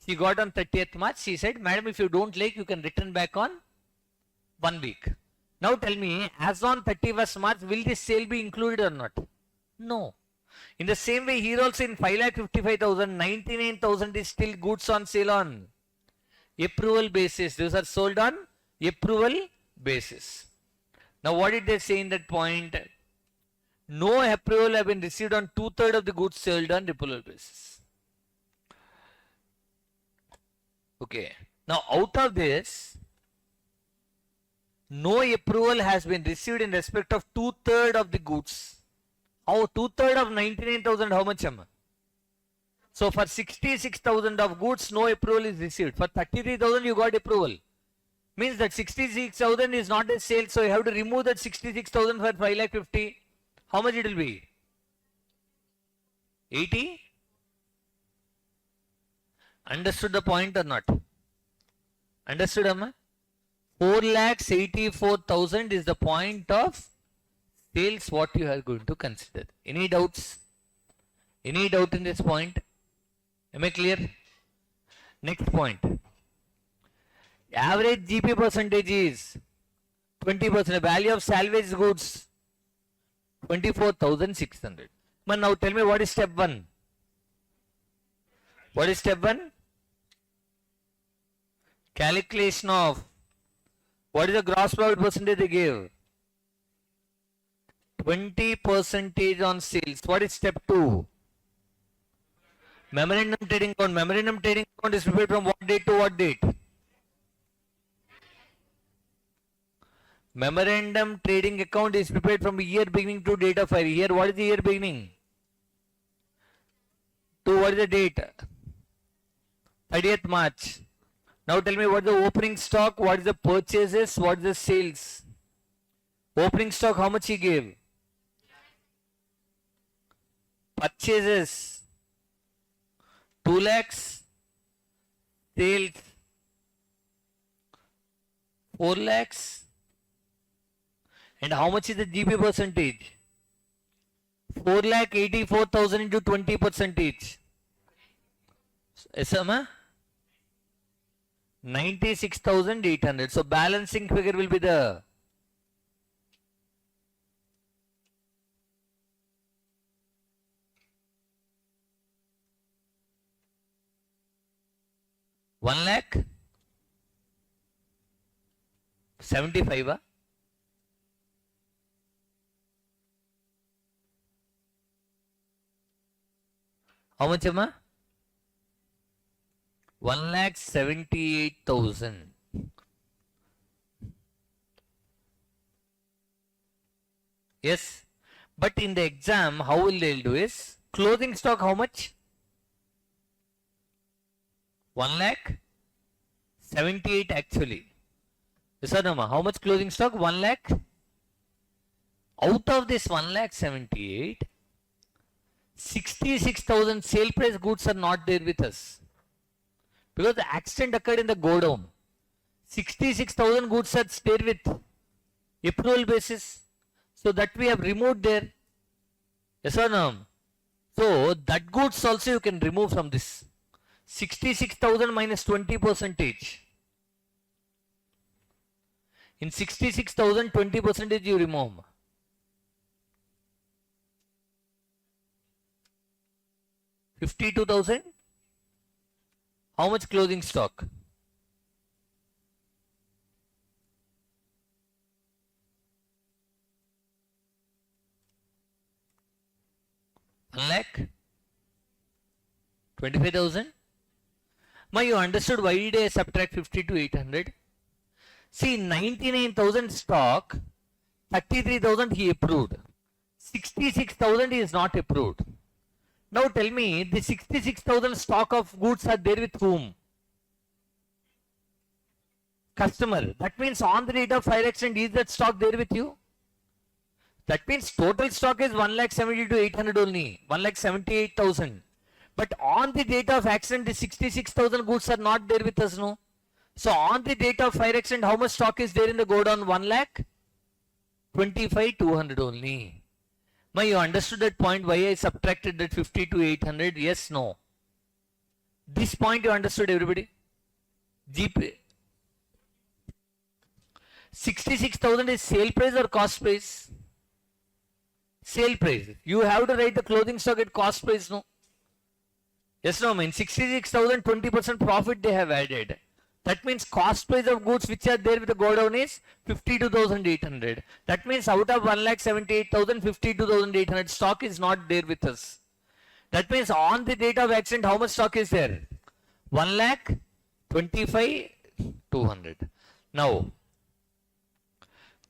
Speaker 1: She got on 30th March, she said, madam, if you don't like, you can return back on 1 week. Now tell me, as on 31st March, will this sale be included or not? No. In the same way, here also in 5,55,000, 99,000 is still goods on sale on approval basis. Those are sold on approval basis. Now what did they say in that point? No approval have been received on 2/3 of the goods sold on approval basis. Okay. Now out of this, no approval has been received in respect of 2/3 of the goods. How 2/3 of 99,000, how much am? So for 66,000 of goods, no approval is received. For 33,000, you got approval. Means that 66,000 is not a sale, so you have to remove that 66,000 for 5,50,000. How much it will be? 80? Understood the point or not? Understood, Amma? 4,84,000 is the point of sales what you are going to consider. Any doubts? Any doubt in this point? Am I clear? Next point. Average GP percentage is 20%. Value of salvage goods 24,600. But now tell me, what is step 1? What is step 1? Calculation of what is the gross profit percentage they gave? 20% on sales. What is step 2? Memorandum trading account. Memorandum trading account is prepared from what date to what date? Memorandum trading account is prepared from year beginning to date of fire. Here, what is the year beginning? To what is the date? 30th March. Now tell me what is the opening stock, what is the purchases, what is the sales. Opening stock, how much he gave? Purchases 2 lakhs, sales 4 lakhs, and how much is the GP percentage? 4,84,000 into 20 percentage. Yes, ma'am? 96,800. So balancing figure will be the 1,75,000. How much, amma? 1,78,000. Yes, but in the exam, how will they do is closing stock how much? 1,78,000 actually. Yes or no, ma? How much closing stock? 1 lakh. Out of this 1,78,000, 66,000 sale price goods are not there with us because the accident occurred in the godown. 66,000 goods are there with approval basis. So that we have removed there. Yes or no? So that goods also you can remove from this. 66,000 minus 20 percentage. In 66,000, 20 percentage you remove. $52,000. How much closing stock? One lakh 25,000. Ma, you understood why did I subtract 50 to 800? See, 99,000 stock, 33,000 he approved. 66,000 is not approved. Now tell me, the 66,000 stock of goods are there with whom? Customer. That means on the date of fire accident, is that stock there with you? That means total stock is 1,72,800 only, 1,78,000. But on the date of accident, the 66,000 goods are not there with us, no? So on the date of fire accident, how much stock is there in the godown? 1,25,200 only. Ma, you understood that point why I subtracted that 50 to 800? Yes, no. This point you understood, everybody? GP. 66,000 is sale price or cost price? Sale price. You have to write the clothing stock at cost price, no? Yes, no, I mean 66,000, 20% profit they have added. That means cost price of goods which are there with the godown is 52,800. That means out of 1,78,000, 52,800 stock is not there with us. That means on the date of accident, how much stock is there? 1,25,200. Now,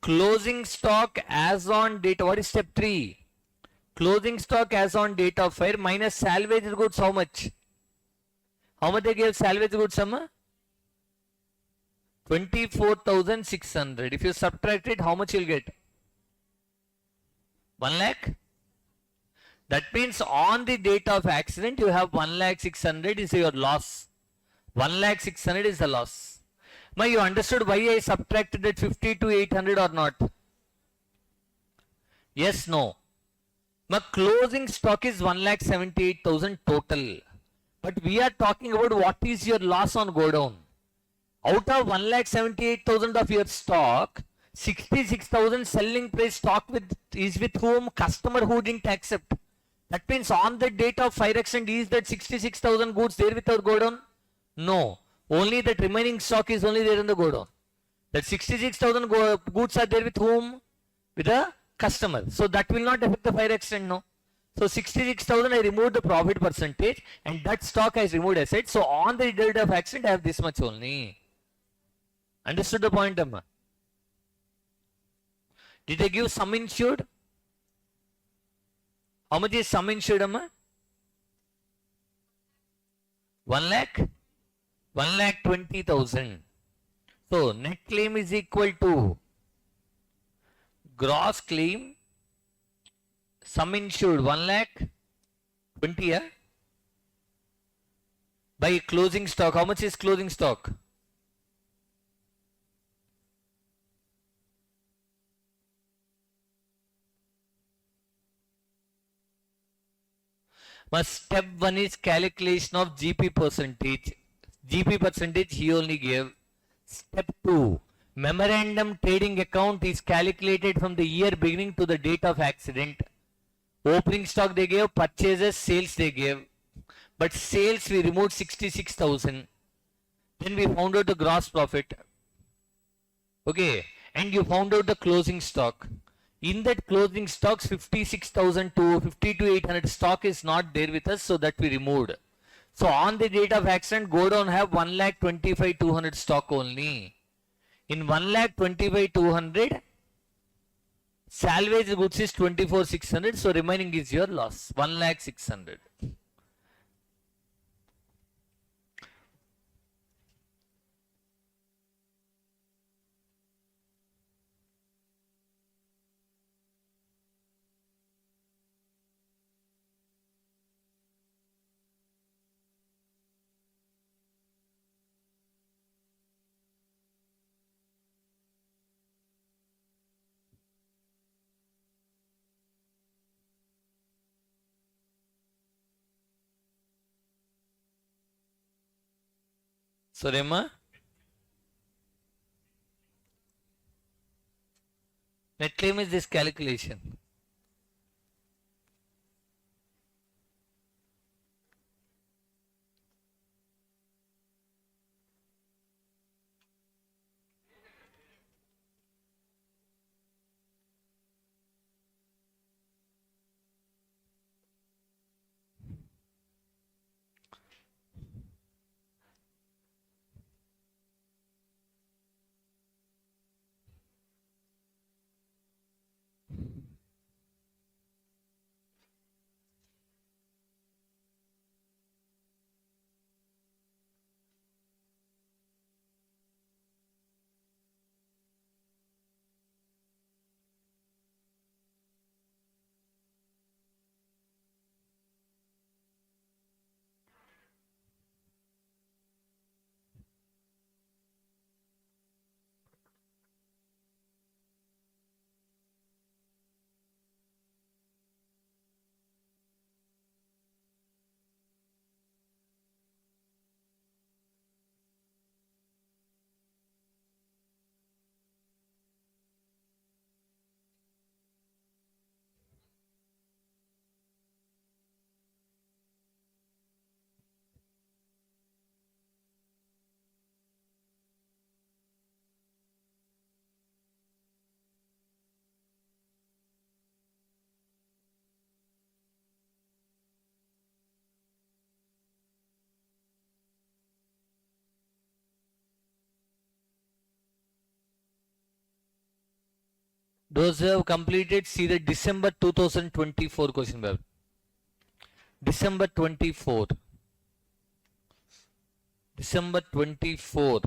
Speaker 1: closing stock as on date. What is step 3? Closing stock as on date of fire minus salvage goods. How much? How much they gave salvage goods, Amma? 24,600. If you subtract it, how much you'll get? 1 lakh? That means on the date of accident, you have 1,600,000 is your loss. 1,600,000 is the loss. Now you understood why I subtracted it 50 to 800 or not? Yes, no. My closing stock is 1,78,000 total. But we are talking about what is your loss on godown. Out of 1,78,000 of your stock, 66,000 selling price stock is with whom? Customer who didn't accept. That means on the date of fire accident, is that 66,000 goods there with our godown? No. Only that remaining stock is only there in the godown. That 66,000 goods are there with whom? With the customer. So that will not affect the fire accident, no. So 66,000 I removed the profit percentage and that stock I removed asset. So on the date of accident I have this much only. Understood the point, Amma? Did I give sum insured? How much is sum insured, Amma? 1 lakh? 1,20,000. So net claim is equal to gross claim sum insured 1,20,000 yeah? By closing stock. How much is closing stock? But step 1 is calculation of GP percentage. GP percentage he only gave. Step 2, memorandum trading account is calculated from the year beginning to the date of accident. Opening stock they gave, purchases, sales they gave. But sales we removed 66,000. Then we found out the gross profit. Okay, and you found out the closing stock. In that closing stocks, 56,000 to 52,800 stock is not there with us, so that we removed. So on the date of accident, go down have 1,25,200 stock only. In 1,25,200, salvage goods is 24,600, so remaining is your loss, 1,600,000. So Rema, net claim is this calculation. Those who have completed, see the December 2024 question paper. December 24. December 24.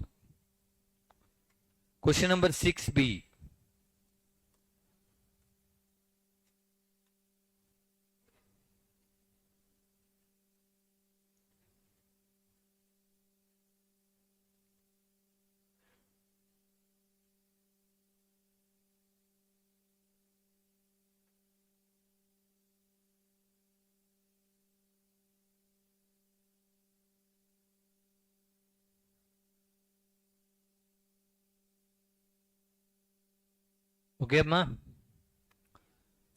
Speaker 1: Question number 6B. Okay, ma.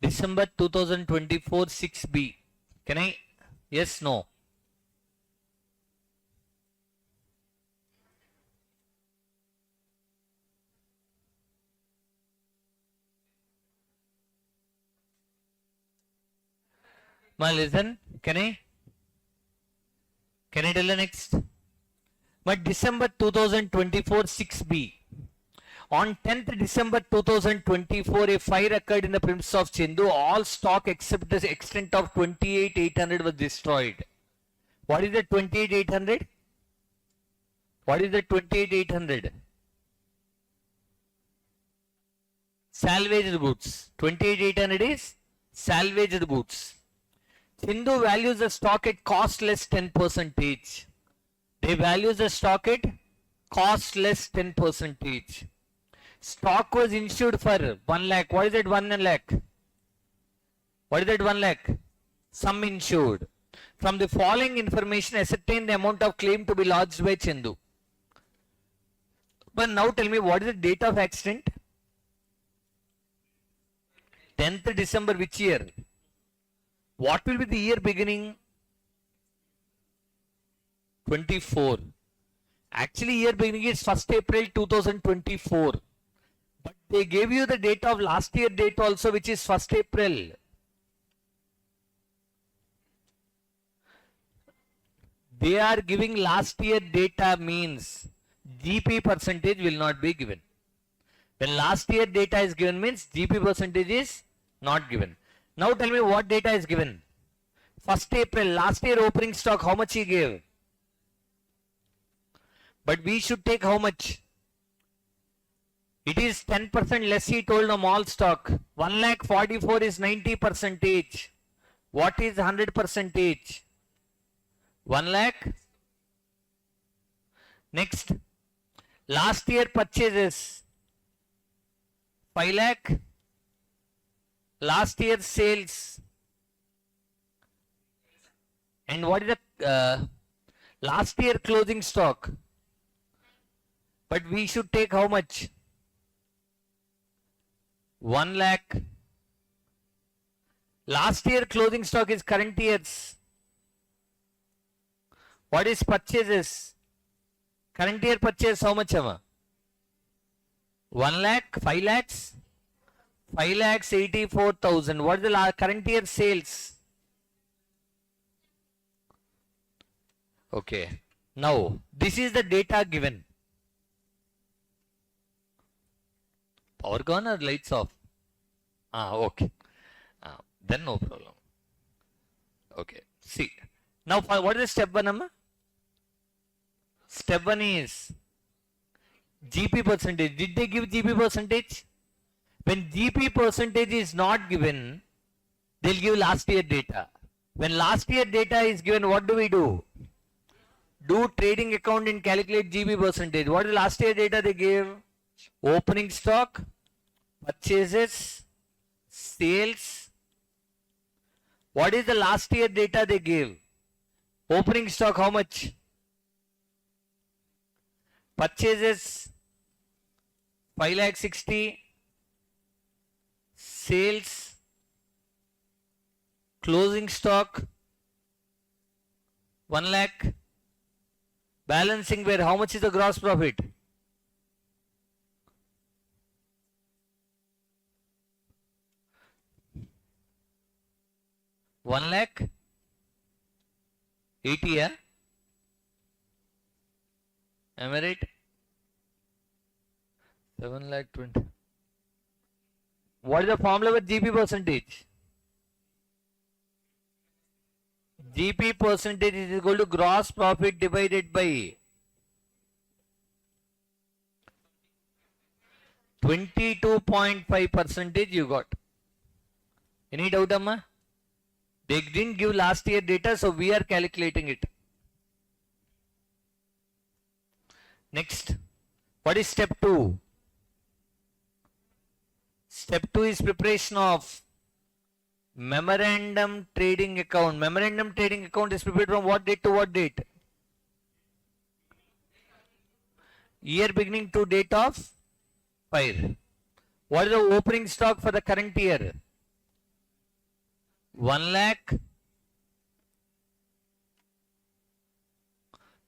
Speaker 1: December 2024 6B. Can I? Yes, no. Ma, listen. Can I? Can I tell the next? But December 2024 6B. On 10th December 2024, a fire occurred in the premises of Chendu. All stock except the extent of 28,800 was destroyed. What is the 28,800? What is the 28,800? Salvaged goods. 28,800 is salvaged goods. Hindu values the stock at cost less 10%. They values the stock at cost less 10%. Stock was insured for 1 lakh. What is it 1 lakh? What is that 1 lakh? Sum insured. From the following information, ascertain the amount of claim to be lodged by Chandu. But now tell me, what is the date of accident? 10th December which year? What will be the year beginning? 24. Actually, year beginning is 1st April 2024. But they gave you the date of last year date also, which is 1st April. They are giving last year data means GP percentage will not be given. When last year data is given means GP percentage is not given. Now tell me what data is given. 1st April, last year opening stock, how much he gave? But we should take how much? It is 10% less he told on all stock. 1,44,000 is 90%. What is 100%? 1 lakh. Next, last year purchases 5 lakh. Last year sales. And what is the last year closing stock? But we should take how much? 1 lakh. Last year closing stock is current year's. What is purchases? Current year purchase how much? 1 lakh, 5 lakhs? 5 lakhs 84,000. What is the current year sales? Okay. Now, this is the data given. Power gone or lights off? Okay. Then no problem. Okay. See. Now, what is the step 1, Amma? Step 1 is GP percentage. Did they give GP percentage? When GP percentage is not given, they'll give last year data. When last year data is given, what do? Do trading account and calculate GP percentage. What is the last year data they gave? Opening stock, purchases, sales. What is the last year data they gave? Opening stock how much? Purchases 5,60,000. Sales, closing stock 1 lakh. Balancing where how much is the gross profit? One lakh 80, yeah? Am I right? 7 lakh 20. What is the formula with GP percentage? GP percentage is equal to gross profit divided by 22.5% you got. Any doubt, Amma? They didn't give last year data, so we are calculating it. Next, what is step 2? Step 2 is preparation of memorandum trading account. Memorandum trading account is prepared from what date to what date? Year beginning to date of fire. What is the opening stock for the current year? 1 lakh,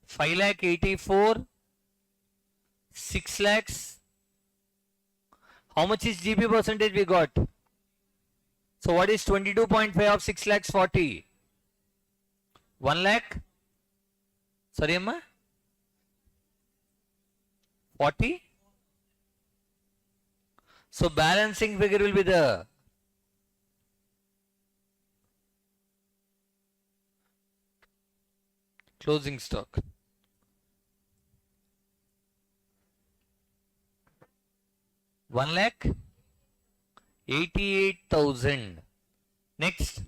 Speaker 1: 5 lakh 84, 6 lakhs. How much is GP percentage we got? So what is 22.5 of 6 lakhs 40? 1 lakh? Sorry, Amma? 40? So balancing figure will be the closing stock. 1 lakh 88,000. Next.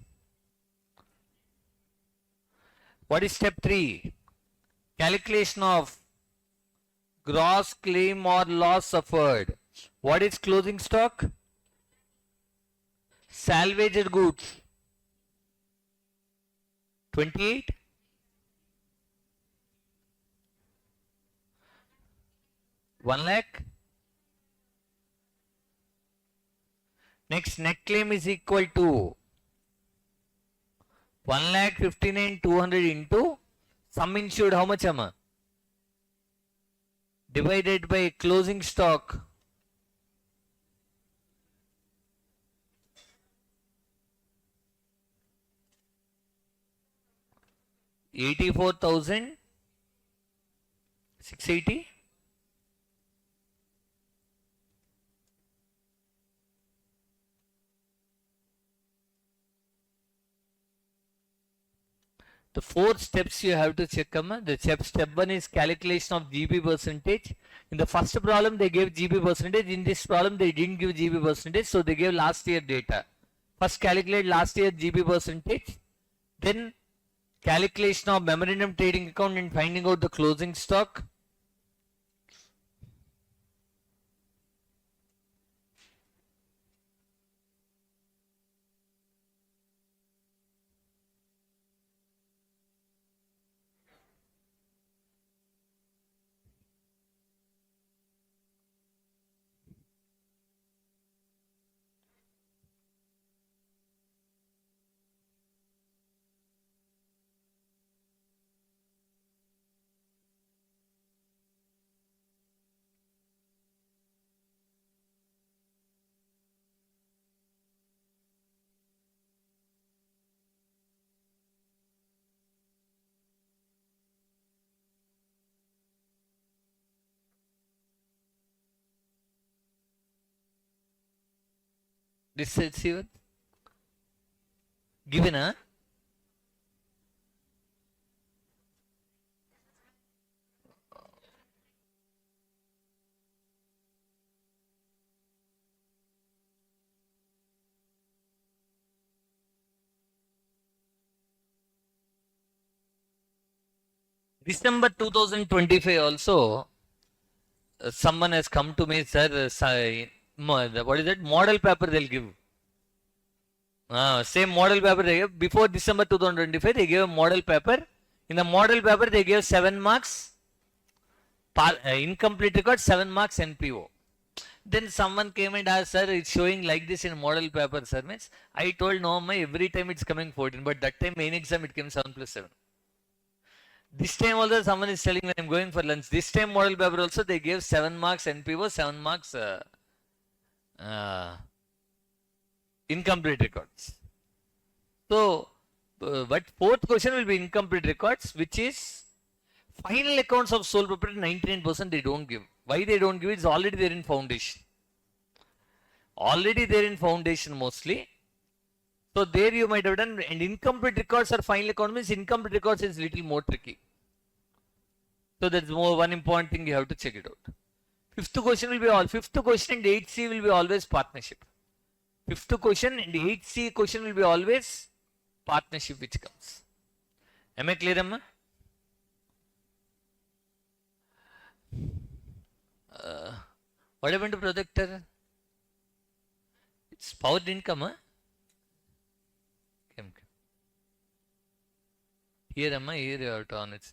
Speaker 1: What is step 3? Calculation of gross claim or loss suffered. What is closing stock? Salvaged goods. 28. One lakh. Next, net claim is equal to 1,59,200 into sum insured. How much am I? Divided by closing stock. 84,680. The 4 steps you have to check. The step 1 is calculation of GB percentage. In the first problem they gave GB percentage. In this problem they didn't give GB percentage. So they gave last year data. First calculate last year GB percentage. Then calculation of memorandum trading account and finding out the closing stock. This is even given, huh? December 2025 also, someone has come to me, sir, what is that? Model paper they'll give. Same model paper they gave. Before December 2025, they gave a model paper. In the model paper, they gave 7 marks. Incomplete record, 7 marks NPO. Then someone came and asked, sir, it's showing like this in model paper, sir. Means I told no, every time it's coming 14, but that time main exam it came 7+7. This time also someone is telling when I'm going for lunch. This time model paper also they gave 7 marks NPO, 7 marks incomplete records. So, but fourth question will be incomplete records, which is final accounts of sole proprietor 99% they don't give. Why they don't give it? It's already there in foundation. Already there in foundation mostly. So there you might have done, and incomplete records or final account means incomplete records is little more tricky. So that's one important thing you have to check it out. Fifth question and 8C will be always partnership. Fifth question and 8C question will be always partnership which comes. Am I clear, Amma? What happened to projector? It's power didn't come, huh? Here, Amma, here you have to on it.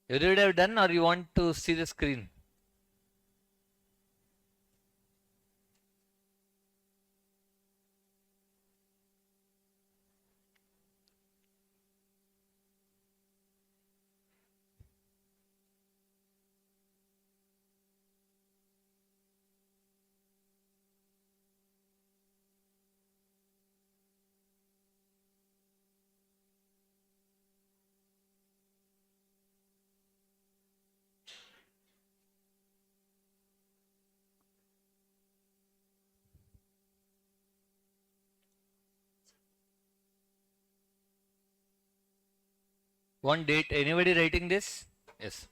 Speaker 1: You would have done, or you want to see the screen? One date. Anybody writing this? Yes.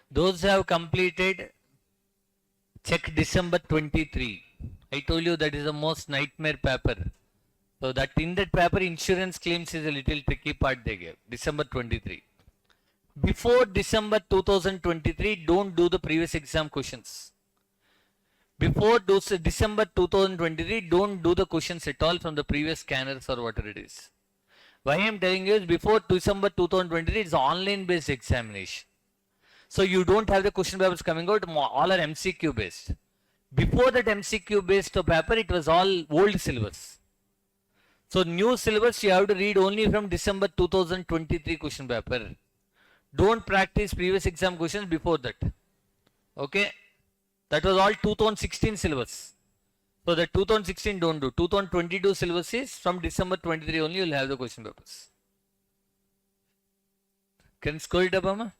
Speaker 1: Those who have completed, check December 23. I told you that is the most nightmare paper. So that in that paper, insurance claims is a little tricky part they gave. December 23. Before December 2023, don't do the previous exam questions. Before December 2023, don't do the questions at all from the previous scanners or whatever it is. Why I am telling you is before December 2023, it's online based examination. So you don't have the question papers coming out, all are MCQ based. Before that MCQ based paper, it was all old syllabus. So new syllabus, you have to read only from December 2023 question paper. Don't practice previous exam questions before that. Okay. That was all 2016 syllabus. So the 2016 don't do. 2022 syllabus is from December 23 only, you'll have the question papers. Can you scroll it up, Amma?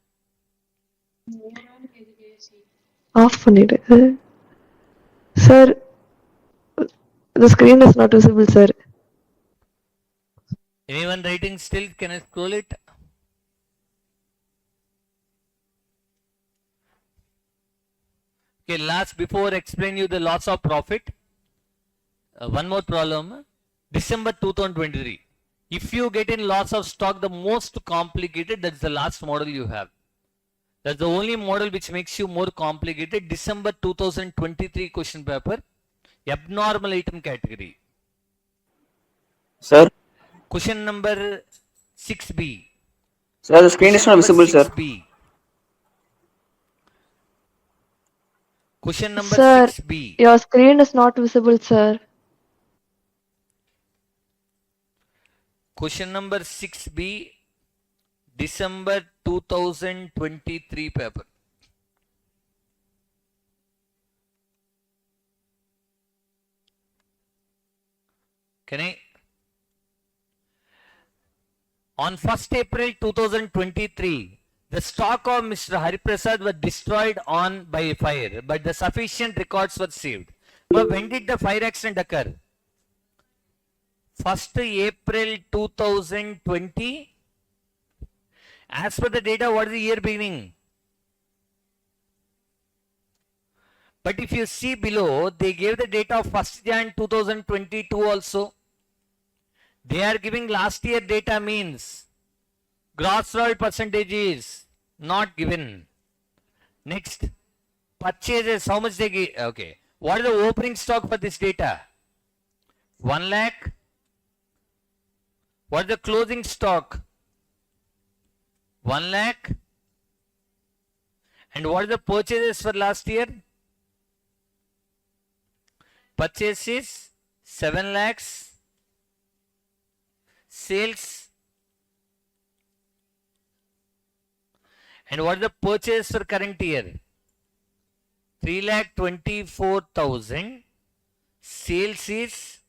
Speaker 2: Off பண்ணிடு. Sir, the screen is not visible, sir.
Speaker 1: Anyone writing still? Can I scroll it? Okay, last before explain you the loss of profit. One more problem. December 2023. If you get in loss of stock, the most complicated, that's the last model you have. That's the only model which makes you more complicated. December 2023 question paper. Abnormal item category.
Speaker 3: Sir,
Speaker 1: Question number 6B.
Speaker 3: sir, the screen is not visible, sir.
Speaker 1: 6B. Question number
Speaker 2: Sir,
Speaker 1: 6B.
Speaker 2: your screen is not visible, sir.
Speaker 1: Question number 6B, December 2023 paper. Can I? On 1st April 2023, the stock of Mr. Hariprasad was destroyed by fire, but the sufficient records were saved. But when did the fire accident occur? 1st April 2020. As per the data, what is the year beginning? But if you see below, they gave the data of 1st Jan 2022 also. They are giving last year data means gross royalty percentage is not given. Next, purchases, how much they give? Okay. What is the opening stock for this data? 1 lakh. What is the closing stock? 1 lakh. And what is the purchases for last year? Purchases 7 lakhs. Sales. And what is the purchase for current year? 3,24,000. Sales is.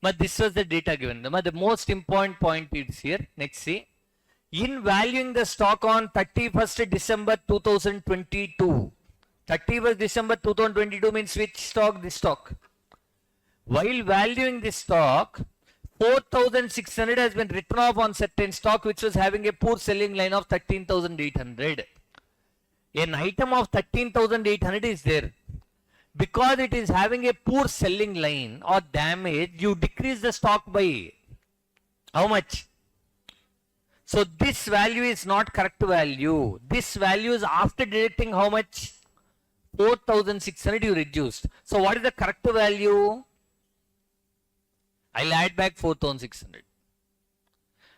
Speaker 1: But this was the data given. But the most important point is here. Next, see. In valuing the stock on 31st December 2022. 31st December 2022 means which stock? This stock. While valuing this stock, 4,600 has been written off on certain stock which was having a poor selling line of 13,800. An item of 13,800 is there. Because it is having a poor selling line or damage, you decrease the stock by how much? So this value is not correct value. This value is after deducting how much? 4,600 you reduced. So what is the correct value? I'll add back 4,600.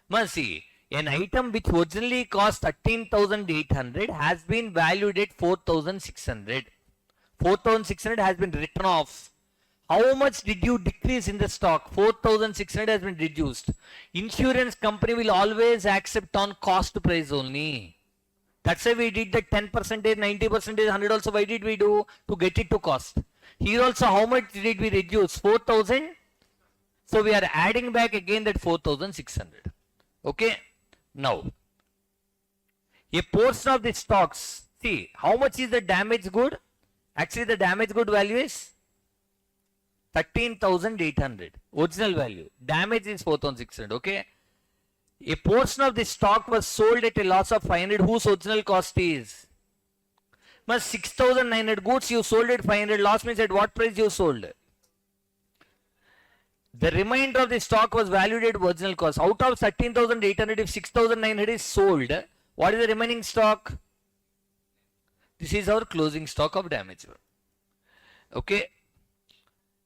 Speaker 1: Must see, an item which originally cost 13,800 has been valued at 4,600. 4,600 has been written off. How much did you decrease in the stock? 4,600 has been reduced. Insurance company will always accept on cost price only. That's why we did the 10%, 90%, 100 also. Why did we do? To get it to cost. Here also, how much did we reduce? 4,000. So we are adding back again that 4,600. Okay. Now, a portion of the stocks. See, how much is the damaged good? Actually, the damaged good value is 13,800. Original value. Damage is 4,600. Okay. A portion of the stock was sold at a loss of 500. Whose original cost is? But 6,900 goods you sold at 500. Loss means at what price you sold? The remainder of the stock was valued at original cost. Out of 13,800, if 6,900 is sold, what is the remaining stock? This is our closing stock of damage. Okay.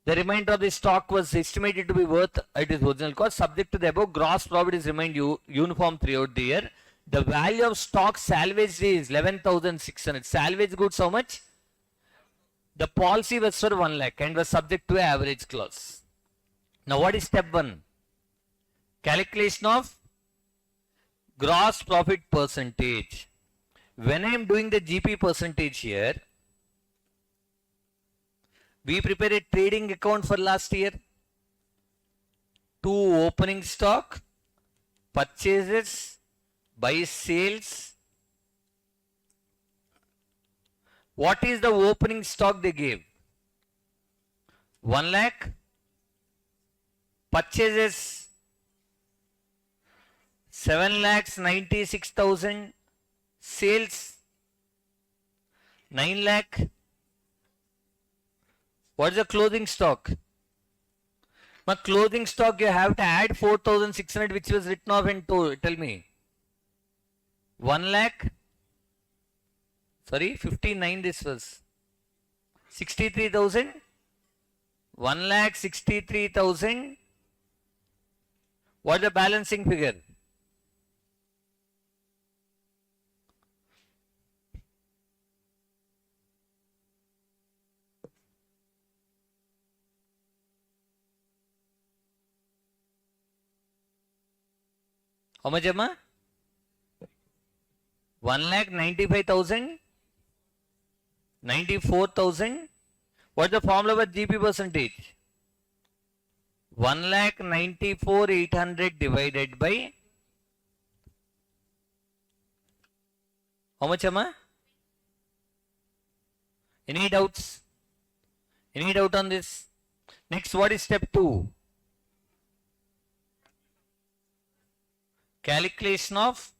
Speaker 1: The remainder of the stock was estimated to be worth at its original cost. Subject to the above, gross profit is remained uniform throughout the year. The value of stock salvaged is 11,600. Salvage goods how much? The policy was for 1 lakh and was subject to an average clause. Now what is step 1? Calculation of gross profit percentage. When I am doing the GP percentage here, we prepare a trading account for last year. 2 opening stock, purchases, buy sales. What is the opening stock they gave? 1 lakh. Purchases 7,96,000. Sales 9 lakh. What is the closing stock? My closing stock you have to add 4,600 which was written off and told. Tell me. 1 lakh. Sorry, 59 this was. 63,000. 1 lakh 63,000. What is the balancing figure? How much am I? 1,95,000, 94,000. What is the formula for GP percentage? 1,94,800 divided by how much am I? Any doubts? Any doubt on this? Next, what is step 2? Calculation of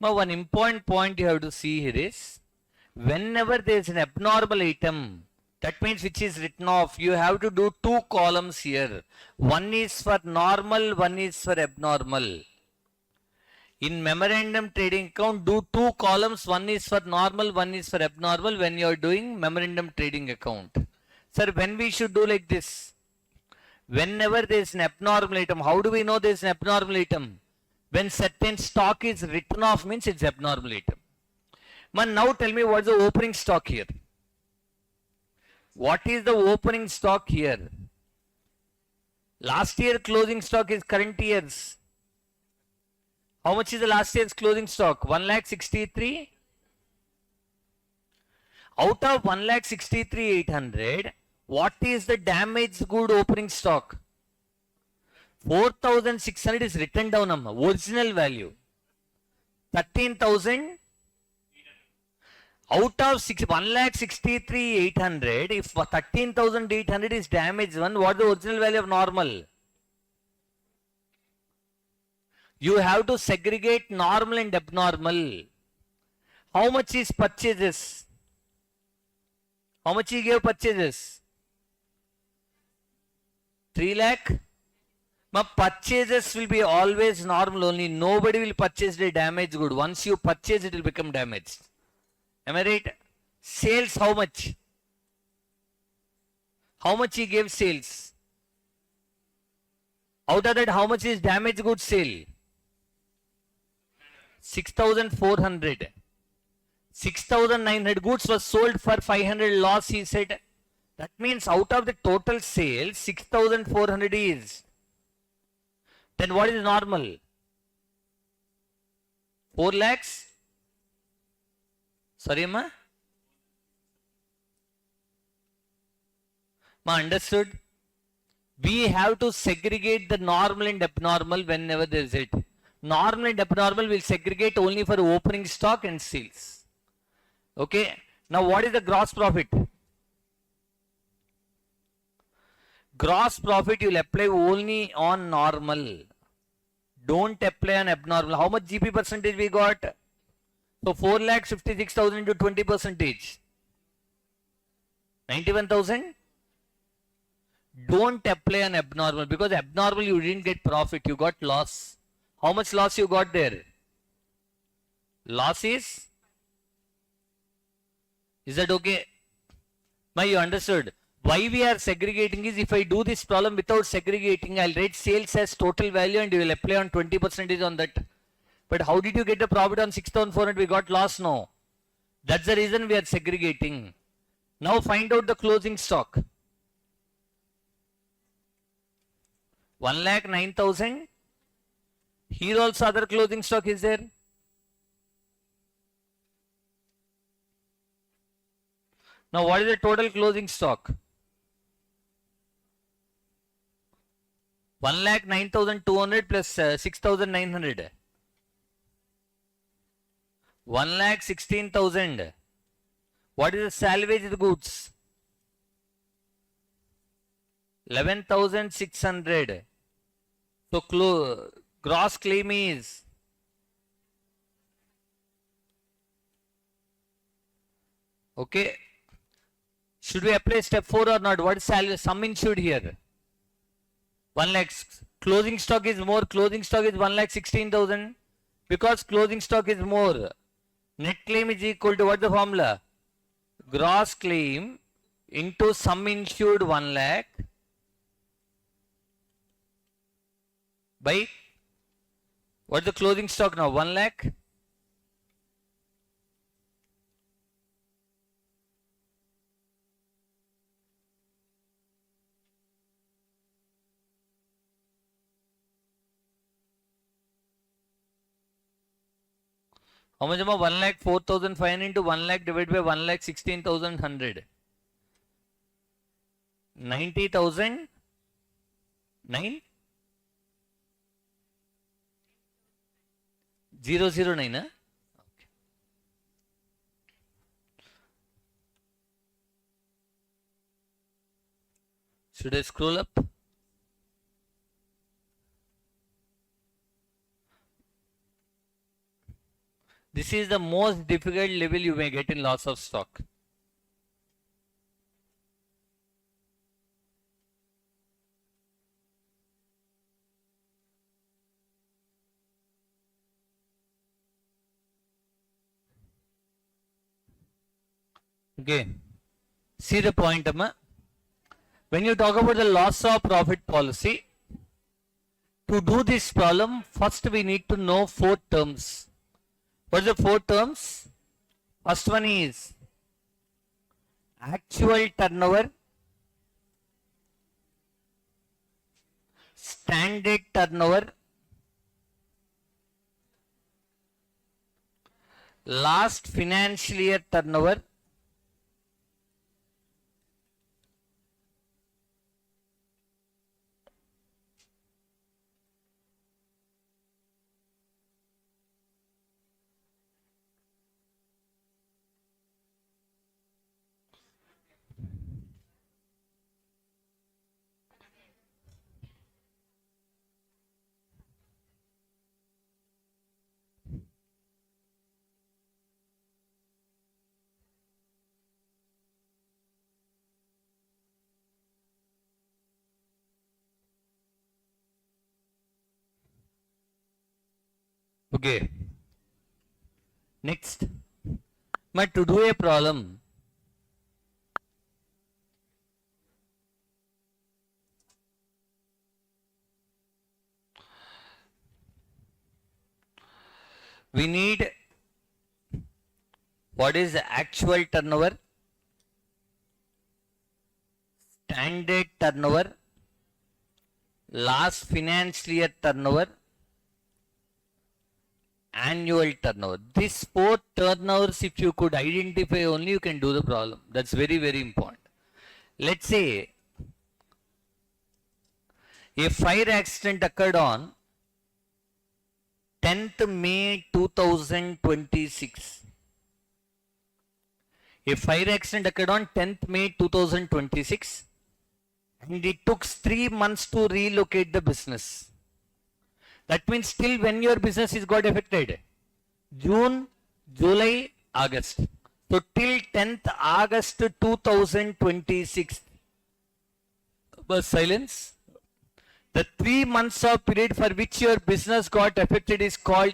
Speaker 1: now one important point you have to see here is whenever there is an abnormal item, that means which is written off, you have to do 2 columns here. One is for normal, one is for abnormal. In memorandum trading account, do 2 columns. One is for normal, one is for abnormal when you are doing memorandum trading account. Sir, when we should do like this? Whenever there is an abnormal item, how do we know there is an abnormal item? When certain stock is written off means it's abnormal item. Man, now tell me what is the opening stock here? What is the opening stock here? Last year closing stock is current year's. How much is the last year's closing stock? 1,63,000. Out of 1,63,800, what is the damaged good opening stock? 4,600 is written down, original value. 13,000. Out of 1,63,800, if 13,800 is damaged one, what is the original value of normal? You have to segregate normal and abnormal. How much is purchases? How much you gave purchases? 3 lakh. My purchases will be always normal only. Nobody will purchase the damaged good. Once you purchase, it will become damaged. Am I right? Sales, how much? How much he gave sales? Out of that, how much is damaged goods sale? 6,400. 6,900 goods was sold for 500 loss, he said. That means out of the total sales, 6,400 is. Then what is normal? 4 lakhs? Sorry, ma? Understood? We have to segregate the normal and abnormal whenever there is it. Normal and abnormal will segregate only for opening stock and sales. Okay. Now what is the gross profit? Gross profit you will apply only on normal. Don't apply on abnormal. How much GP percentage we got? So 4,56,000 into 20 percentage. 91,000. Don't apply on abnormal because abnormal you didn't get profit, you got loss. How much loss you got there? Loss is that okay? You understood? Why we are segregating is if I do this problem without segregating, I'll write sales as total value and you will apply on 20% on that. But how did you get the profit on 6,400? We got loss? No. That's the reason we are segregating. Now find out the closing stock. 1,09,000. Here also other closing stock is there. Now what is the total closing stock? 1,09,200 plus 6,900. 1,16,000. What is the salvaged goods? 11,600. So gross claim is okay. Should we apply step 4 or not? What is sum insured here? 1 lakh. Closing stock is more. Closing stock is 1,16,000. Because closing stock is more. Net claim is equal to what the formula? Gross claim into sum insured 1 lakh by what's the closing stock now? 1 lakh. How much amount? 1,04,500 into 1 lakh divided by 1,16,100. 90,000. 9? 009, huh? Okay. Should I scroll up? This is the most difficult level you may get in loss of stock. Okay. See the point, Amma. When you talk about the loss of profit policy, to do this problem, first we need to know 4 terms. What are the 4 terms? First one is actual turnover, standard turnover, last financial year turnover, okay. Next, but to do a problem, we need what is the actual turnover, standard turnover, last financial year turnover, annual turnover. These 4 turnovers, if you could identify only, you can do the problem. That's very, very important. Let's say A fire accident occurred on 10th May 2026. A fire accident occurred on 10th May 2026 and it took 3 months to relocate the business. That means till when your business is got affected? June, July, August. So till 10th August 2026. Was silence. The 3 months of period for which your business got affected is called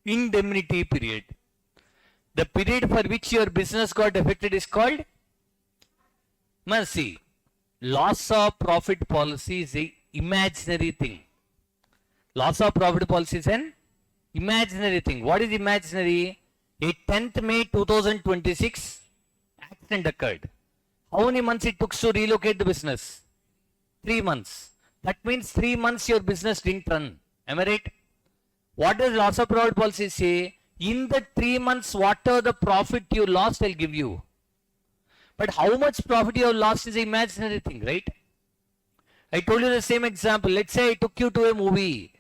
Speaker 1: indemnity period. The period for which your business got affected is called mercy. Loss of profit policy is a imaginary thing. Loss of profit policy is an imaginary thing. What is imaginary? A 10th May 2026 accident occurred. How many months it took to relocate the business? 3 months. That means 3 months your business didn't run. Am I right? What does loss of profit policy say? In the 3 months, whatever the profit you lost, I'll give you. But how much profit you have lost is an imaginary thing, right? I told you the same example. Let's say I took you to a movie.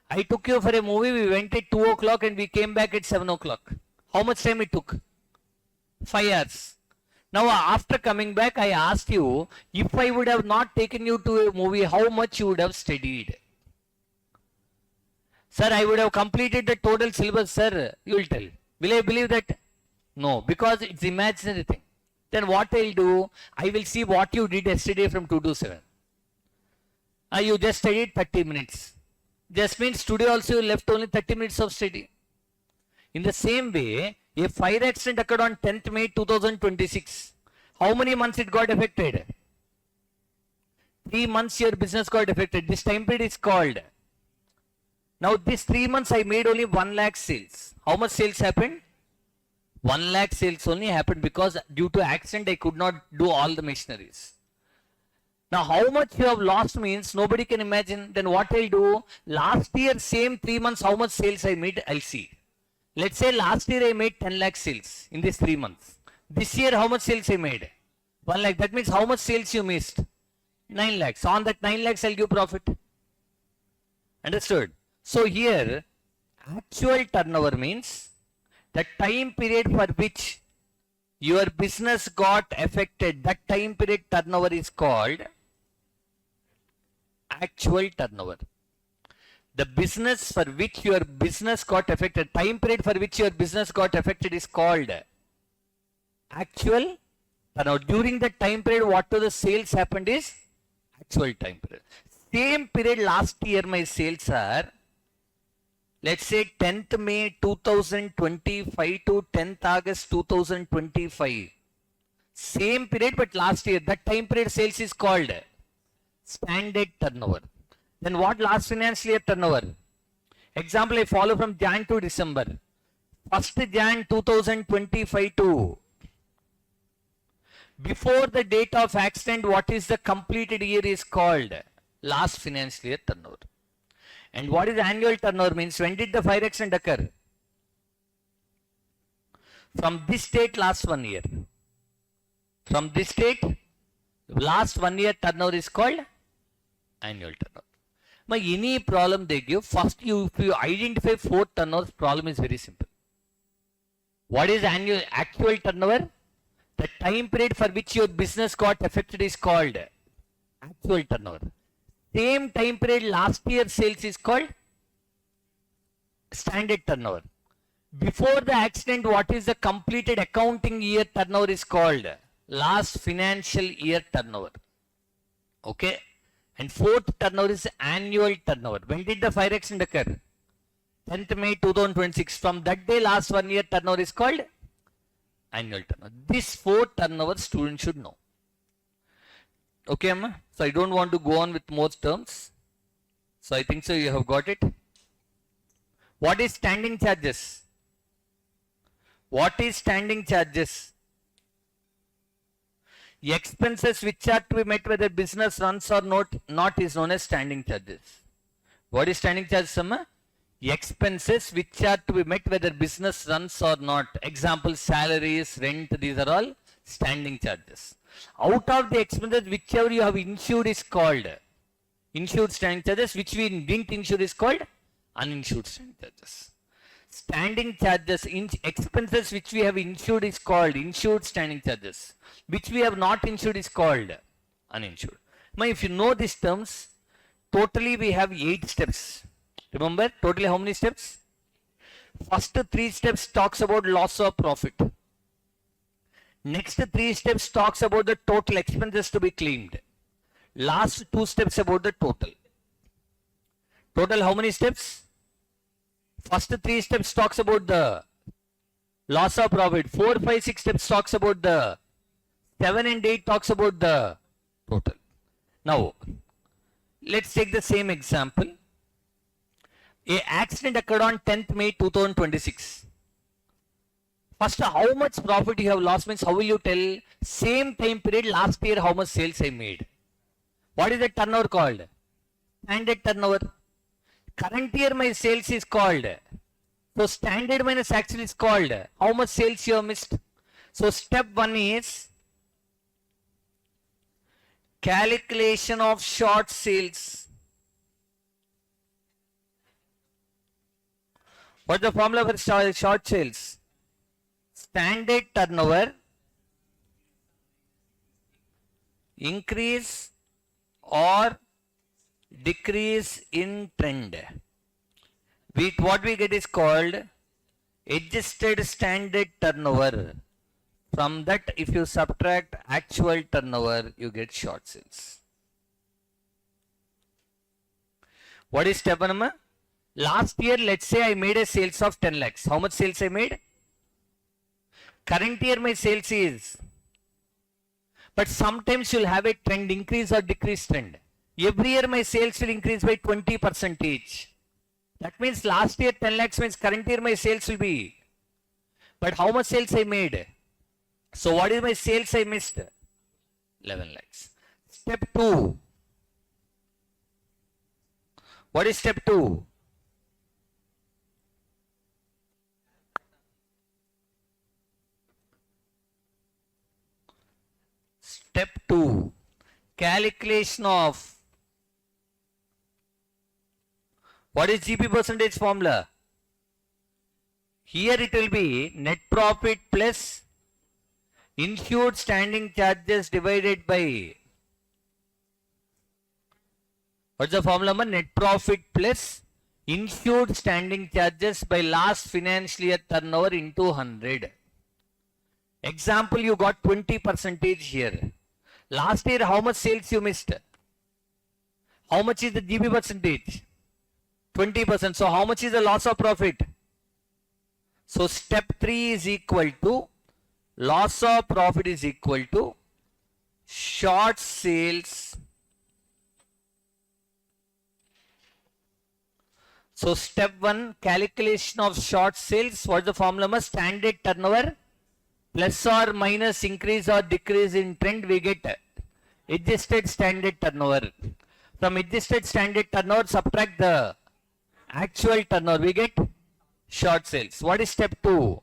Speaker 1: I took you for a movie. We went at 2 o'clock and we came back at 7 o'clock. How much time it took? 5 hours. Now, after coming back, I asked you, if I would have not taken you to a movie, how much you would have studied? Sir, I would have completed the total syllabus, sir. You will tell. Will I believe that? No, because it's imaginary thing. Then what I'll do, I will see what you did yesterday from 2 to 7. You just studied 30 minutes. Just means today also you left only 30 minutes of study. In the same way, a fire accident occurred on 10th May 2026. How many months it got affected? 3 months your business got affected. This time period is called. Now this 3 months I made only 1 lakh sales. How much sales happened? 1 lakh sales only happened because due to accident I could not do all the machineries. Now how much you have lost means nobody can imagine. Then what I'll do? Last year same 3 months how much sales I made I'll see. Let's say last year I made 10 lakh sales in these 3 months. This year how much sales I made? 1 lakh. That means how much sales you missed? 9 lakhs. On that 9 lakhs I'll give profit. Understood? So here actual turnover means the time period for which your business got affected, that time period turnover is called actual turnover. The business for which your business got affected, time period for which your business got affected is called actual turnover. During the time period, what the sales happened is actual time period. Same period last year my sales are, let's say 10th May 2025 to 10th August 2025. Same period but last year, that time period sales is called standard turnover. Then what last financial year turnover? Example, I follow from Jan to December. 1st Jan 2025 to before the date of accident, what is the completed year is called last financial year turnover. And what is annual turnover means? When did the fire accident occur? From this date last 1 year. From this date last 1 year turnover is called annual turnover. Now any problem they give, first if you identify 4 turnovers, problem is very simple. What is actual turnover? The time period for which your business got affected is called actual turnover. Same time period last year sales is called standard turnover. Before the accident, what is the completed accounting year turnover is called last financial year turnover. Okay. And 4th turnover is annual turnover. When did the fire accident occur? 10th May 2026. From that day last 1 year turnover is called annual turnover. This 4 turnover students should know. Okay, Amma? So I don't want to go on with more terms. So I think so you have got it. What is standing charges? What is standing charges? Expenses which are to be met whether business runs or not is known as standing charges. What is standing charges, Amma? Expenses which are to be met whether business runs or not. Example, salaries, rent, these are all standing charges. Out of the expenses, whichever you have insured is called Insured standing charges which we didn't insure is called uninsured standing charges. Standing charges, expenses which we have insured is called insured standing charges. Which we have not insured is called uninsured. Now if you know these terms, totally we have 8 steps. Remember, totally how many steps? First 3 steps talks about loss or profit. Next 3 steps talks about the total expenses to be claimed. Last 2 steps about the total. Total how many steps? First 3 steps talks about the loss or profit. 4, 5, 6 steps talks about the 7 and 8 talks about the total. Now, let's take the same example. A accident occurred on 10th May 2026. First, how much profit you have lost means how will you tell? Same time period last year how much sales I made. What is the turnover called? Standard turnover. Current year my sales is called. So standard minus actual is called. How much sales you have missed? So step 1 is calculation of short sales. What's the formula for short sales? Standard turnover increase or decrease in trend. What we get is called adjusted standard turnover. From that, if you subtract actual turnover, you get short sales. What is step 1? Last year, let's say I made a sales of 10 lakhs. How much sales I made? Current year my sales is. But sometimes you'll have a trend, increase or decrease trend. Every year my sales will increase by 20%. That means last year 10 lakhs means current year my sales will be. But how much sales I made? So what is my sales I missed? 11 lakhs. Step 2. What is step 2? Step 2. Calculation of. What is GP percentage formula? Here it will be net profit plus insured standing charges divided by. What's the formula? Net profit plus insured standing charges by last financial year turnover into 100. Example, you got 20% here. Last year, how much sales you missed? How much is the GP percentage? 20%. So how much is the loss of profit? So step 3 is equal to loss of profit is equal to short sales. So step 1, calculation of short sales. What is the formula? Standard turnover plus or minus increase or decrease in trend, we get adjusted standard turnover. From adjusted standard turnover, subtract the actual turnover, we get short sales. What is step 2?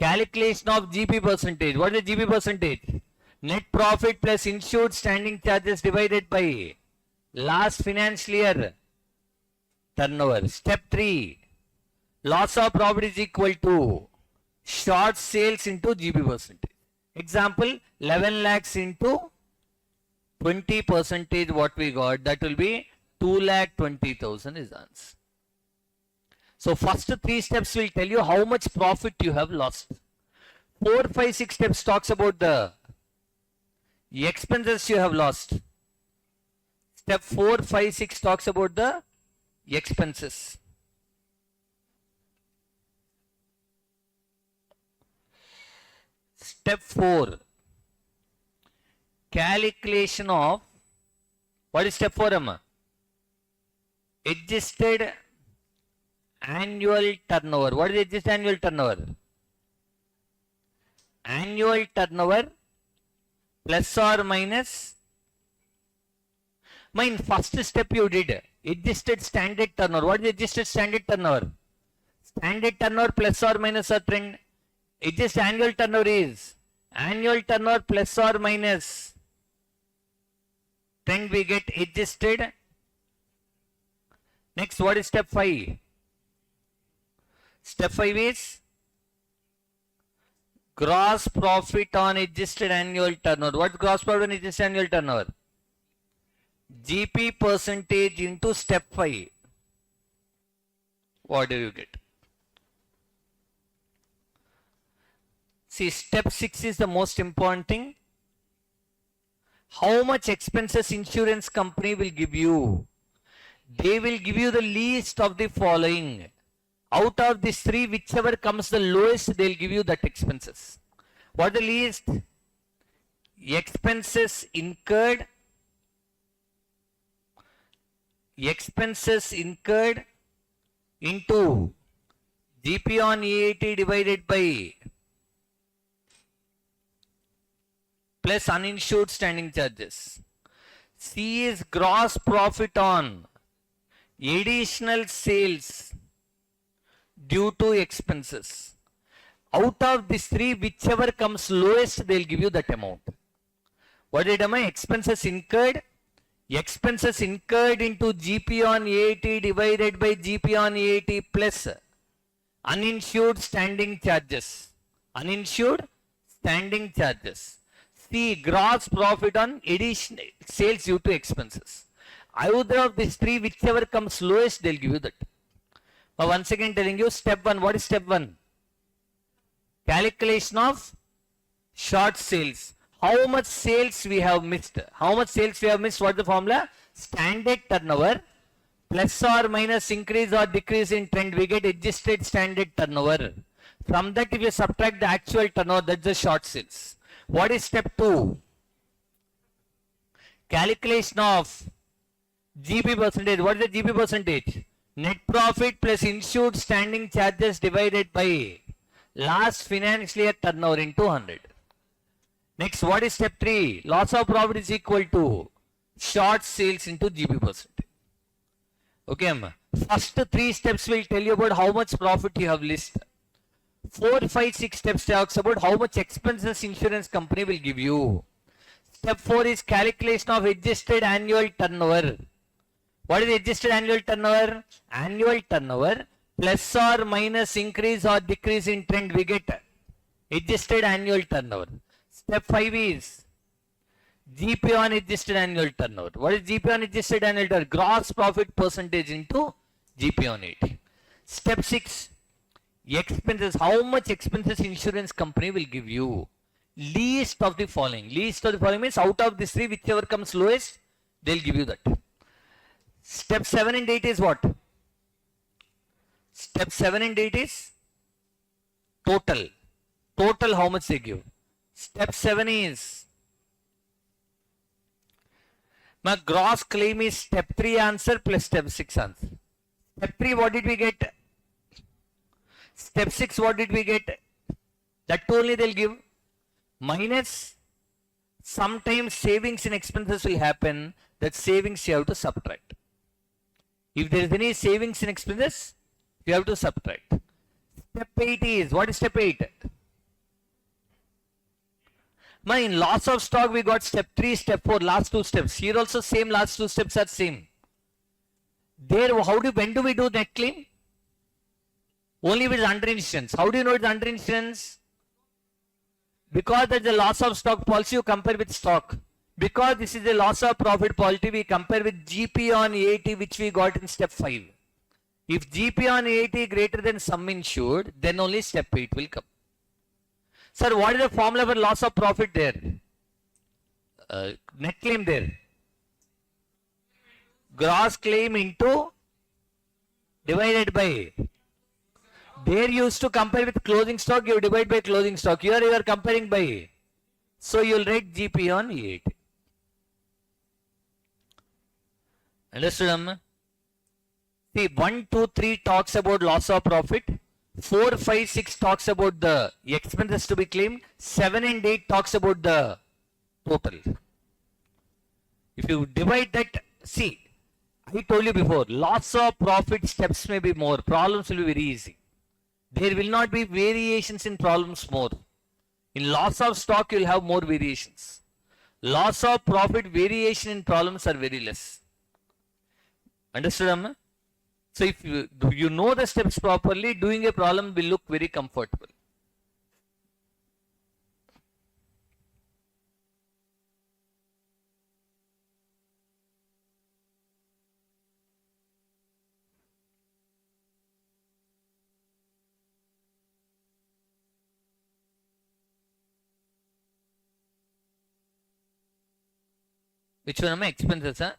Speaker 1: Calculation of GP percentage. What is the GP percentage? Net profit plus insured standing charges divided by last financial year turnover. Step 3, loss of profit is equal to short sales into GP percentage. Example, 11 lakhs into 20% what we got, that will be 2,20,000 is answer. So first 3 steps will tell you how much profit you have lost. 4, 5, 6 steps talks about the expenses you have lost. Step 4, 5, 6 talks about the expenses. Step 4, calculation of. What is step 4, Amma? Adjusted annual turnover. What is adjusted annual turnover? Annual turnover plus or minus. In first step you did adjusted standard turnover. What is adjusted standard turnover? Standard turnover plus or minus a trend. Adjusted annual turnover is annual turnover plus or minus trend we get adjusted. Next, what is step 5? Step 5 is gross profit on adjusted annual turnover. What's gross profit on adjusted annual turnover? GP percentage into step 5. What do you get? See, step 6 is the most important thing. How much expenses insurance company will give you? They will give you the least of the following. Out of these 3, whichever comes the lowest, they'll give you that expenses. What the least? Expenses incurred. Expenses incurred into GP on EAT divided by plus uninsured standing charges. C is gross profit on additional sales due to expenses. Out of these 3, whichever comes lowest, they'll give you that amount. What did I mean? Expenses incurred. Expenses incurred into GP on EAT divided by GP on EAT plus uninsured standing charges. Uninsured standing charges. C, gross profit on additional sales due to expenses. Either of these 3, whichever comes lowest, they'll give you that. Now, once again telling you, step 1. What is step 1? Calculation of short sales. How much sales we have missed? How much sales we have missed? What is the formula? Standard turnover plus or minus increase or decrease in trend. We get adjusted standard turnover. From that, if you subtract the actual turnover, that's the short sales. What is step 2? Calculation of GP percentage. What is the GP percentage? Net profit plus insured standing charges divided by last financial year turnover into 100. Next, what is step 3? Loss of profit is equal to short sales into GP percentage. Okay, amma. First 3 steps will tell you about how much profit you have listed. 4, 5, 6 steps talks about how much expenses insurance company will give you. Step 4 is calculation of adjusted annual turnover. What is adjusted annual turnover? Annual turnover plus or minus increase or decrease in trend, we get adjusted annual turnover. Step 5 is GP on adjusted annual turnover. What is GP on adjusted annual turnover? Gross profit percentage into GP on it. Step 6, expenses. How much expenses insurance company will give you? Least of the following. Least of the following means out of these 3, whichever comes lowest, they'll give you that. Step 7 and 8 is what? Step 7 and 8 is total. Total how much they give. Step 7 is my gross claim is step 3 answer plus step 6 answer. Step 3 what did we get? Step 6 what did we get? That only they'll give. Minus sometimes savings in expenses will happen. That savings you have to subtract. If there is any savings in expenses, you have to subtract. Step 8 is, what is step 8? In loss of stock we got step 3, step 4, last 2 steps. Here also same, last 2 steps are same. There, when do we do net claim? Only with under insurance. How do you know it's under insurance? Because there's a loss of stock policy, you compare with stock. Because this is a loss of profit policy, we compare with GP on EAT, which we got in step 5. If GP on EAT greater than sum insured, then only step 8 will come. Sir, what is the formula for loss of profit there? Net claim there. Gross claim into divided by. There you used to compare with closing stock, you divide by closing stock. Here you are comparing by. So you will write GP on EAT. Understood, Amma? See, 1, 2, 3 talks about loss of profit. 4, 5, 6 talks about the expenses to be claimed. 7 and 8 talks about the total. If you divide that, see, I told you before, loss of profit steps may be more. Problems will be very easy. There will not be variations in problems more. In loss of stock, you will have more variations. Loss of profit variation in problems are very less. Understood, Amma? So if you know the steps properly, doing a problem will look very comfortable. Which one am I? Expenses, huh?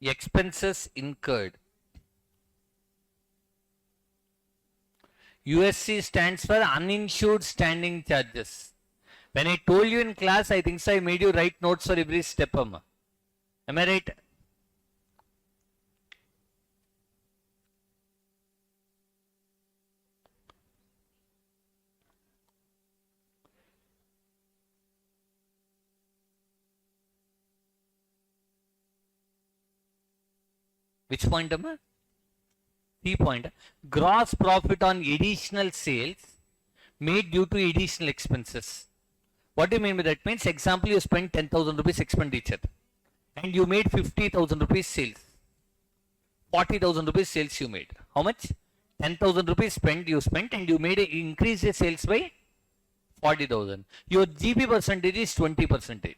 Speaker 1: Expenses incurred. USC stands for uninsured standing charges. When I told you in class, I think so I made you write notes for every step. Am I right? Which point, Amma? 3 point. Gross profit on additional sales made due to additional expenses. What do you mean by that? Means, example, you spent 10,000 rupees expenditure and you made 50,000 rupees sales. 40,000 rupees sales you made. How much? 10,000 rupees you spent and you made increase the sales by 40,000. Your GB percentage is 20%.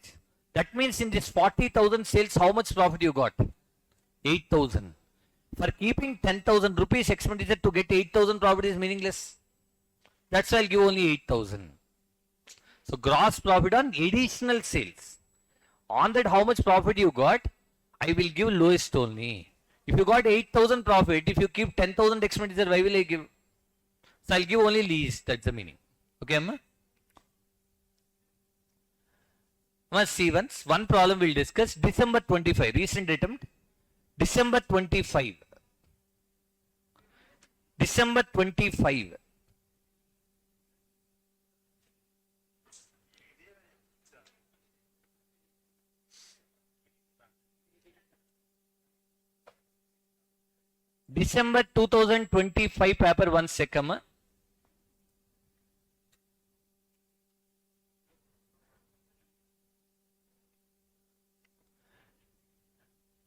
Speaker 1: That means in this 40,000 sales, how much profit you got? 8,000. For keeping 10,000 rupees expenditure to get 8,000 profit is meaningless. That's why I'll give only 8,000. So gross profit on additional sales. On that how much profit you got, I will give lowest only. If you got 8,000 profit, if you keep 10,000 expenditure, why will I give? So I'll give only least. That's the meaning. Okay, Amma? Must see once. One problem we'll discuss. December 25. Recent attempt. December 25. December 25. December 2025 paper 1 second.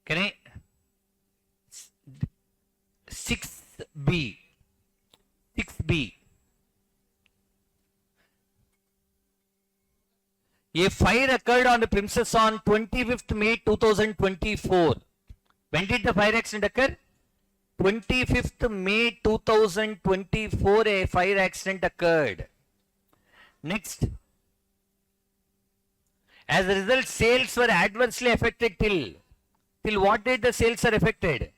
Speaker 1: Can I? 6B. 6B. A fire occurred on the premises on 25th May 2024. When did the fire accident occur? 25th May 2024, a fire accident occurred. Next. As a result, sales were adversely affected till what date the sales are affected?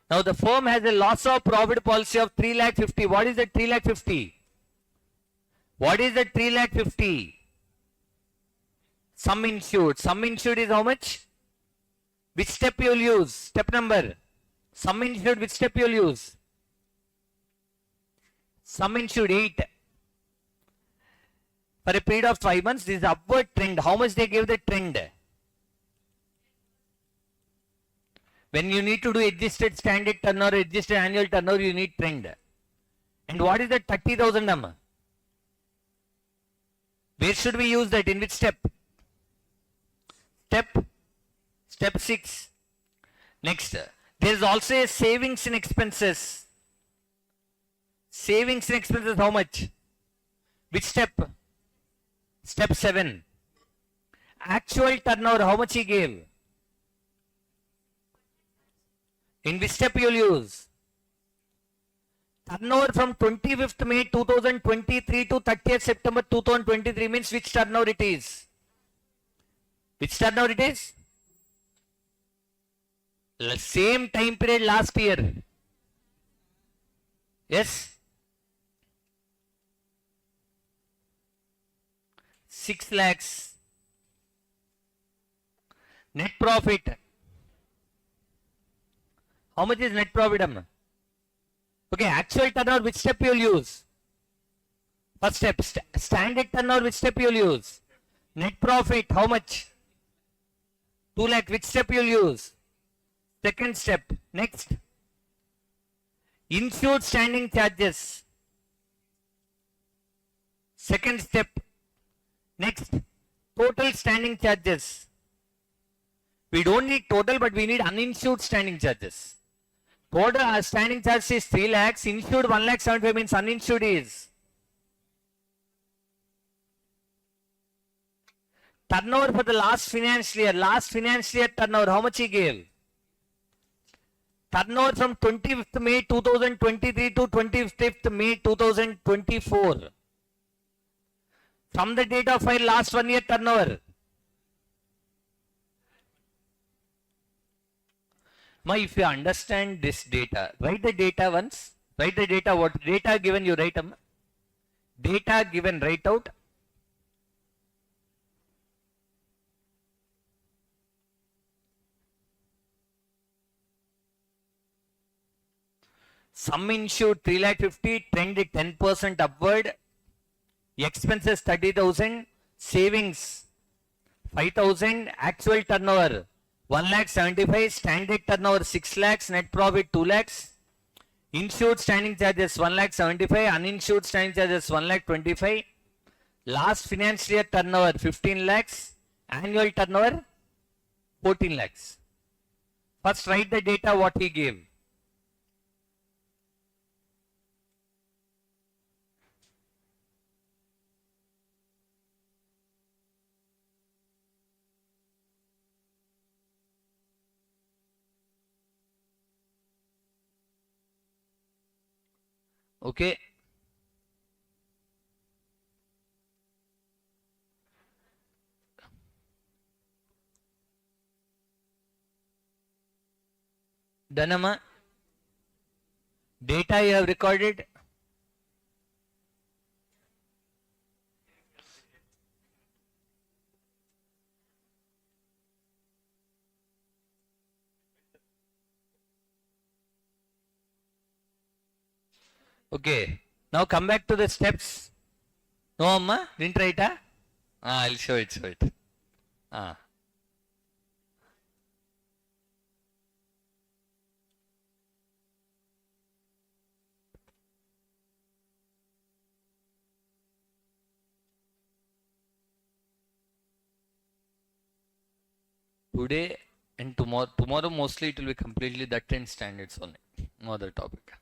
Speaker 1: Now the firm has a loss of profit policy of 3,50,000. What is the 3,50,000? What is the 3,50,000? Sum insured. Sum insured is how much? Which step you will use? Step number. Sum insured, which step you will use? Sum insured 8. For a period of 5 months, this is upward trend. How much they gave the trend? When you need to do adjusted standard turnover, adjusted annual turnover, you need trend. And what is the 30,000 number? Where should we use that? In which step? Step 6. Next, there is also a savings in expenses. Savings in expenses, how much? Which step? Step 7. Actual turnover, how much he gave? In which step you will use? Turnover from 25th May 2023 to 30th September 2023 means which turnover it is? Which turnover it is? Same time period last year. Yes. 6 lakhs. Net profit. How much is net profit? Okay, actual turnover, which step you will use? First step, standard turnover, which step you will use? Net profit, how much? 2 lakh, which step you will use? Second step, next. Insured standing charges. Second step, next. Total standing charges. We don't need total, but we need uninsured standing charges. Total standing charge is 3 lakhs, insured 1 lakh 75 means uninsured is. Turnover for the last financial year turnover, how much he gave? Turnover from 25th May 2023 to 25th May 2024. From the date of file, last 1 year turnover. If you understand this data, write the data once. Write the data, what data given you write. Data given, write out. Sum insured 3 lakh 50, trend 10% upward. Expenses 30,000, savings 5,000, actual turnover 1 lakh 75, standard turnover 6 lakhs, net profit 2 lakhs, insured standing charges 1 lakh 75, uninsured standing charges 1 lakh 25, last financial year turnover 15 lakhs, annual turnover 14 lakhs. First write the data what he gave. Okay. Dhanama. Data you have recorded. Okay. Now come back to the steps. No, Amma? Didn't write, huh? I'll show it, Today and tomorrow mostly it will be completely the 10 standards only. No other topic.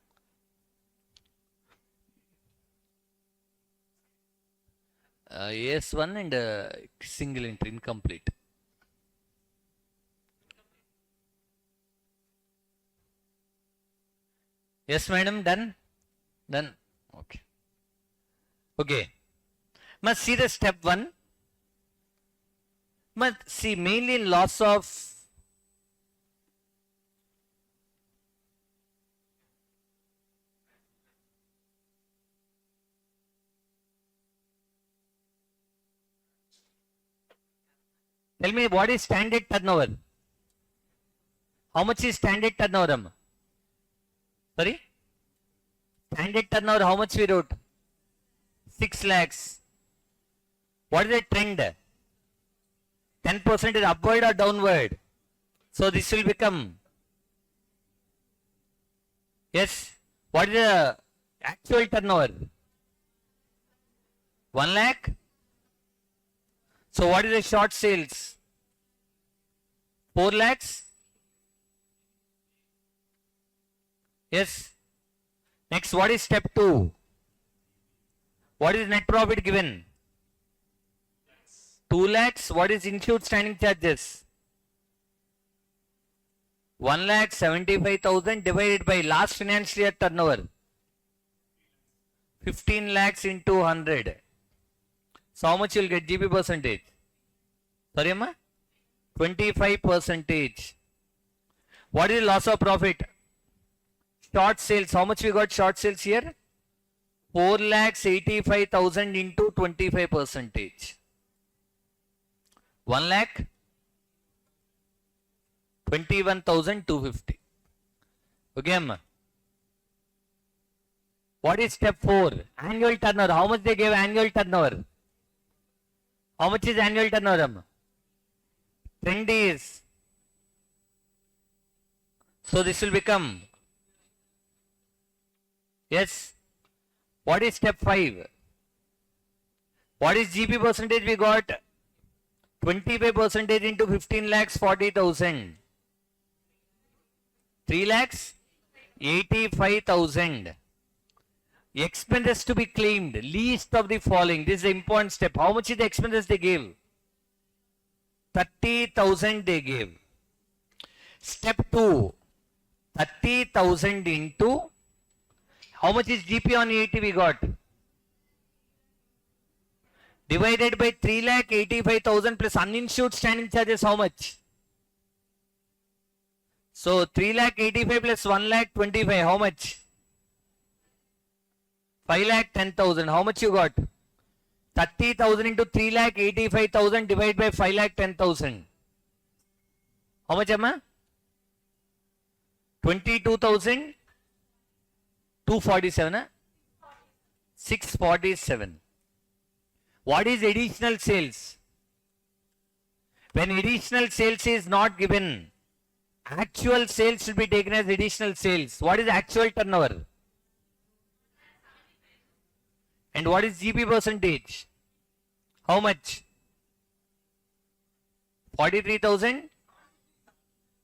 Speaker 1: AS1 and single entry incomplete. Yes, madam, done? Done. Okay. Okay. Must see the step 1. Must see mainly in loss of tell me what is standard turnover? How much is standard turnover? Sorry? Standard turnover, how much we wrote? 6 lakhs. What is the trend? 10% is upward or downward? So this will become. Yes. What is the actual turnover? 1 lakh. So what is the short sales? 4 lakhs. Yes. Next, what is step 2? What is net profit given? 2 lakhs. What is insured standing charges? 1 lakh 75,000 divided by last financial year turnover. 15 lakhs into 100. So how much you will get GP percentage? Sorry, Amma? 25%. What is loss of profit? Short sales. How much we got short sales here? 4,85,000 into 25%. 1,21,250. Okay, amma. What is step 4? Annual turnover. How much they gave annual turnover? How much is annual turnover, amma? 10 days. So this will become, yes. What is step 5? What is GP percentage we got? 25% into 15 lakhs 40,000. 3 lakhs 85,000. Expenses to be claimed. Least of the following. This is the important step. How much is the expenses they gave? 30,000 they gave. Step 2. 30,000 into, how much is GP on EAT we got? Divided by 3,85,000 plus uninsured standing charges, how much? So 3,85,000 plus 1,25,000, how much? 5,10,000. How much you got? 30,000 into 3,85,000 divided by 5,10,000. How much, Amma? 22,247. 647. What is additional sales? When additional sales is not given, actual sales should be taken as additional sales. What is actual turnover? And what is GP percentage? How much? 43,000.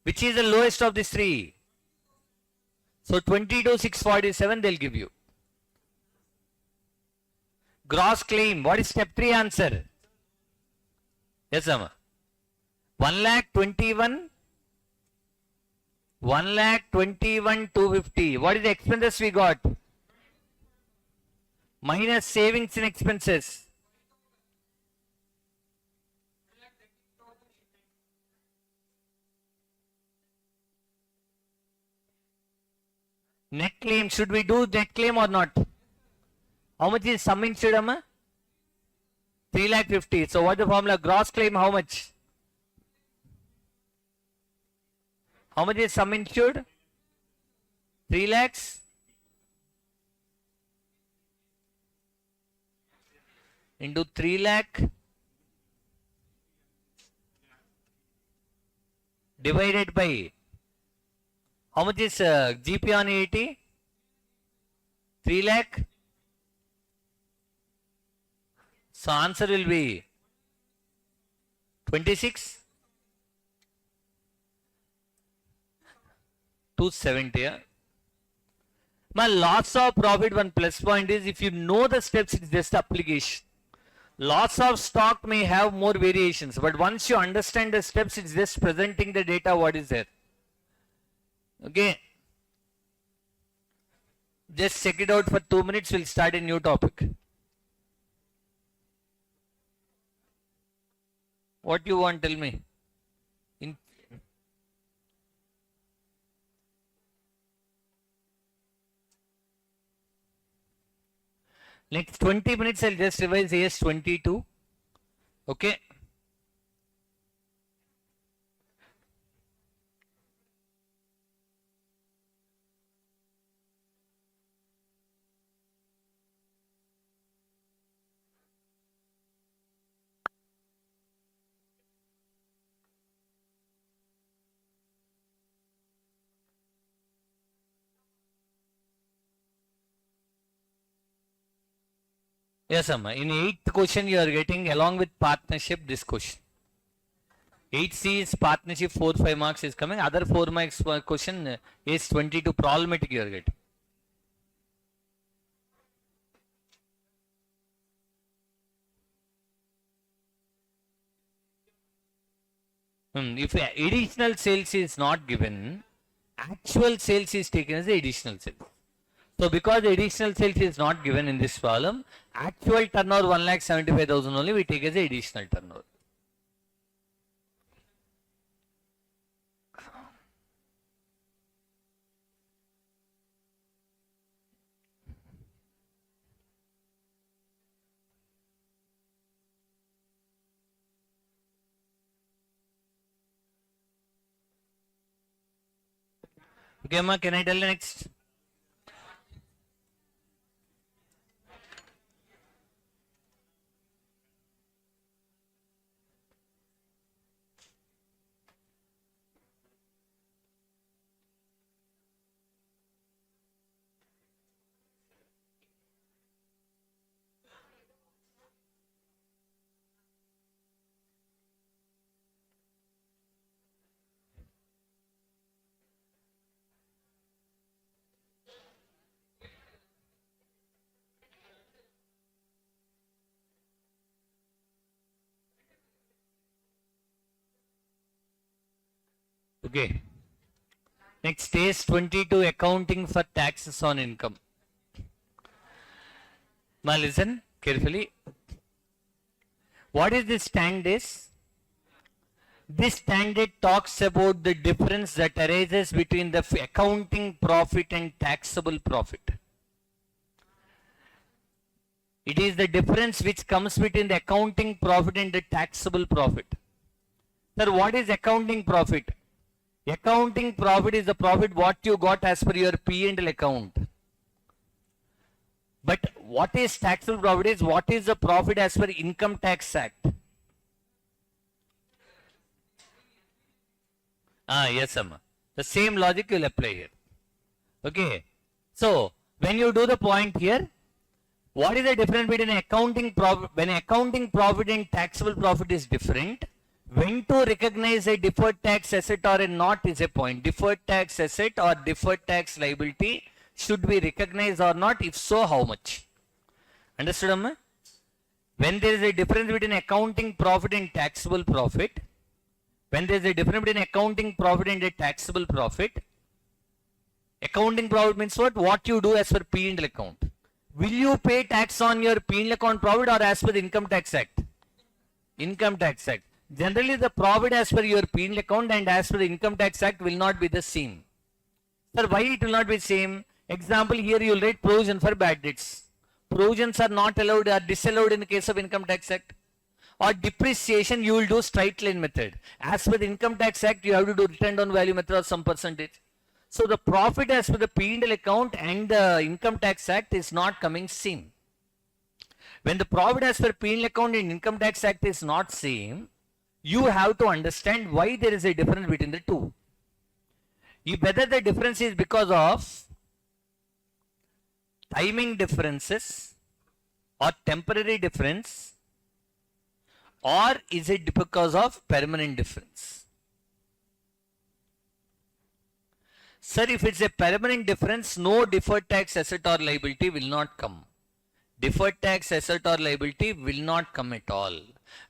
Speaker 1: Which is the lowest of these three? So 22,647 they'll give you. Gross claim. What is step 3 answer? Yes, Amma. 1,21,250. What is the expenses we got? Minus savings in expenses. Net claim. Should we do net claim or not? How much is sum insured, Amma? 3,50,000. So what is the formula? Gross claim how much? How much is sum insured? 3 lakhs into 3 lakh divided by, how much is GP on 80? 3 lakh. So answer will be 26. 270. Yeah? My loss of profit, one plus point is if you know the steps, it's just application. Loss of stock may have more variations, but once you understand the steps, it's just presenting the data what is there. Okay. Just check it out for 2 minutes. We'll start a new topic. What you want, tell me. Next 20 minutes, I'll just revise AS 22. Okay. Yes, Amma. In 8th question, you are getting along with partnership this question. 8C is partnership, 4-5 marks is coming. Other 4 marks question is 22 problematic you are getting. If additional sales is not given, actual sales is taken as the additional sales. So because additional sales is not given in this problem, actual turnover 1,75,000 only we take as the additional turnover. Okay, Amma, can I tell you next? Okay. Next is 22, accounting for taxes on income. Now listen carefully. What is this standard? This standard talks about the difference that arises between the accounting profit and taxable profit. It is the difference which comes between the accounting profit and the taxable profit. Sir, what is accounting profit? Accounting profit is the profit what you got as per your P&L account. But what is taxable profit is what is the profit as per Income Tax Act. Yes, Amma. The same logic will apply here. Okay. So, when you do the point here, what is the difference between accounting profit? When accounting profit and taxable profit is different, when to recognize a deferred tax asset or a not is a point. Deferred tax asset or deferred tax liability should be recognized or not? If so, how much? Understood, Amma? When there is a difference between accounting profit and taxable profit, when there is a difference between accounting profit and a taxable profit, accounting profit means what? What you do as per P&L account. Will you pay tax on your P&L account profit or as per the Income Tax Act? Income Tax Act. Generally, the profit as per your P&L account and as per the Income Tax Act will not be the same. Sir, why it will not be same? Example, here you will write provision for bad debts. Provisions are not allowed or disallowed in the case of Income Tax Act. Or depreciation, you will do straight line method. As per the Income Tax Act, you have to do return on value method of some percentage. So the profit as per the P&L account and the Income Tax Act is not coming same. When the profit as per P&L account and Income Tax Act is not same, you have to understand why there is a difference between the two. Whether the difference is because of timing differences or temporary difference, or is it because of permanent difference? Sir, if it's a permanent difference, no deferred tax asset or liability will not come. Deferred tax asset or liability will not come at all.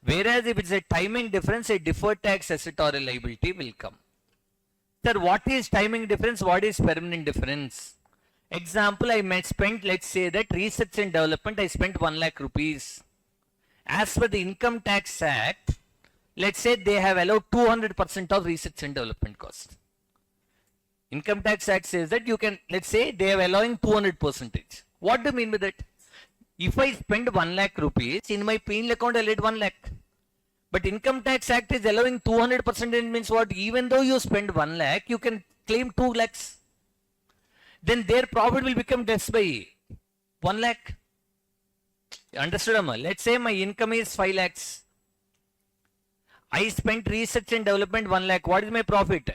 Speaker 1: Whereas if it's a timing difference, a deferred tax asset or a liability will come. Sir, what is timing difference? What is permanent difference? Example, I might spend, let's say that research and development, I spent 1 lakh rupees. As per the Income Tax Act, let's say they have allowed 200% of research and development cost. Income Tax Act says that you can, let's say they are allowing 200%. What do you mean by that? If I spend 1 lakh rupees, in my P&L account I let 1 lakh. But Income Tax Act is allowing 200% means what? Even though you spend 1 lakh, you can claim 2 lakhs. Then their profit will become less by 1 lakh. Understood, Amma? Let's say my income is 5 lakhs. I spent research and development 1 lakh. What is my profit?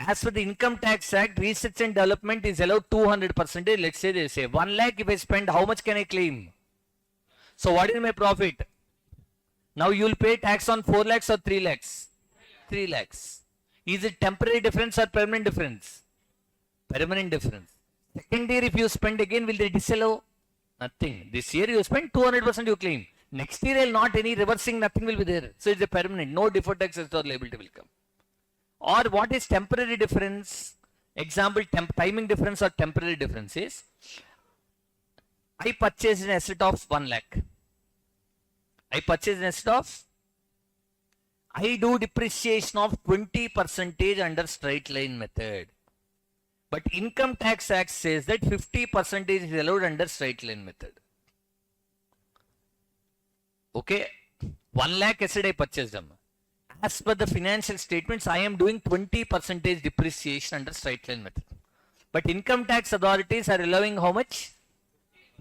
Speaker 1: As per the Income Tax Act, research and development is allowed 200%. Let's say they say 1 lakh if I spend, how much can I claim? So what is my profit? Now you will pay tax on 4 lakhs or 3 lakhs? 3 lakhs. Is it temporary difference or permanent difference? Permanent difference. Second year if you spend again, will they disallow? Nothing. This year you spend 200% you claim. Next year not any reversing, nothing will be there. So it's a permanent. No deferred tax asset or liability will come. Or what is temporary difference? Example, timing difference or temporary difference is, I purchased an asset of 1 lakh. I purchased an asset of, I do depreciation of 20% under straight line method. But Income Tax Act says that 50% is allowed under straight line method. Okay, 1 lakh asset I purchased them. As per the financial statements, I am doing 20% depreciation under straight line method. But income tax authorities are allowing how much?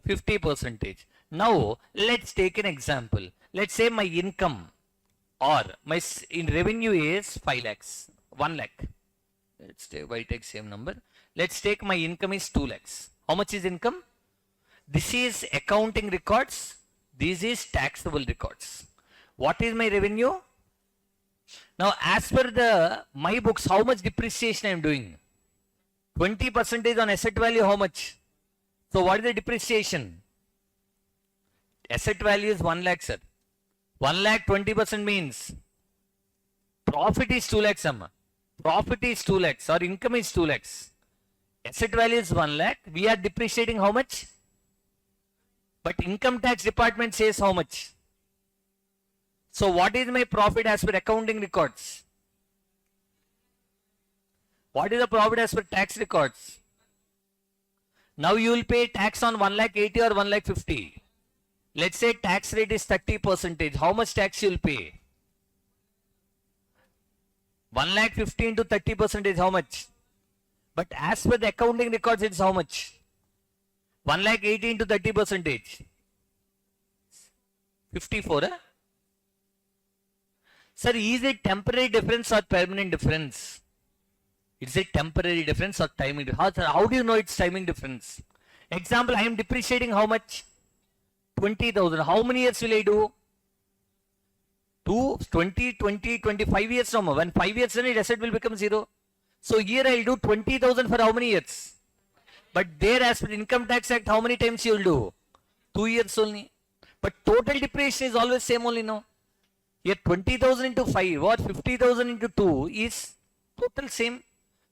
Speaker 1: 50%. Now, let's take an example. Let's say my income or my in revenue is 5 lakhs, 1 lakh. Let's take, why take same number? Let's take my income is 2 lakhs. How much is income? This is accounting records. This is taxable records. What is my revenue? Now, as per the my books, how much depreciation I am doing? 20% on asset value, how much? So, what is the depreciation? Asset value is 1 lakh, sir. 1 lakh 20% means profit is 2 lakhs, amma. Profit is 2 lakhs or income is 2 lakhs. Asset value is 1 lakh. We are depreciating how much? But income tax department says how much? So what is my profit as per accounting records? What is the profit as per tax records? Now you will pay tax on 1 lakh 80 or 1 lakh 50. Let's say tax rate is 30%. How much tax you will pay? 1 lakh 50 into 30% how much? But as per the accounting records, it's how much? 1 lakh 80 into 30%. 54, eh? Sir, is it temporary difference or permanent difference? It's a temporary difference or timing difference. How do you know it's timing difference? Example, I am depreciating how much? 20,000. How many years will I do? 20, 25 years from now. When 5 years then asset will become 0. So here I will do 20,000 for how many years? But there as per income tax act, how many times you will do? 2 years only. But total depreciation is always same only now. Here 20,000 into 5 or 50,000 into 2 is total same.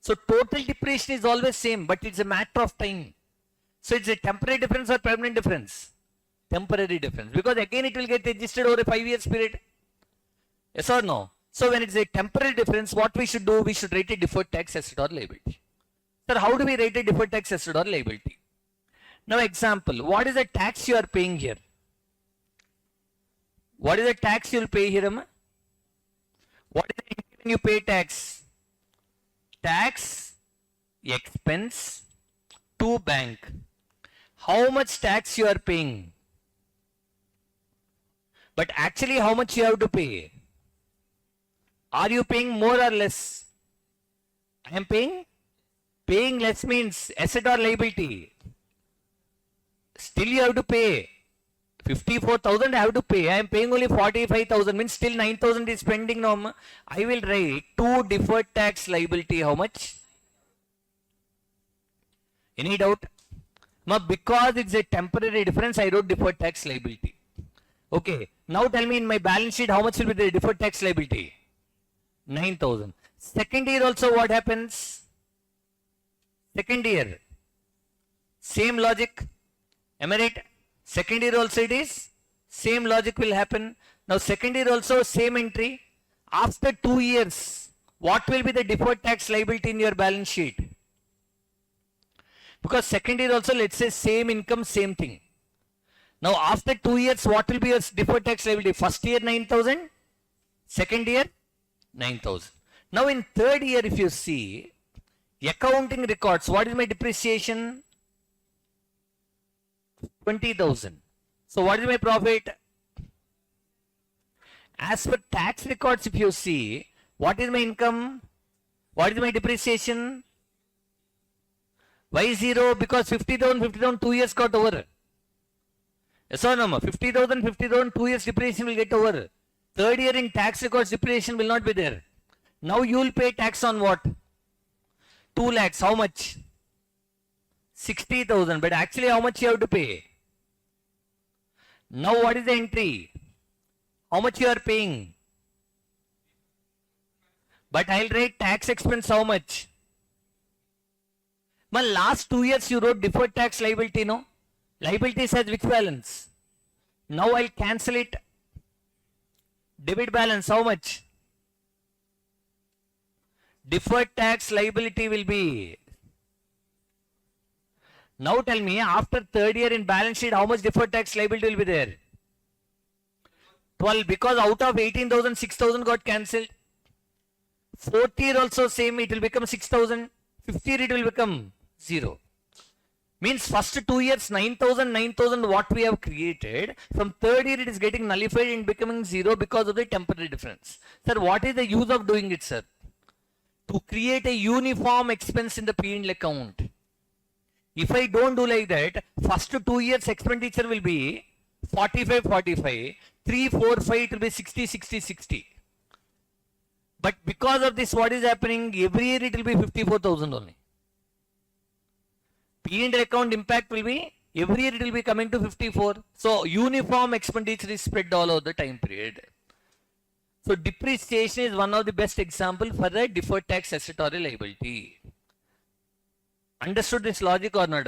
Speaker 1: So total depreciation is always same, but it's a matter of time. So it's a temporary difference or permanent difference? Temporary difference. Because again it will get adjusted over a 5 years period. Yes or no? So when it's a temporary difference, what we should do? We should write a deferred tax asset or liability. Sir, how do we write a deferred tax asset or liability? Now example, what is the tax you are paying here? What is the tax you will pay here, Amma? What is the when you pay tax? Tax expense to bank. How much tax you are paying? But actually how much you have to pay? Are you paying more or less? I am paying? Paying less means asset or liability. Still you have to pay. 54,000 I have to pay. I am paying only 45,000 means still 9,000 is pending now. I will write to deferred tax liability how much? Any doubt? Now because it's a temporary difference, I wrote deferred tax liability. Okay. Now tell me in my balance sheet how much will be the deferred tax liability? 9,000. Second year also what happens? Second year. Same logic. Am I right? Second year also it is. Same logic will happen. Now second year also same entry. After 2 years, what will be the deferred tax liability in your balance sheet? Because second year also let's say same income, same thing. Now after 2 years, what will be your deferred tax liability? First year 9,000. Second year 9,000. Now in third year if you see, accounting records, what is my depreciation? 20,000. So what is my profit? As per tax records if you see, what is my income? What is my depreciation? Why 0? Because 50,000, 2 years got over. Yes or no? 50,000, 2 years depreciation will get over. Third year in tax records depreciation will not be there. Now you will pay tax on what? 2 lakhs. How much? 60,000. But actually how much you have to pay? Now what is the entry? How much you are paying? But I'll write tax expense how much? My last 2 years you wrote deferred tax liability, no? Liability says which balance? Now I'll cancel it. Debit balance how much? Deferred tax liability will be. Now tell me, after third year in balance sheet, how much deferred tax liability will be there? 12, because out of 18,000, 6,000 got cancelled. Fourth year also same, it will become 6,000. Fifth year it will become 0. Means first 2 years 9,000 what we have created, from third year it is getting nullified and becoming 0 because of the temporary difference. Sir, what is the use of doing it, sir? To create a uniform expense in the P&L account. If I don't do like that, first 2 years expenditure will be 45, 45, 3, 4, 5 it will be 60, 60, 60. But because of this, what is happening? Every year it will be 54,000 only. P&L account impact will be, every year it will be coming to 54. So uniform expenditure is spread all over the time period. So depreciation is one of the best example for the deferred tax asset or a liability. Understood this logic or not?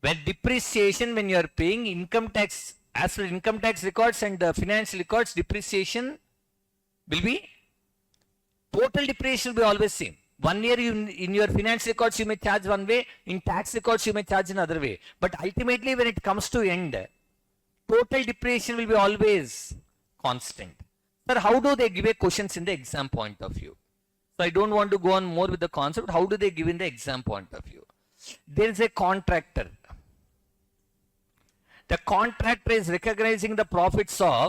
Speaker 1: When depreciation, when you are paying income tax, as per income tax records and financial records, depreciation will be, total depreciation will be always same. 1 year in your finance records you may charge one way, in tax records you may charge another way. But ultimately when it comes to end, total depreciation will be always constant. Sir, how do they give a questions in the exam point of view? So I don't want to go on more with the concept. How do they give in the exam point of view? There is a contractor. The contractor is recognizing the profits of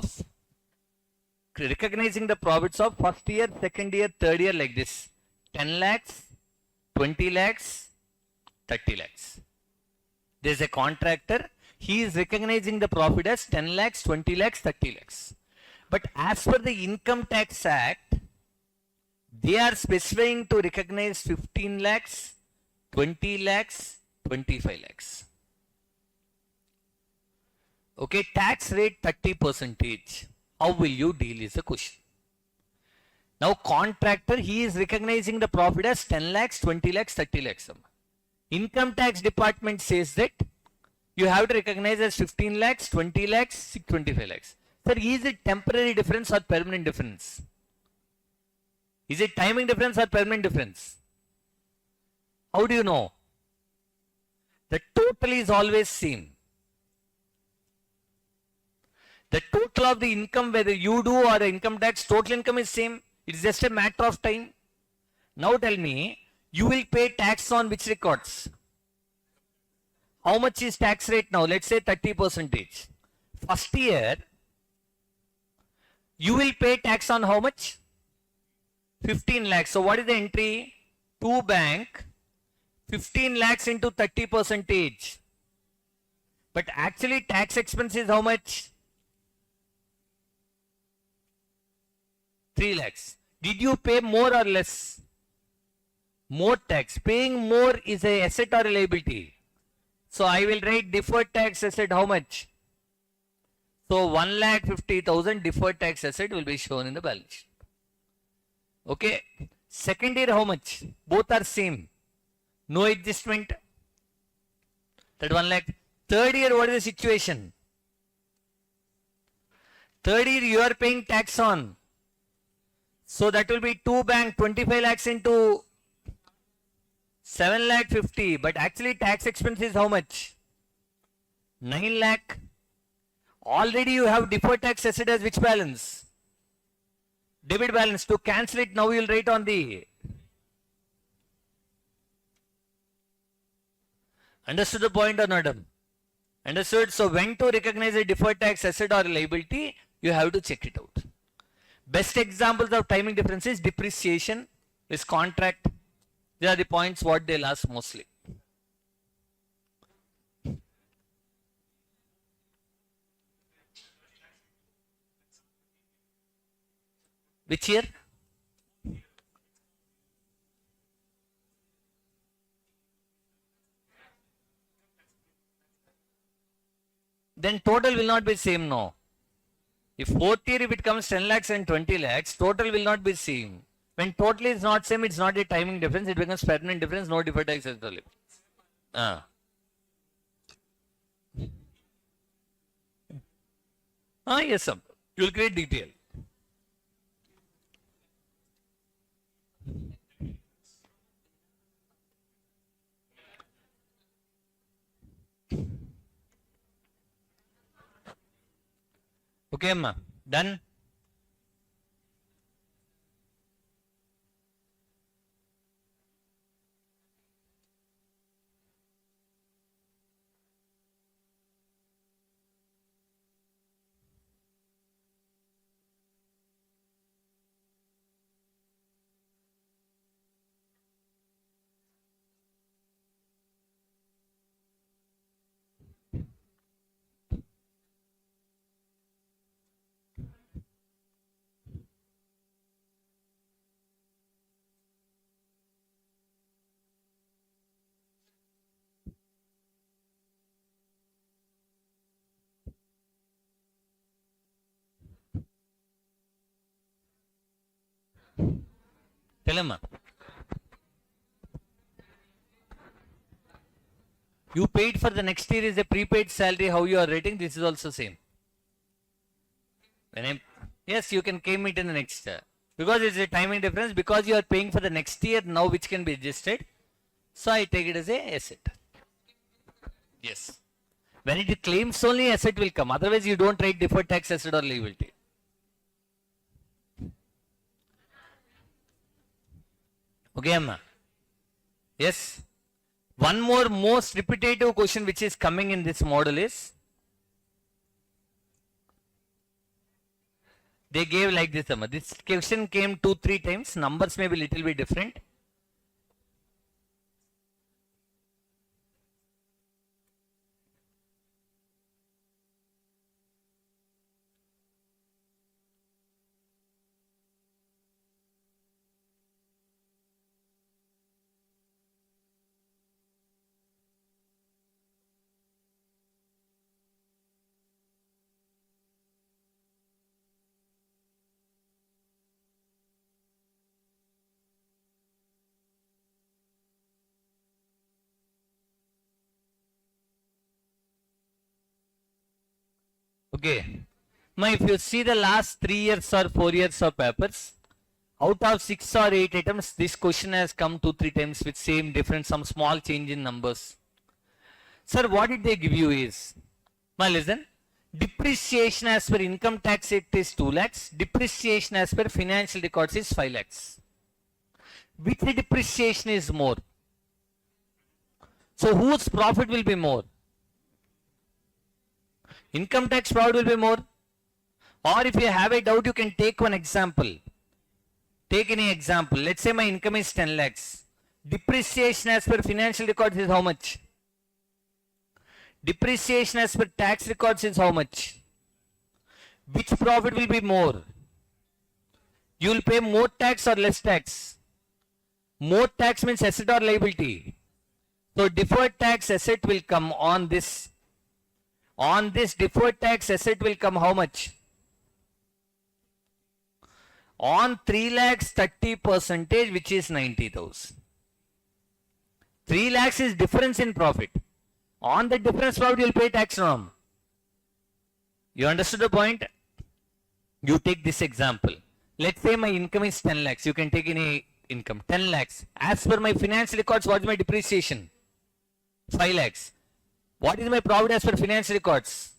Speaker 1: first year, second year, third year like this. 10 lakhs, 20 lakhs, 30 lakhs. There is a contractor. He is recognizing the profit as 10 lakhs, 20 lakhs, 30 lakhs. But as per the Income Tax Act, they are specifying to recognize 15 lakhs, 20 lakhs, 25 lakhs. Okay, tax rate 30%. How will you deal is the question. Now contractor, he is recognizing the profit as 10 lakhs, 20 lakhs, 30 lakhs. Income tax department says that you have to recognize as 15 lakhs, 20 lakhs, 25 lakhs. Sir, is it temporary difference or permanent difference? Is it timing difference or permanent difference? How do you know? The total is always same. The total of the income, whether you do or income tax, total income is same. It's just a matter of time. Now tell me, you will pay tax on which records? How much is tax rate now? Let's say 30%. First year, you will pay tax on how much? 15 lakhs. So what is the entry? To bank, 15 lakhs into 30%. But actually tax expense is how much? 3 lakhs. Did you pay more or less? More tax. Paying more is a asset or a liability. So I will write deferred tax asset how much? So 1,50,000 deferred tax asset will be shown in the balance sheet. Okay. Second year how much? Both are same. No adjustment. That 1 lakh. Third year what is the situation? Third year you are paying tax on. So that will be 2 bank 25 lakhs into 7 lakh 50. But actually tax expense is how much? 9 lakh. Already you have deferred tax asset as which balance? Debit balance. To cancel it now you will write on the. Understood the point or not? Understood? So when to recognize a deferred tax asset or liability, you have to check it out. Best examples of timing difference is depreciation, is contract. These are the points what they'll ask mostly. Which year? Then total will not be same, no. If fourth year if it comes 10 lakhs and 20 lakhs, total will not be same. When total is not same, it's not a timing difference, it becomes permanent difference, no deferred tax at all. Yes, sir. You will create detail. Okay, Amma. Done? Tell him. You paid for the next year is a prepaid salary. How you are rating? This is also same. Yes, you can claim it in the next year. Because it's a timing difference. Because you are paying for the next year now, which can be adjusted. So I take it as a asset. Yes. When it claims only, asset will come. Otherwise, you don't write deferred tax asset or liability. Okay, Amma? Yes. One more most repetitive question which is coming in this model is, they gave like this, Amma. This question came 2-3 times. Numbers may be little bit different. Okay. Now, if you see the last 3 years or 4 years of papers, out of 6 or 8 items, this question has come 2-3 times with same difference, some small change in numbers. Sir, what did they give you is, now listen, depreciation as per income tax it is 2 lakhs, depreciation as per financial records is 5 lakhs. Which depreciation is more? So whose profit will be more? Income tax profit will be more. Or if you have a doubt, you can take one example. Take any example. Let's say my income is 10 lakhs. Depreciation as per financial records is how much? Depreciation as per tax records is how much? Which profit will be more? You will pay more tax or less tax? More tax means asset or liability. So deferred tax asset will come on this. On this deferred tax asset will come how much? On 3 lakhs 30%, which is 90,000. 3 lakhs is difference in profit. On the difference profit you will pay tax norm. You understood the point? You take this example. Let's say my income is 10 lakhs. You can take any income. 10 lakhs. As per my financial records, what is my depreciation? 5 lakhs. What is my profit as per financial records?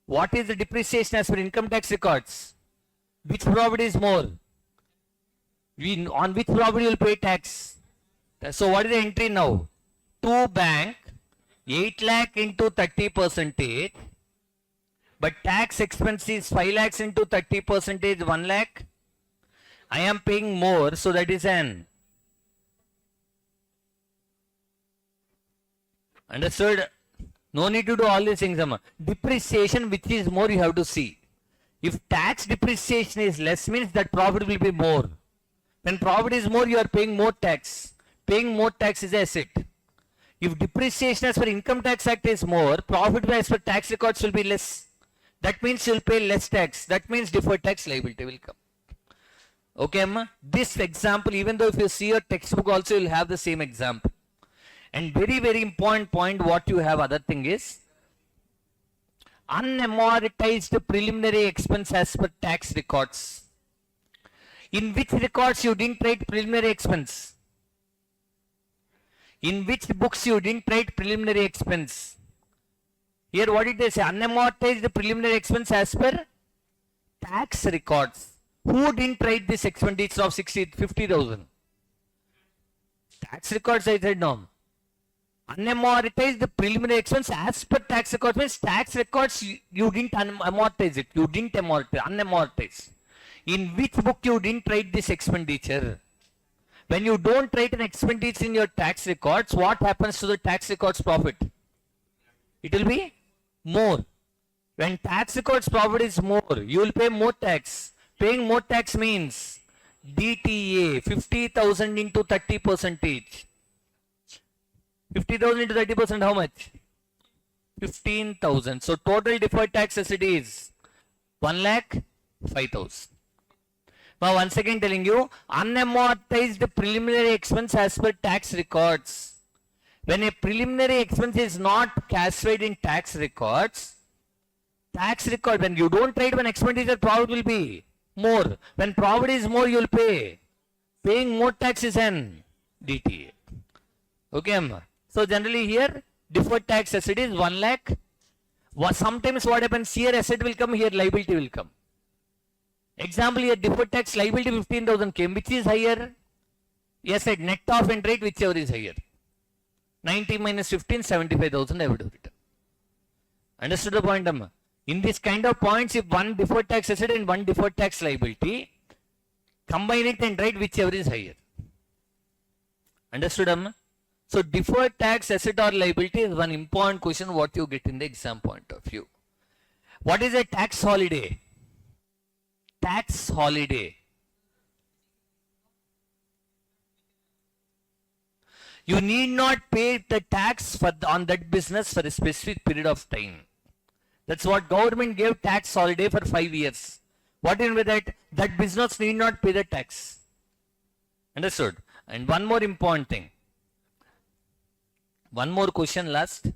Speaker 1: What is the depreciation as per income tax records? Which profit is more? On which profit you will pay tax? So what is the entry now? To bank, 8 lakh into 30%. But tax expense is 5 lakhs into 30%, 1 lakh. I am paying more, so that is an. Understood? No need to do all these things. Depreciation, which is more, you have to see. If tax depreciation is less, means that profit will be more. When profit is more, you are paying more tax. Paying more tax is asset. If depreciation as per income tax act is more, profit as per tax records will be less. That means you will pay less tax. That means deferred tax liability will come. Okay, Amma? This example, even though if you see your textbook also, you will have the same example. And very, very important point, what you have other thing is, unamortized preliminary expense as per tax records. In which records you didn't write preliminary expense? In which books you didn't write preliminary expense? Here what did they say? Unamortized preliminary expense as per tax records. Who didn't write this expenditure of 50,000? Tax records, I said no. Unamortized the preliminary expense as per tax records means tax records you didn't amortize it. You didn't unamortize. In which book you didn't write this expenditure? When you don't write an expenditure in your tax records, what happens to the tax records profit? It will be more. When tax records profit is more, you will pay more tax. Paying more tax means DTA 50,000 into 30%. 50,000 into 30%, how much? 15,000. So total deferred tax asset is 1,05,000. Now once again telling you, unamortized preliminary expense as per tax records. When a preliminary expense is not classified in tax records, when you don't write one expenditure, profit will be more. When profit is more, you will pay. Paying more tax is an DTA. Okay, Amma. So generally here, deferred tax asset is 1 lakh. Sometimes what happens here, asset will come, here liability will come. Example here, deferred tax liability 15,000 came, which is higher? Yes, at net off and rate, whichever is higher. 90 minus 15, 75,000 I would do it. Understood the point, Amma? In this kind of points, if one deferred tax asset and one deferred tax liability, combine it and write whichever is higher. Understood, Amma? So deferred tax asset or liability is one important question what you get in the exam point of view. What is a tax holiday? Tax holiday. You need not pay the tax on that business for a specific period of time. That's what government gave tax holiday for 5 years. What do you mean by that? That business need not pay the tax. Understood? And one more important thing. One more question last.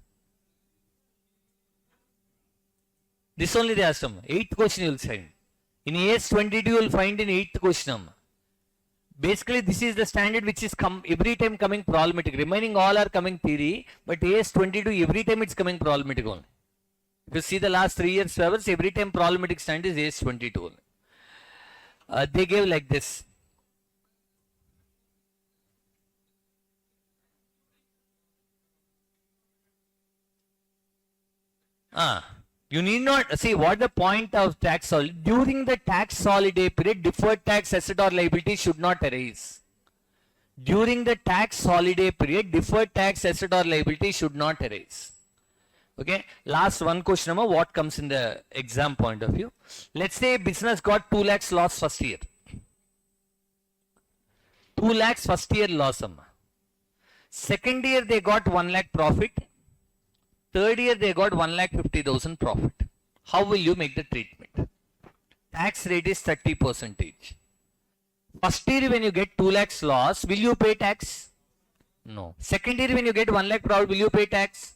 Speaker 1: This only they asked them. 8th question you will find. In AS 22 you will find in 8th question. Basically this is the standard which is every time coming problematic. Remaining all are coming theory, but AS 22 every time it's coming problematic only. If you see the last 3 years papers, every time problematic standard is AS 22 only. They gave like this. You need not see what the point of tax holiday. During the tax holiday period, deferred tax asset or liability should not arise. During the tax holiday period, deferred tax asset or liability should not arise. Okay. Last one question, what comes in the exam point of view? Let's say business got 2 lakhs loss first year. 2 lakhs first year loss. Second year they got 1 lakh profit. Third year they got 1,50,000 profit. How will you make the treatment? Tax rate is 30%. First year when you get 2 lakhs loss, will you pay tax? No. Second year when you get 1 lakh profit, will you pay tax?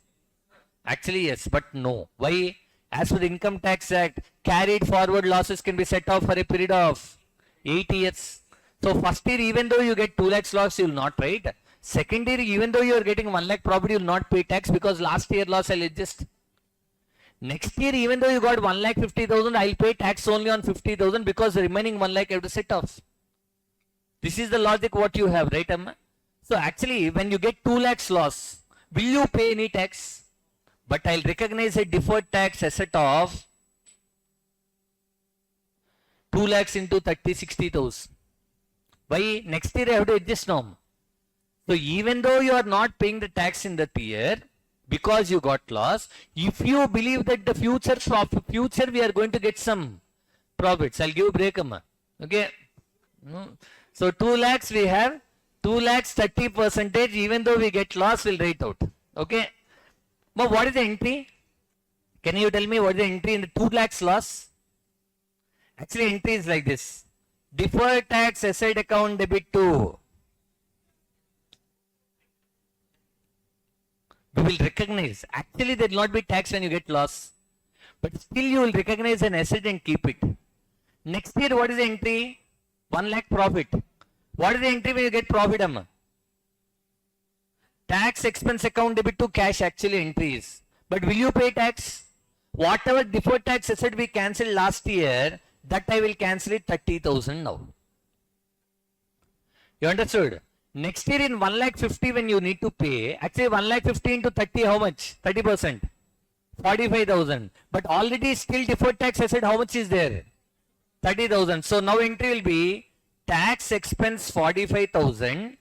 Speaker 1: Actually yes, but no. Why? As per the Income Tax Act, carried forward losses can be set off for a period of 8 years. So first year even though you get 2 lakhs loss, you will not write. Second year, even though you are getting 1 lakh profit, you will not pay tax because last year loss I'll adjust. Next year, even though you got 1,50,000, I'll pay tax only on 50,000 because the remaining 1 lakh I have to set off. This is the logic what you have, right, Amma? So actually, when you get 2 lakhs loss, will you pay any tax? But I'll recognize a deferred tax asset of 2 lakhs into 30, 60,000. Why? Next year I have to adjust now. So even though you are not paying the tax in that year because you got loss, if you believe that the future we are going to get some profits, I'll give a break, Amma. Okay. So 2 lakhs we have, 2 lakhs 30%, even though we get loss, we'll write out. Okay. But what is the entry? Can you tell me what is the entry in the 2 lakhs loss? Actually entry is like this. Deferred tax asset account debit to. We will recognize. Actually, there will not be tax when you get loss. But still you will recognize an asset and keep it. Next year, what is the entry? 1 lakh profit. What is the entry when you get profit, Amma? Tax expense account debit to cash actually entry is. But will you pay tax? Whatever deferred tax asset we cancelled last year, that I will cancel it 30,000 now. You understood? Next year in 1,50,000 when you need to pay, actually 1,50,000 into 30 how much? 30%. 45,000. But already still deferred tax asset how much is there? 30,000. So now entry will be tax expense 45,000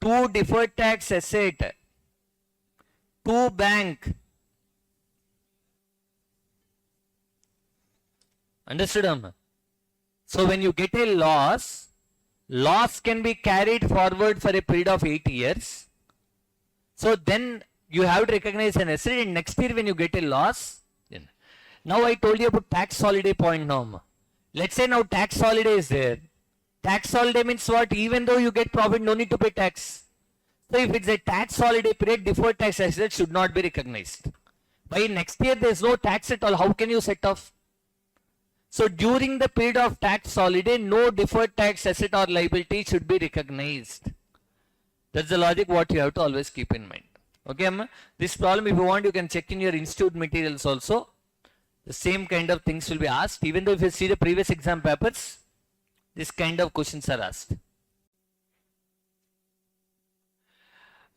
Speaker 1: to deferred tax asset to bank. Understood, Amma? So when you get a loss can be carried forward for a period of 8 years. So then you have to recognize an asset, and next year when you get a loss, then. Now I told you about tax holiday point now. Let's say now tax holiday is there. Tax holiday means what? Even though you get profit, no need to pay tax. So if it's a tax holiday period, deferred tax asset should not be recognized. By next year, there is no tax at all. How can you set off? So during the period of tax holiday, no deferred tax asset or liability should be recognized. That's the logic what you have to always keep in mind. Okay, Amma? This problem, if you want, you can check in your institute materials also. The same kind of things will be asked. Even though if you see the previous exam papers, this kind of questions are asked.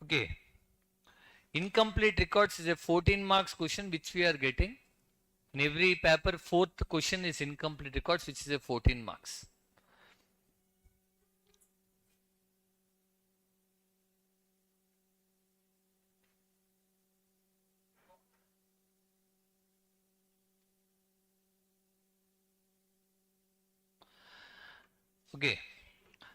Speaker 1: Okay. Incomplete records is a 14 marks question which we are getting. In every paper, fourth question is incomplete records, which is a 14 marks. Okay.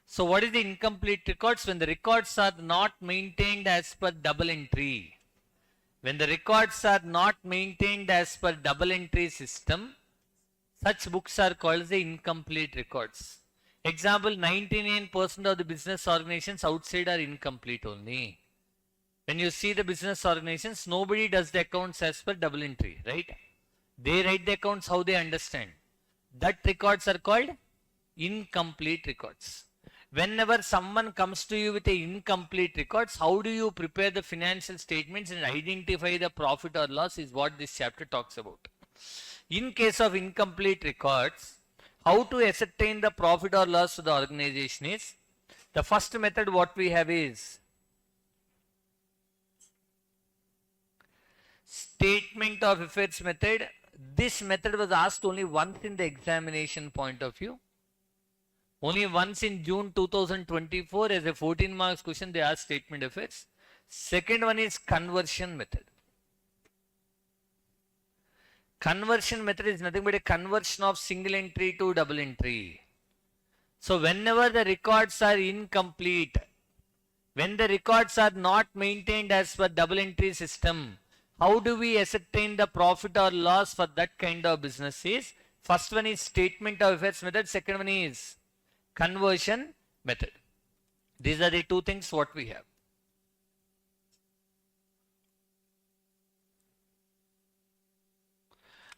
Speaker 1: So what is the incomplete records? When the records are not maintained as per double entry. When the records are not maintained as per double entry system, such books are called the incomplete records. Example, 99% of the business organizations outside are incomplete only. When you see the business organizations, nobody does the accounts as per double entry, right? They write the accounts how they understand. That records are called incomplete records. Whenever someone comes to you with a incomplete records, how do you prepare the financial statements and identify the profit or loss is what this chapter talks about. In case of incomplete records, how to ascertain the profit or loss to the organization is, the first method what we have is statement of affairs method. This method was asked only once in the examination point of view. Only once in June 2024 as a 14 marks question they asked statement of affairs. Second one is conversion method. Conversion method is nothing but a conversion of single entry to double entry. So whenever the records are incomplete, when the records are not maintained as per double entry system, how do we ascertain the profit or loss for that kind of business is, first one is statement of affairs method, second one is conversion method. These are the two things what we have.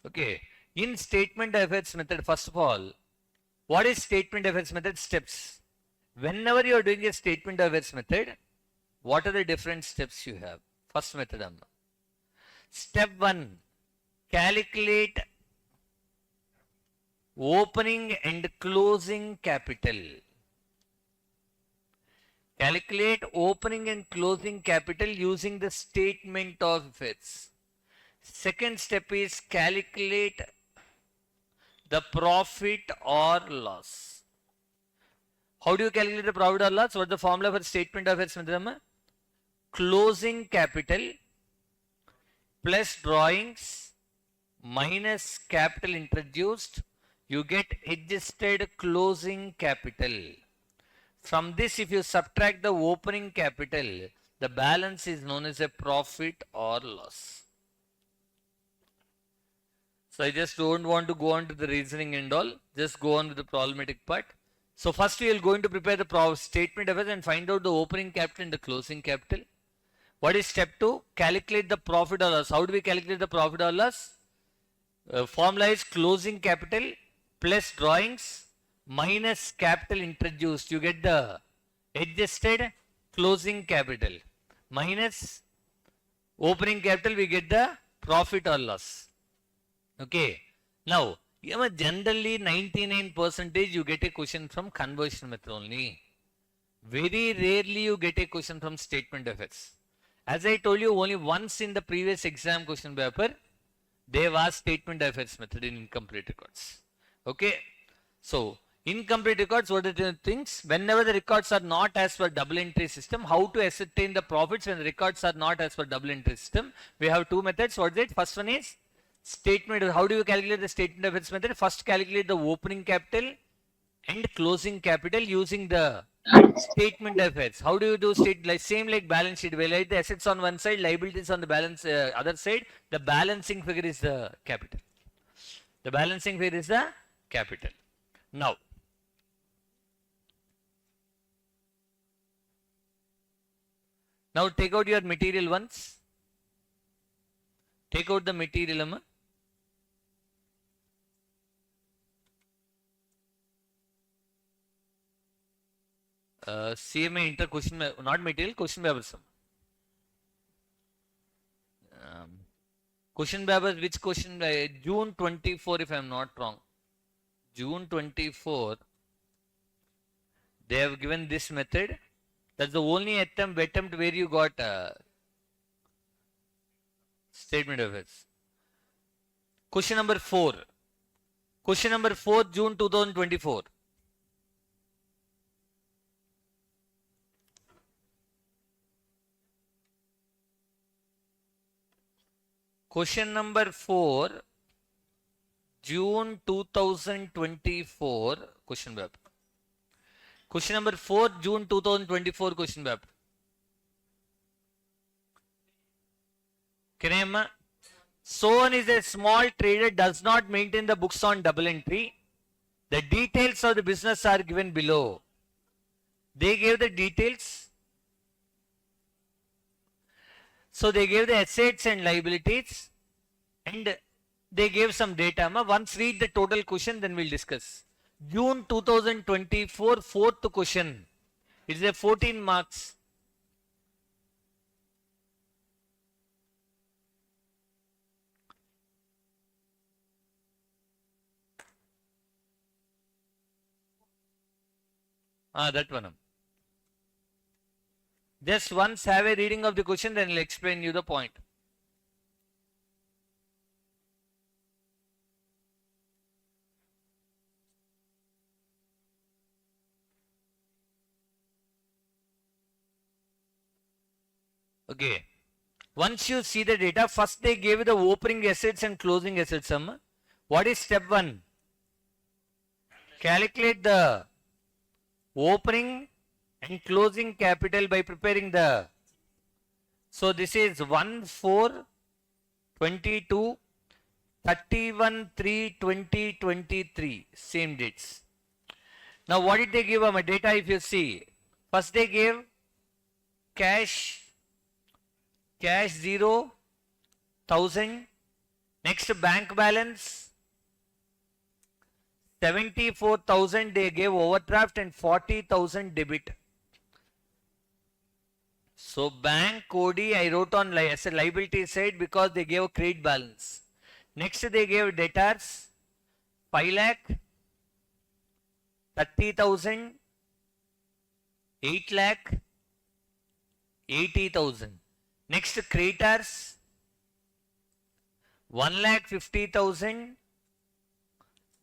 Speaker 1: Okay, in statement of affairs method, first of all, what is statement of affairs method? Steps. Whenever you are doing a statement of affairs method, what are the different steps you have? First method, Amma. Step 1, calculate opening and closing capital. Calculate opening and closing capital using the statement of affairs. Second step is calculate the profit or loss. How do you calculate the profit or loss? What is the formula for statement of affairs? Closing capital plus drawings minus capital introduced, you get adjusted closing capital. From this, if you subtract the opening capital, the balance is known as a profit or loss. So I just don't want to go on to the reasoning and all, just go on with the problematic part. So first we are going to prepare the statement of it and find out the opening capital and the closing capital. What is step 2? Calculate the profit or loss. How do we calculate the profit or loss? Formula is closing capital plus drawings minus capital introduced. You get the adjusted closing capital minus opening capital, we get the profit or loss. Okay. Now, generally 99% you get a question from conversion method only. Very rarely you get a question from statement of affairs. As I told you, only once in the previous exam question paper, they have asked statement of affairs method in incomplete records. Okay. So, incomplete records, what are the things? Whenever the records are not as per double entry system, how to ascertain the profits when the records are not as per double entry system? We have two methods. What is it? First one is statement. How do you calculate the statement of affairs method? First, calculate the opening capital and closing capital using the statement of affairs. How do you do same like balance sheet? We write the assets on one side, liabilities on the balance other side. The balancing figure is the capital. The balancing figure is the capital. Now, Now take out your material ones. Take out the material. CMA inter question, not material, question papers. Question papers, which question? June 24, if I am not wrong. June 24, they have given this method. That's the only attempt where you got statement of it. Question number 4. Question number 4, June 2024. Question number 4, June 2024, question paper. Question number 4, June 2024, question paper. Kenema. Sohn is a small trader, does not maintain the books on double entry. The details of the business are given below. They gave the details. So they gave the assets and liabilities and they gave some data. Once read the total question, then we'll discuss. June 2024, fourth question. It's a 14 marks. That one. Just once have a reading of the question, then I'll explain you the point. Okay. Once you see the data, first they gave the opening assets and closing assets sum. What is step 1? Calculate the opening and closing capital by preparing the. So this is 1, 4, 22, 31, 3, 20, 23. Same dates. Now what did they give my data if you see? First they gave cash 0, 1000. Next bank balance 74,000 they gave overdraft and 40,000 debit. So bank OD I wrote on as a liability side because they gave a credit balance. Next they gave debtors 5 lakh, 30,000, 8 lakh, 80,000. Next creditors 1,50,000,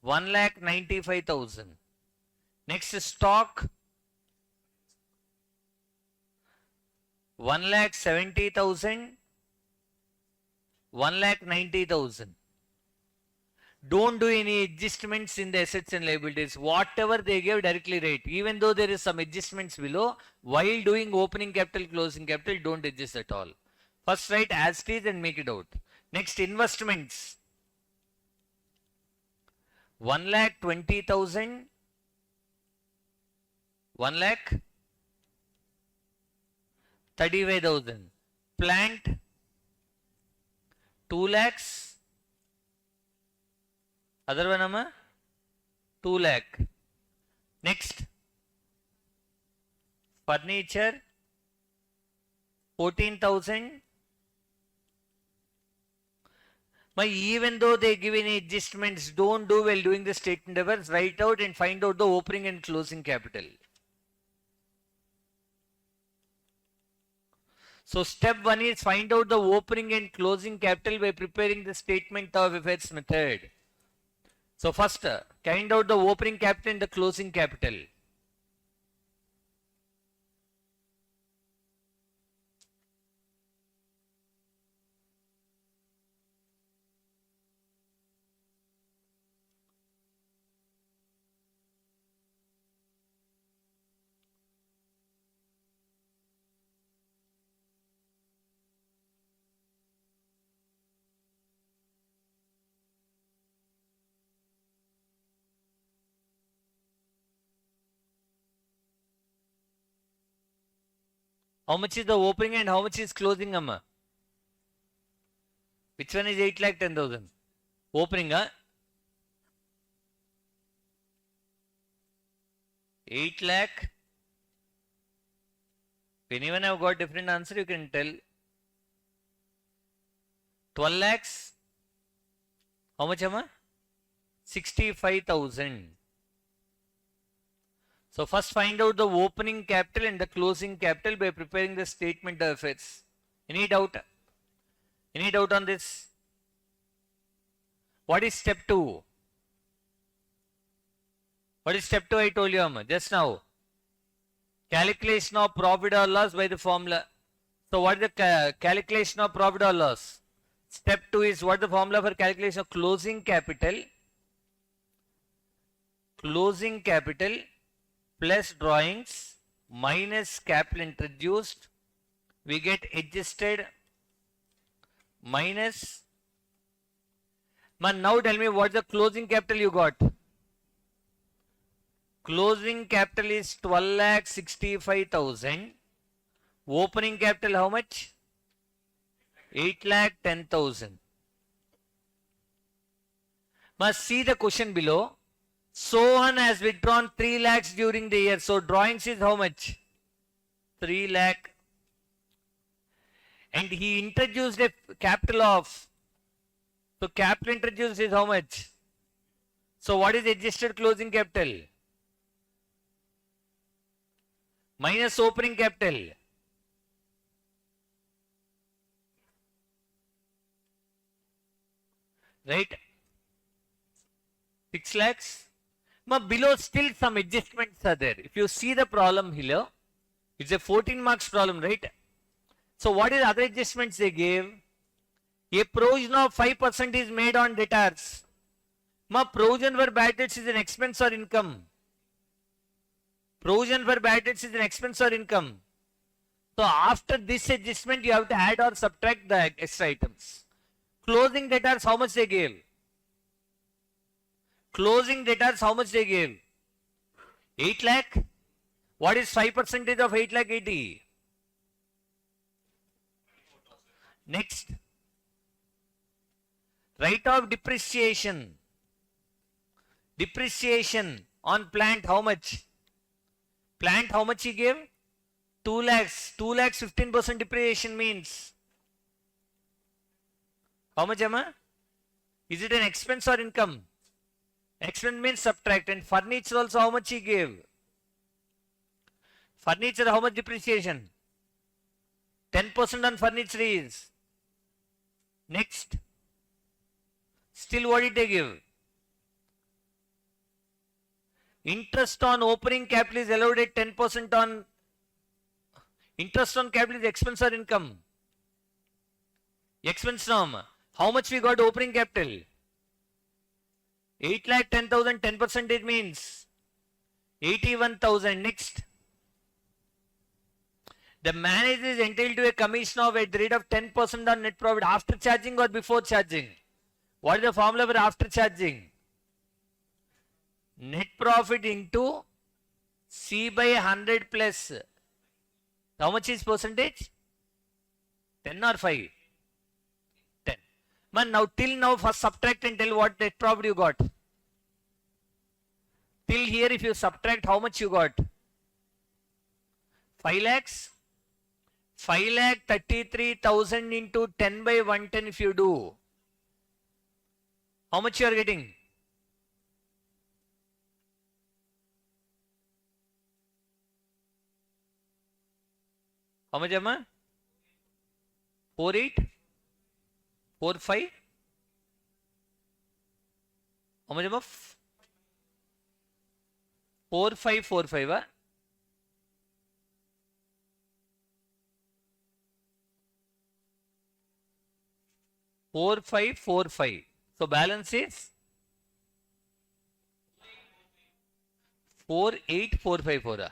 Speaker 1: 1,95,000. Next stock 1,70,000, 1,90,000. Don't do any adjustments in the assets and liabilities. Whatever they gave directly write. Even though there is some adjustments below, while doing opening capital, closing capital, don't adjust at all. First write as it is and make it out. Next investments 1,20,000, 1,35,000. Plant 2 lakhs. Other one 2 lakh. Next furniture 14,000. Even though they give any adjustments, don't do while doing the statement errors. Write out and find out the opening and closing capital. So step 1 is find out the opening and closing capital by preparing the statement of affairs method. So first find out the opening capital and the closing capital. How much is the opening and how much is closing, amma? Which one is 8,10,000? Opening, 8 lakh. If anyone have got different answer, you can tell. 12 lakhs. How much, amma? 65,000. So first find out the opening capital and the closing capital by preparing the statement of assets. Any doubt? Any doubt on this? What is step 2? What is step 2 I told you, amma, just now? Calculation of profit or loss by the formula. So what is the calculation of profit or loss? Step 2 is what the formula for calculation of closing capital. Closing capital plus drawings minus capital introduced. We get adjusted minus. Man, now tell me what the closing capital you got. Closing capital is 12,65,000. Opening capital how much? 8,10,000. Must see the question below. Sohan has withdrawn 3 lakhs during the year. So drawings is how much? 3 lakh. And he introduced a capital of. So capital introduced is how much? So what is adjusted closing capital? Minus opening capital. Right? 6 lakhs. But below still some adjustments are there. If you see the problem here, it's a 14 marks problem, right? So what is other adjustments they gave? A provision of 5% is made on debtors. Ma provision for bad debts is an expense or income? Provision for bad debts is an expense or income? So after this adjustment, you have to add or subtract the extra items. Closing debtors, how much they gave? Closing debtors, how much they gave? 8 lakh. What is 5% of 8 lakh 80? Next. Rate of depreciation. Depreciation on plant, how much? Plant, how much he gave? 2 lakhs. 2 lakhs 15% depreciation means how much, Amma? Is it an expense or income? Expense means subtract. And furniture also, how much he gave? Furniture, how much depreciation? 10% on furniture is. Next. Still what did they give? Interest on opening capital is allowed at 10% on. Interest on capital is expense or income? Expense norm. How much we got opening capital? 8,10,000, 10% it means 81,000. Next. The manager is entitled to a commission of at the rate of 10% on net profit after charging or before charging. What is the formula for after charging? Net profit into C by 100 plus. How much is percentage? 10 or 5? 10. Man, now till now first subtract and tell what net profit you got. Till here if you subtract, how much you got? 5 lakhs? 5 lakh 33,000 into 10 by 110 if you do. How much you are getting? How much, Amma? 48? 45? How much, Amma? 4545, huh? Four five 45. So balance is 48454.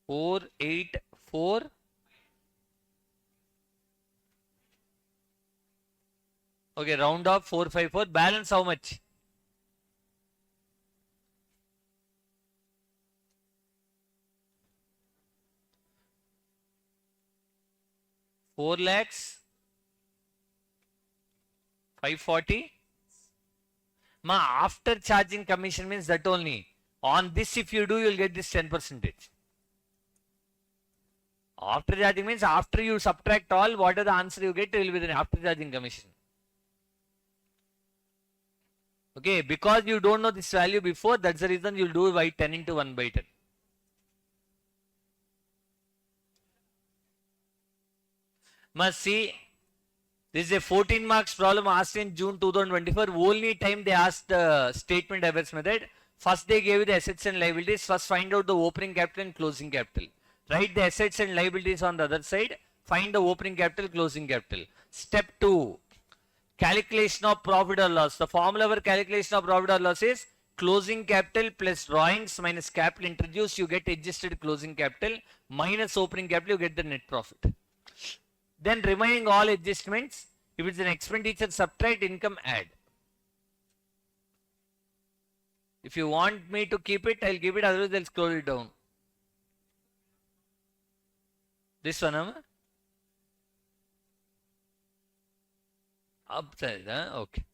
Speaker 1: 484. Okay, round off 454. Balance how much? 4 lakhs 540. Ma, after charging commission means that only. On this, if you do, you'll get this 10%. After charging means after you subtract all, what are the answer you get, it will be the after charging commission. Okay, because you don't know this value before, that's the reason you'll do by 10 into 1 by 10. Must see, this is a 14 marks problem asked in June 2024. Only time they asked the statement diverse method. First they gave you the assets and liabilities. First find out the opening capital and closing capital. Write the assets and liabilities on the other side. Find the opening capital, closing capital. Step 2. Calculation of profit or loss. The formula for calculation of profit or loss is closing capital plus drawings minus capital introduced. You get adjusted closing capital minus opening capital. You get the net profit. Then remaining all adjustments, if it's an expenditure, subtract, income, add. If you want me to keep it, I'll keep it, otherwise I'll scroll it down. This one, huh? Upside, huh? Okay.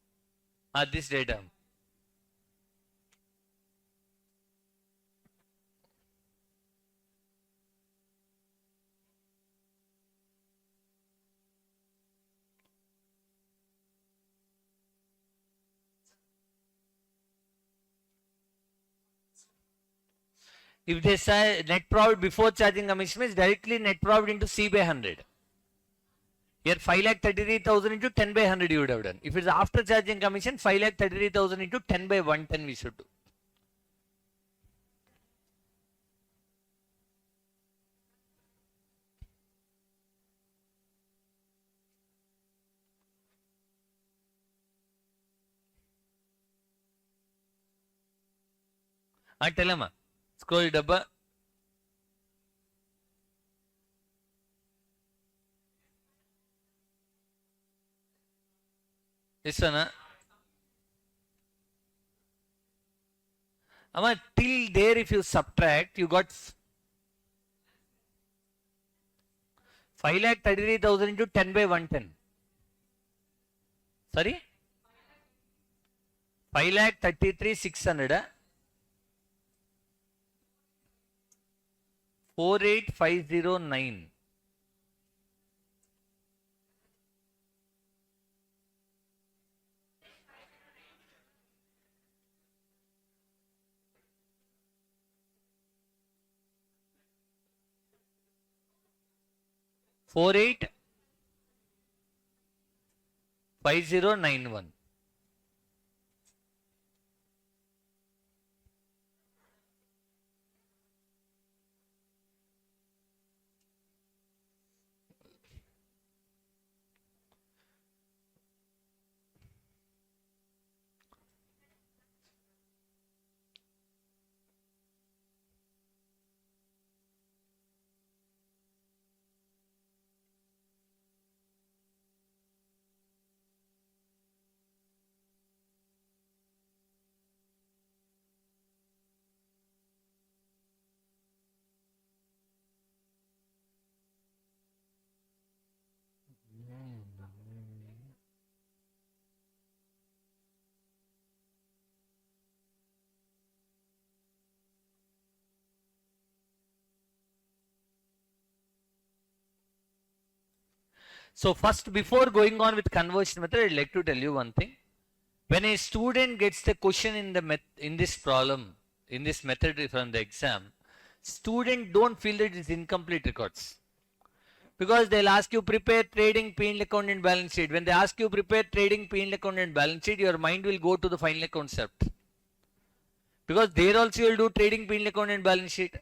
Speaker 1: This data. If they say net profit before charging commission means directly net profit into C by 100. Here 5,33,000 into 10 by 100 you would have done. If it's after charging commission, 5,33,000 into 10 by 110 we should do. Tell him. Scroll it up. This one. Till there if you subtract, you got 5,33,000 into 10 by 110. Sorry? 5,33,600. 48,509. Four eight 5091. So first, before going on with conversion method, I'd like to tell you one thing. When a student gets the question in this problem, in this method from the exam, student don't feel that it's incomplete records. Because they'll ask you prepare trading P&L account and balance sheet. When they ask you prepare trading P&L account and balance sheet, your mind will go to the final account concept. Because there also you'll do trading P&L account and balance sheet.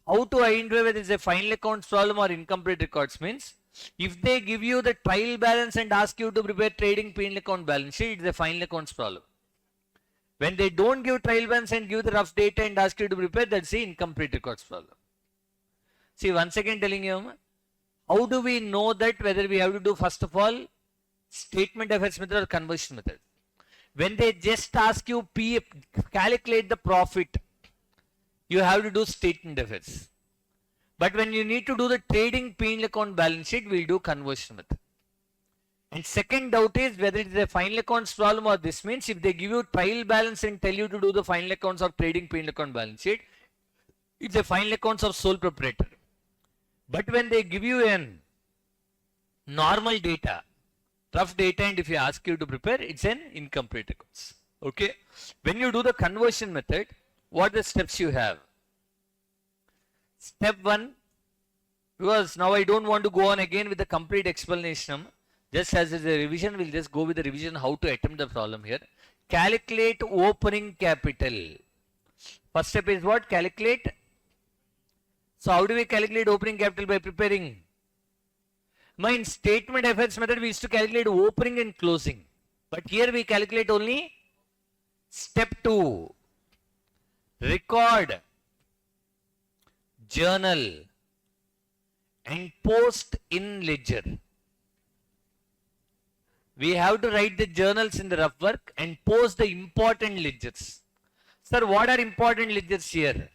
Speaker 1: How to identify whether it's a final accounts problem or incomplete records means, if they give you the trial balance and ask you to prepare trading P&L account balance sheet, it's a final accounts problem. When they don't give trial balance and give the rough data and ask you to prepare, that's the incomplete records problem. See, once again telling you, how do we know that whether we have to do first of all statement effects method or conversion method? When they just ask you calculate the profit, you have to do statement effects. But when you need to do the trading P&L account balance sheet, we'll do conversion method. And second doubt is whether it is a final accounts problem or this means if they give you trial balance and tell you to do the final accounts of trading P&L account balance sheet, it's a final accounts of sole proprietor. But when they give you an normal data, rough data, and if you ask you to prepare, it's an incomplete accounts. Okay. When you do the conversion method, what are the steps you have? Step 1, because now I don't want to go on again with the complete explanation. Just as a revision, we'll just go with the revision how to attempt the problem here. Calculate opening capital. First step is what? Calculate. So how do we calculate opening capital? By preparing. In statement effects method, we used to calculate opening and closing. But here we calculate only step 2. Record, journal, and post in ledger. We have to write the journals in the rough work and post the important ledgers. Sir, what are important ledgers here?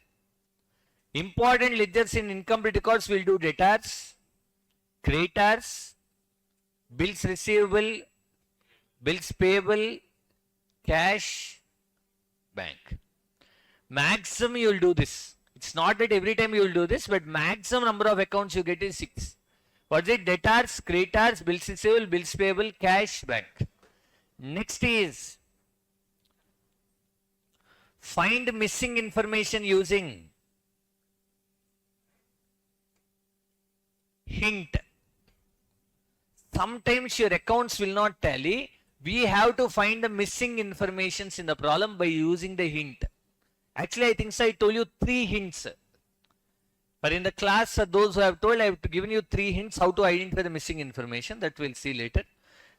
Speaker 1: Important ledgers in incomplete records will do debtors, creditors, bills receivable, bills payable, cash, bank. Maximum you will do this. It's not that every time you will do this, but maximum number of accounts you get is 6. What's it? Debtors, creditors, bills receivable, bills payable, cash, bank. Next is find missing information using hint. Sometimes your accounts will not tally. We have to find the missing informations in the problem by using the hint. Actually, I think so I told you 3 hints. But in the class, those who have told, I have given you 3 hints how to identify the missing information. That we'll see later.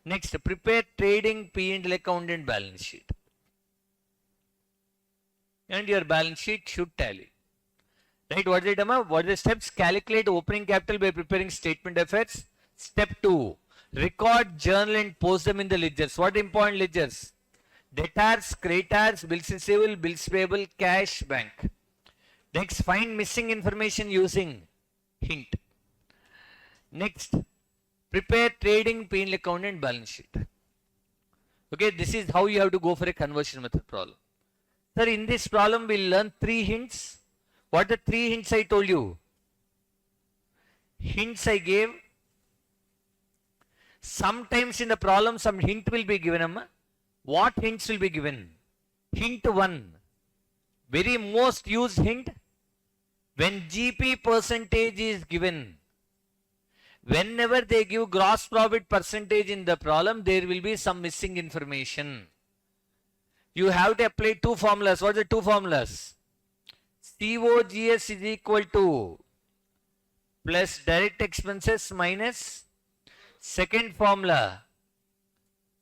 Speaker 1: Next, prepare trading P&L account and balance sheet. And your balance sheet should tally. Right, what is it, Amma? What are the steps? Calculate opening capital by preparing statement effects. Step 2, record, journal, and post them in the ledgers. What important ledgers? Debtors, creditors, bills receivable, bills payable, cash, bank. Next, find missing information using hint. Next, prepare trading P&L account and balance sheet. Okay, this is how you have to go for a conversion method problem. Sir, in this problem, we'll learn 3 hints. What are the 3 hints I told you? Hints I gave. Sometimes in the problem, some hint will be given. Amma. What hints will be given? Hint 1. Very most used hint. When GP percentage is given, whenever they give gross profit percentage in the problem, there will be some missing information. You have to apply 2 formulas. What are the 2 formulas? COGS is equal to plus direct expenses minus second formula.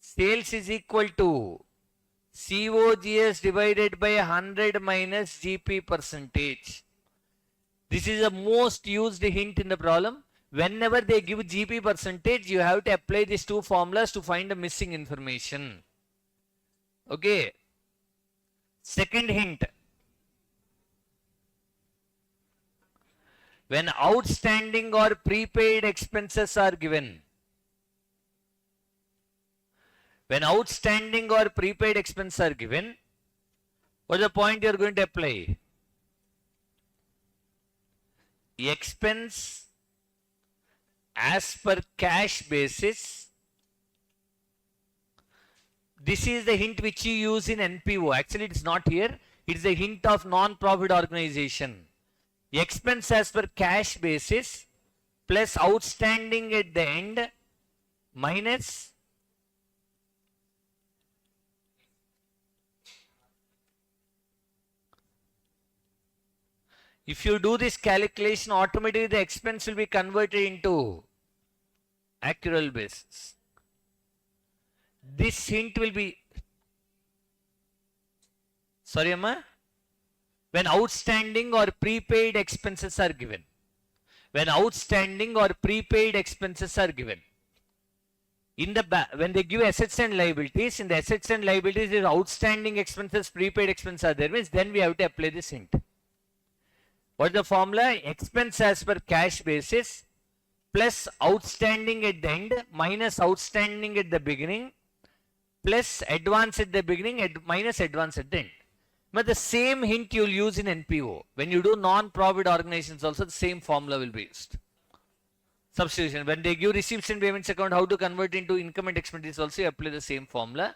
Speaker 1: Sales is equal to COGS divided by 100 minus GP percentage. This is the most used hint in the problem. Whenever they give GP percentage, you have to apply these 2 formulas to find the missing information. Okay. Second hint. When outstanding or prepaid expenses are given, what is the point you are going to apply? Expense as per cash basis. This is the hint which you use in NPO. Actually, it is not here. It is a hint of non-profit organization. Expense as per cash basis plus outstanding at the end minus if you do this calculation, automatically the expense will be converted into accrual basis. This hint will be, sorry Amma, when outstanding or prepaid expenses are given. When outstanding or prepaid expenses are given. In the when they give assets and liabilities, in the assets and liabilities, if outstanding expenses, prepaid expenses are there, means then we have to apply this hint. What is the formula? Expense as per cash basis plus outstanding at the end minus outstanding at the beginning plus advance at the beginning minus advance at the end. But the same hint you'll use in NPO. When you do non-profit organizations also, the same formula will be used. Substitution. When they give receipts and payments account, how to convert into income and expenses also, you apply the same formula.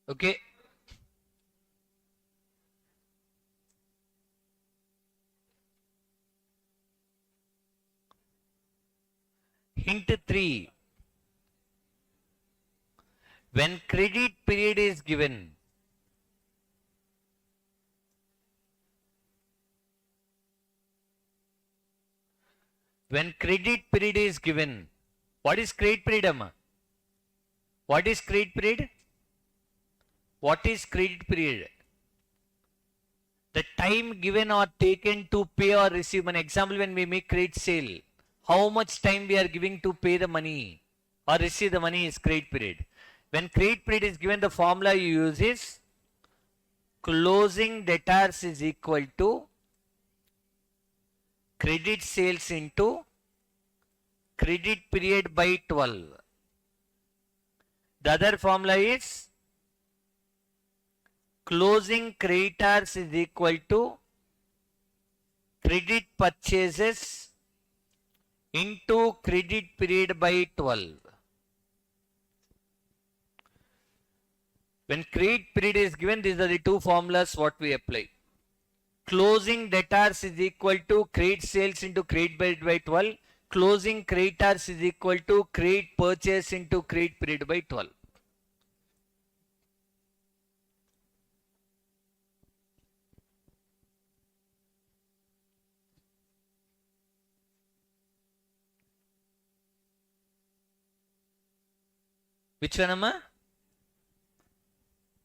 Speaker 1: Okay. Hint 3. When credit period is given, what is credit period, Amma? What is credit period? What is credit period? The time given or taken to pay or receive money. Example, when we make credit sale, how much time we are giving to pay the money or receive the money is credit period. When credit period is given, the formula you use is closing debtors is equal to credit sales into credit period by 12. The other formula is closing creditors is equal to credit purchases into credit period by 12. When credit period is given, these are the two formulas what we apply. Closing debtors is equal to credit sales into credit period by 12. Closing creditors is equal to credit purchase into credit period by 12. Which one, Amma?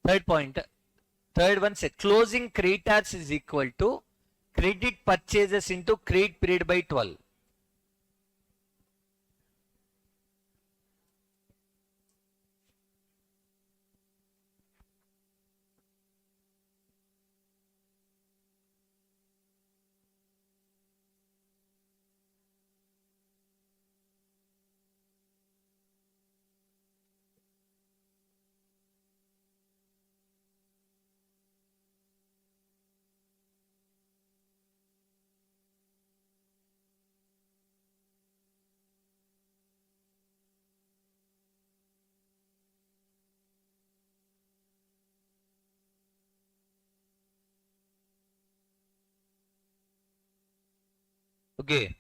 Speaker 1: Third point. Third one said closing creditors is equal to credit purchases into credit period by 12. Okay.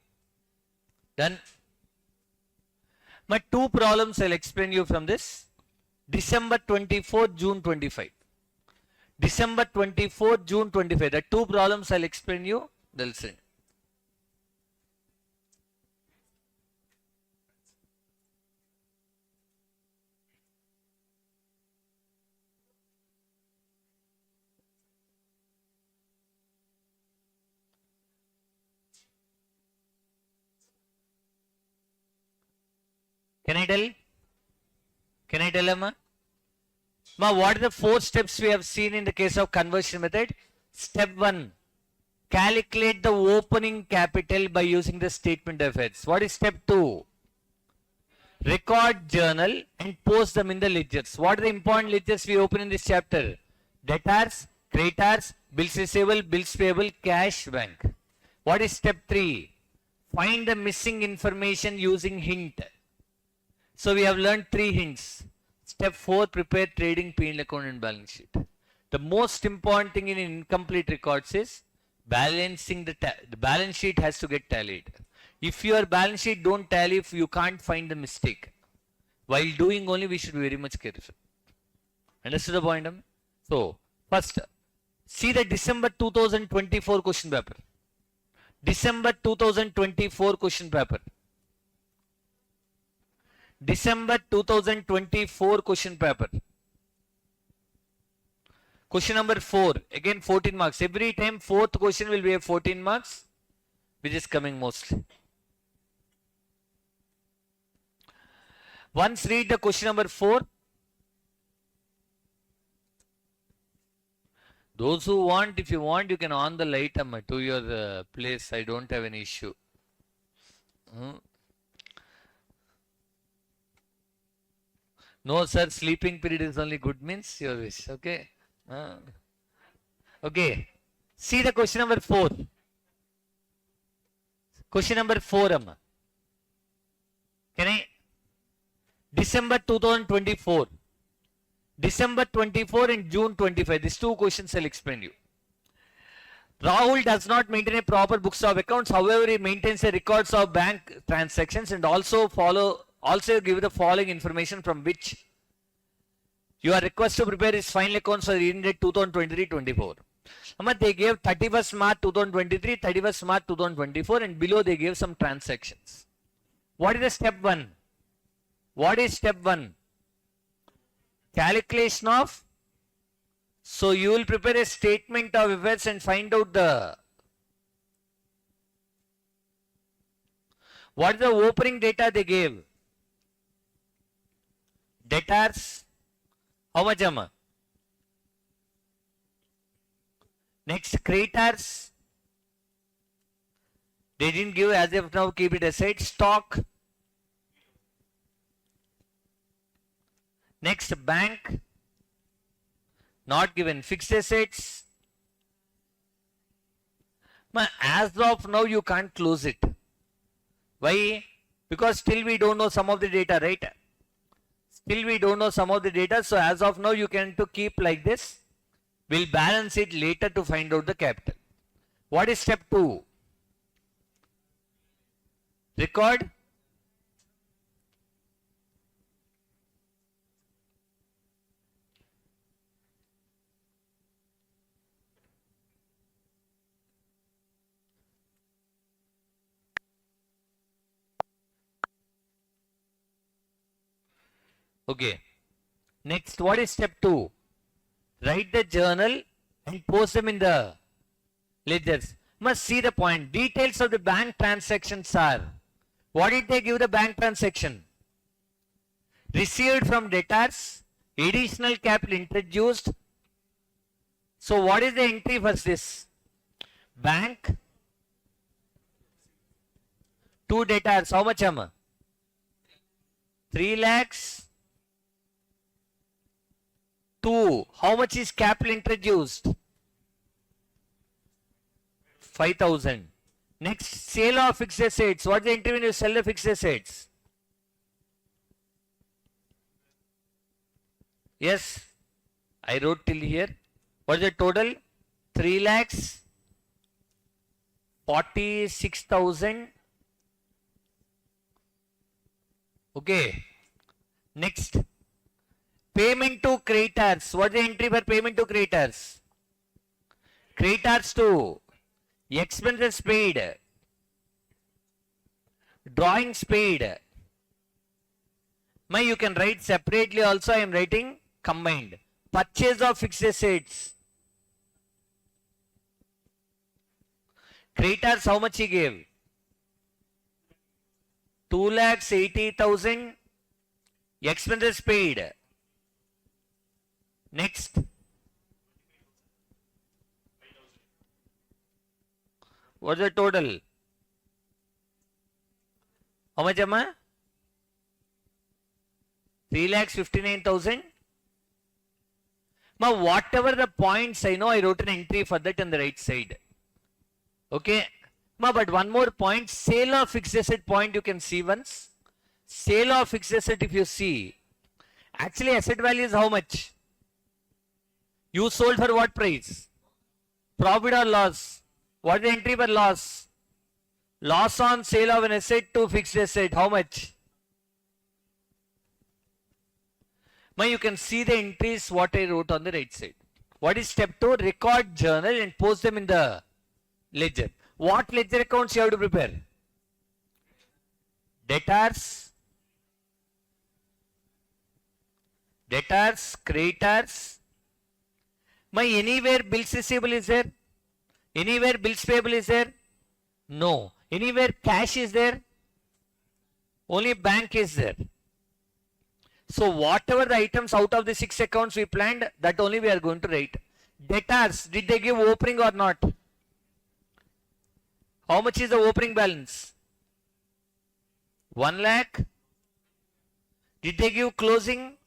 Speaker 1: Done. My two problems I'll explain you from this. December 24, June 25. December 24, June 25. The two problems I'll explain you. They'll send. Can I tell? Can I tell, Amma? Ma, what are the 4 steps we have seen in the case of conversion method? Step 1. Calculate the opening capital by using the statement of heads. What is step 2? Record journal and post them in the ledgers. What are the important ledgers we open in this chapter? Debtors, creditors, bills receivable, bills payable, cash, bank. What is step 3? Find the missing information using hint. So we have learned 3 hints. Step 4, prepare trading P&L account and balance sheet. The most important thing in incomplete records is balancing the balance sheet has to get tallied. If your balance sheet don't tally, if you can't find the mistake. While doing only, we should be very much careful. Understood the point? So, first, see the December 2024 question paper. December 2024 question paper. December 2024 question paper. Question number 4. Again 14 marks. Every time fourth question will be a 14 marks, which is coming mostly. Once read the question number 4. Those who want, if you want, you can on the light to your place. I don't have any issue. No, sir, sleeping period is only good means your wish. Okay. Okay. See the question number 4. Question number 4, Amma. Can I? December 2024. December 24 and June 25. These two questions I'll explain you. Rahul does not maintain a proper books of accounts. However, he maintains a records of bank transactions and also give the following information from which you are requested to prepare his final accounts for the year ended 2023-24. They gave 31st March 2023, 31st March 2024, and below they gave some transactions. What is the step 1? What is step 1? Calculation of. So you will prepare a statement of affairs and find out what is the opening data they gave. Debtors. How much, Amma? Next, creditors. They didn't give as of now, keep it aside. Stock. Next, bank. Not given. Fixed assets. As of now, you can't close it. Why? Because still we don't know some of the data, right? Still we don't know some of the data. So as of now, you can to keep like this. We'll balance it later to find out the capital. What is step 2? Record. Okay. Next, what is step 2? Write the journal and post them in the ledgers. Must see the point. Details of the bank transactions are. What did they give the bank transaction? Received from debtors, additional capital introduced. So what is the entry for this? Bank, 2 debtors. How much, Amma? 3 lakhs. 2. How much is capital introduced? 5,000. Next, sale of fixed assets. What is the entry when you sell the fixed assets? Yes, I wrote till here. What is the total? 3 lakhs 46,000. Okay. Next, payment to creditors. What is the entry for payment to creditors? Creditors to expenses paid, drawings paid. You can write separately also. I am writing combined. Purchase of fixed assets. Creditors, how much he gave? 2,80,000. Expenses paid. Next. What's the total? How much, Amma? 3,59,000. Whatever the points I know, I wrote an entry for that on the right side. Okay. But one more point, sale of fixed asset point you can see once. Sale of fixed asset, if you see, actually asset value is how much? You sold for what price? Profit or loss? What is the entry for loss? Loss on sale of an asset to fixed asset. How much? Now you can see the entries what I wrote on the right side. What is step 2? Record journal and post them in the ledger. What ledger accounts you have to prepare? Debtors, creditors. My anywhere bills receivable is there? Anywhere bills payable is there? No. Anywhere cash is there? Only bank is there. So whatever the items out of the 6 accounts we planned, that only we are going to write. Debtors, did they give opening or not? How much is the opening balance? 1 lakh. Did they give closing?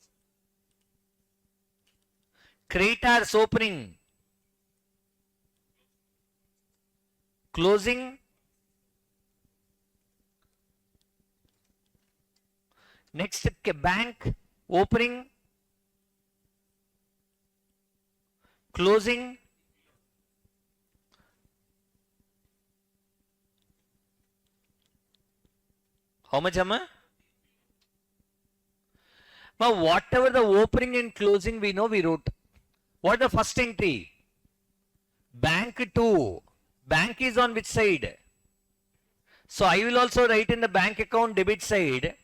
Speaker 1: Creditors opening. Closing. Next, bank opening. Closing. How much, Amma? Now, whatever the opening and closing we know, we wrote. What the first entry? Bank 2. Bank is on which side? So, I will also write in the bank account debit side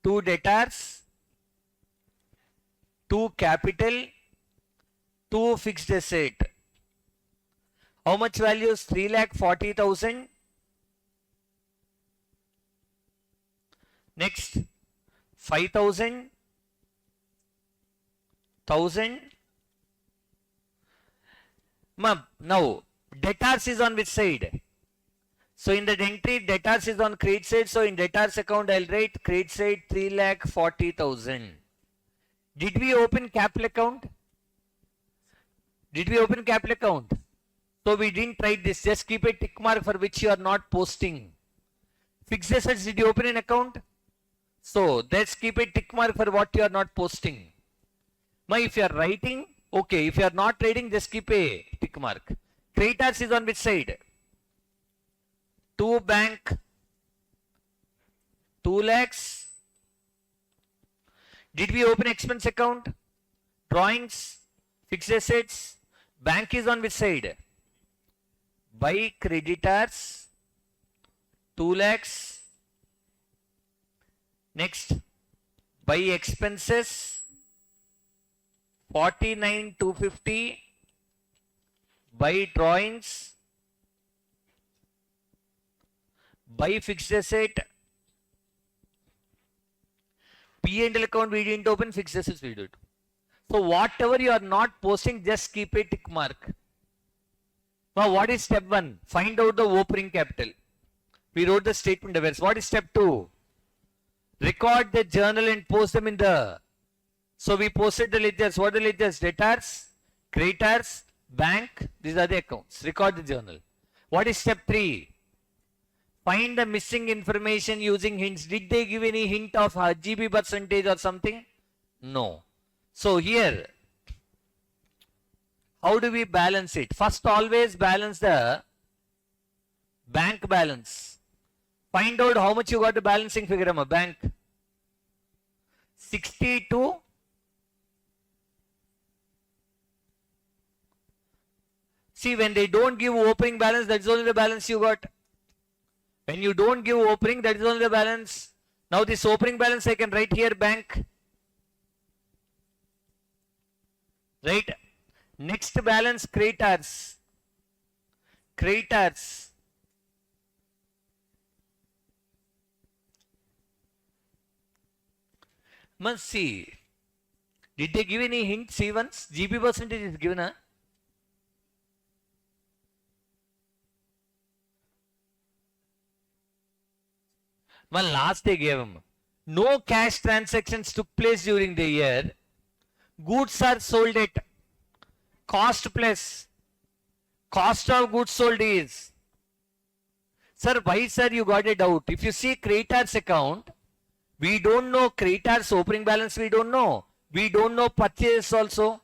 Speaker 1: 2 debtors, 2 capital, 2 fixed asset. How much value is 3,40,000? Next, 5,000, 1,000. Now, debtors is on which side? So in the entry, debtors is on credit side. So in debtors account, I'll write credit side 3,40,000. Did we open capital account? Did we open capital account? So we didn't write this. Just keep a tick mark for which you are not posting. Fixed assets, did you open an account? So let's keep a tick mark for what you are not posting. Now if you are writing, okay. If you are not writing, just keep a tick mark. Creditors is on which side? 2 bank, 2 lakhs. Did we open expense account? Drawings, fixed assets. Bank is on which side? By creditors, 2 lakhs. Next, by expenses, 49,250. By drawings, by fixed asset, P&L account we didn't open, fixed assets we did. So whatever you are not posting, just keep a tick mark. Now what is step 1? Find out the opening capital. We wrote the statement of errors. What is step 2? Record the journal and post them in the. So we posted the ledgers. What are the ledgers? Debtors, creditors, bank. These are the accounts. Record the journal. What is step 3? Find the missing information using hints. Did they give any hint of GB percentage or something? No. So here, how do we balance it? First, always balance the bank balance. Find out how much you got the balancing figure of a bank. 62. See, when they don't give opening balance, that's only the balance you got. When you don't give opening, that is only the balance. Now this opening balance I can write here bank. Right? Next balance creditors. Creditors. Must see. Did they give any hint? See once? GB percentage is given, huh? Well, last they gave him. No cash transactions took place during the year. Goods are sold at cost plus. Cost of goods sold is. Sir, why sir you got a doubt? If you see creditors account, we don't know creditors opening balance, we don't know. We don't know purchase also.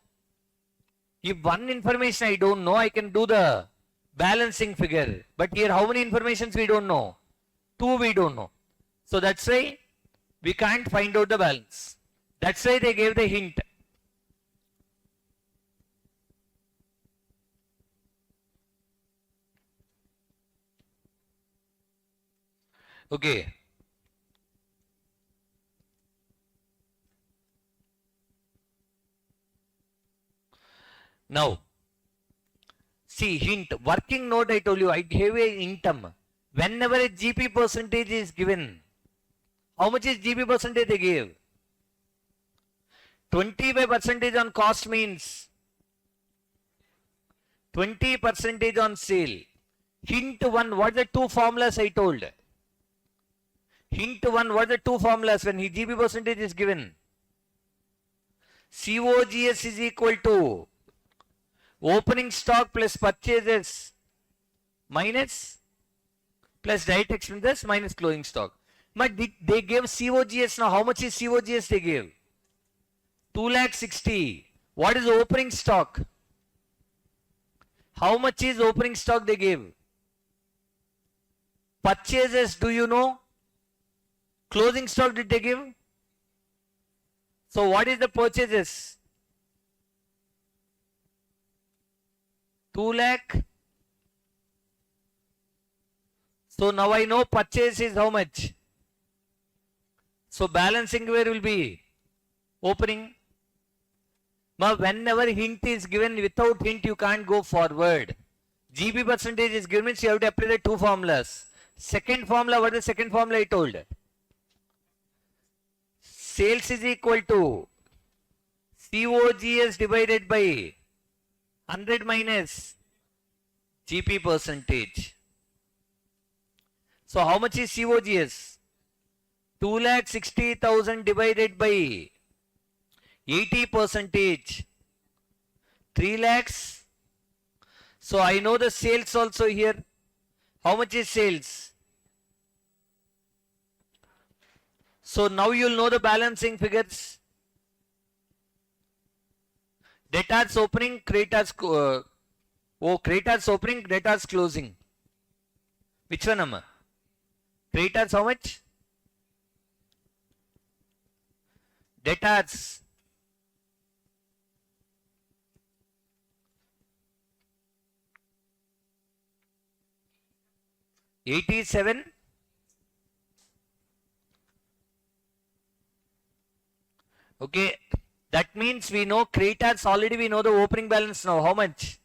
Speaker 1: If one information I don't know, I can do the balancing figure. But here how many informations we don't know? 2 we don't know. So that's why we can't find out the balance. That's why they gave the hint. Okay. Now, see hint, working note I told you, I gave a hintum. Whenever a GP percentage is given, how much is GP percentage they gave? 25% on cost means 20% on sale. Hint 1, what are the two formulas I told? Hint 1, what are the two formulas when GP percentage is given? COGS is equal to opening stock plus purchases minus plus direct expenses minus closing stock. But they gave COGS now. How much is COGS they gave? 2,60,000. What is opening stock? How much is opening stock they gave? Purchases, do you know? Closing stock did they give? So what is the purchases? 2 lakh. So now I know purchase is how much. So balancing where will be? Opening. Now whenever hint is given, without hint you can't go forward. GP percentage is given means you have to apply the two formulas. Second formula, what is the second formula I told? Sales is equal to COGS divided by 100 minus GP percentage. So how much is COGS? 2,60,000 divided by 80%. 3 lakhs. So I know the sales also here. How much is sales? So now you'll know the balancing figures. Debtors opening, creditors creditors opening, debtors closing. Which one, Amma? Creditors how much? Debtors. $87. Okay, that means we know creditors already, we know the opening balance now. How much?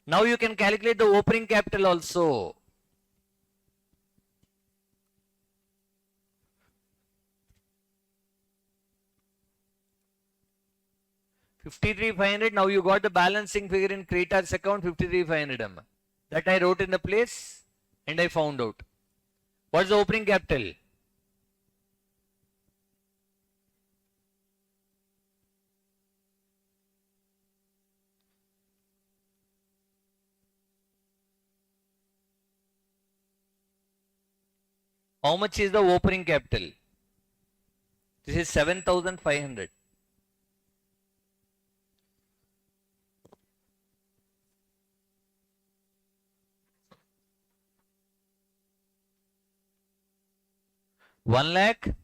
Speaker 1: Now you can calculate the opening capital also. $53,500. Now you got the balancing figure in creditors account, $53,500. That I wrote in the place and I found out. What is the opening capital? How much is the opening capital? This is 7,500. One lakh.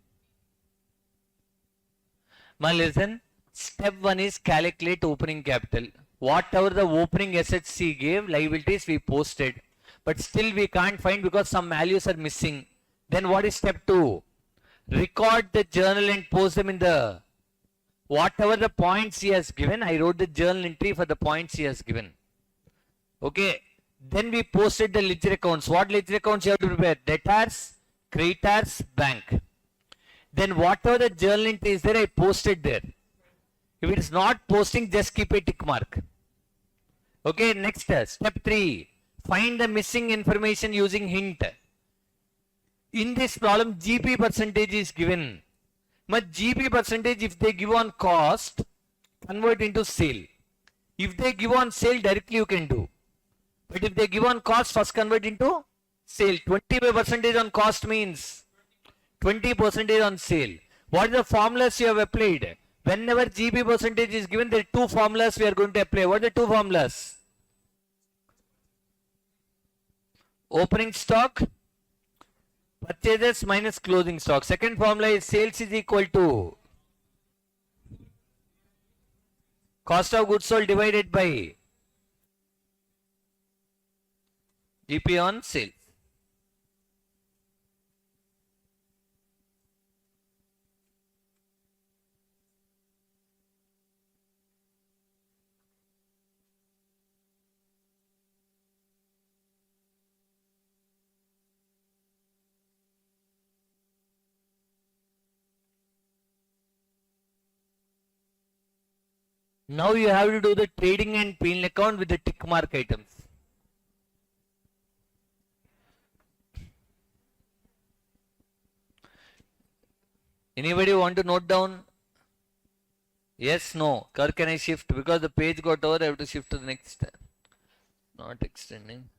Speaker 1: Now listen, step 1 is calculate opening capital. Whatever the opening assets he gave, liabilities we posted. But still we can't find because some values are missing. Then what is step 2? Record the journal and post them in the, whatever the points he has given, I wrote the journal entry for the points he has given. Okay. Then we posted the ledger accounts. What ledger accounts you have to prepare? Debtors, creditors, bank. Then whatever the journal entry is there, I posted there. If it is not posting, just keep a tick mark. Okay, next step 3. Find the missing information using hint. In this problem, GP percentage is given. But GP percentage, if they give on cost, convert into sale. If they give on sale, directly you can do. But if they give on cost, first convert into sale. 25% on cost means 20% on sale. What is the formulas you have applied? Whenever GB percentage is given, there are two formulas we are going to apply. What are the two formulas? Opening stock, purchases minus closing stock. Second formula is sales is equal to cost of goods sold divided by GP on sales. Now you have to do the trading and P&L account with the tick mark items. Anybody want to note down? Yes, no. Or can I shift? Because the page got over, I have to shift to the next. Not extending.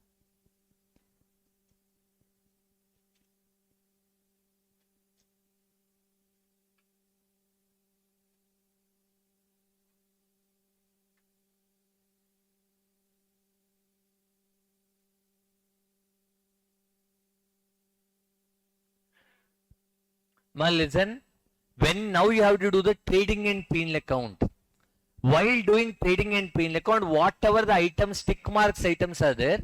Speaker 1: Now listen. When now you have to do the trading and P&L account. While doing trading and P&L account, whatever the items, tick marks items are there,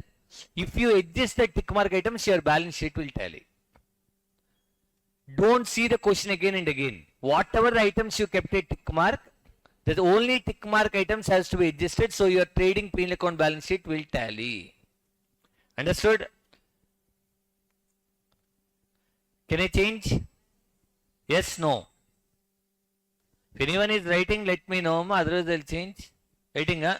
Speaker 1: if you adjust the tick mark items, your balance sheet will tally. Don't see the question again and again. Whatever the items you kept a tick mark, the only tick mark items has to be adjusted, so your trading P&L account balance sheet will tally. Understood? Can I change? Yes, no. If anyone is writing, let me know. Otherwise, I'll change. Writing, huh?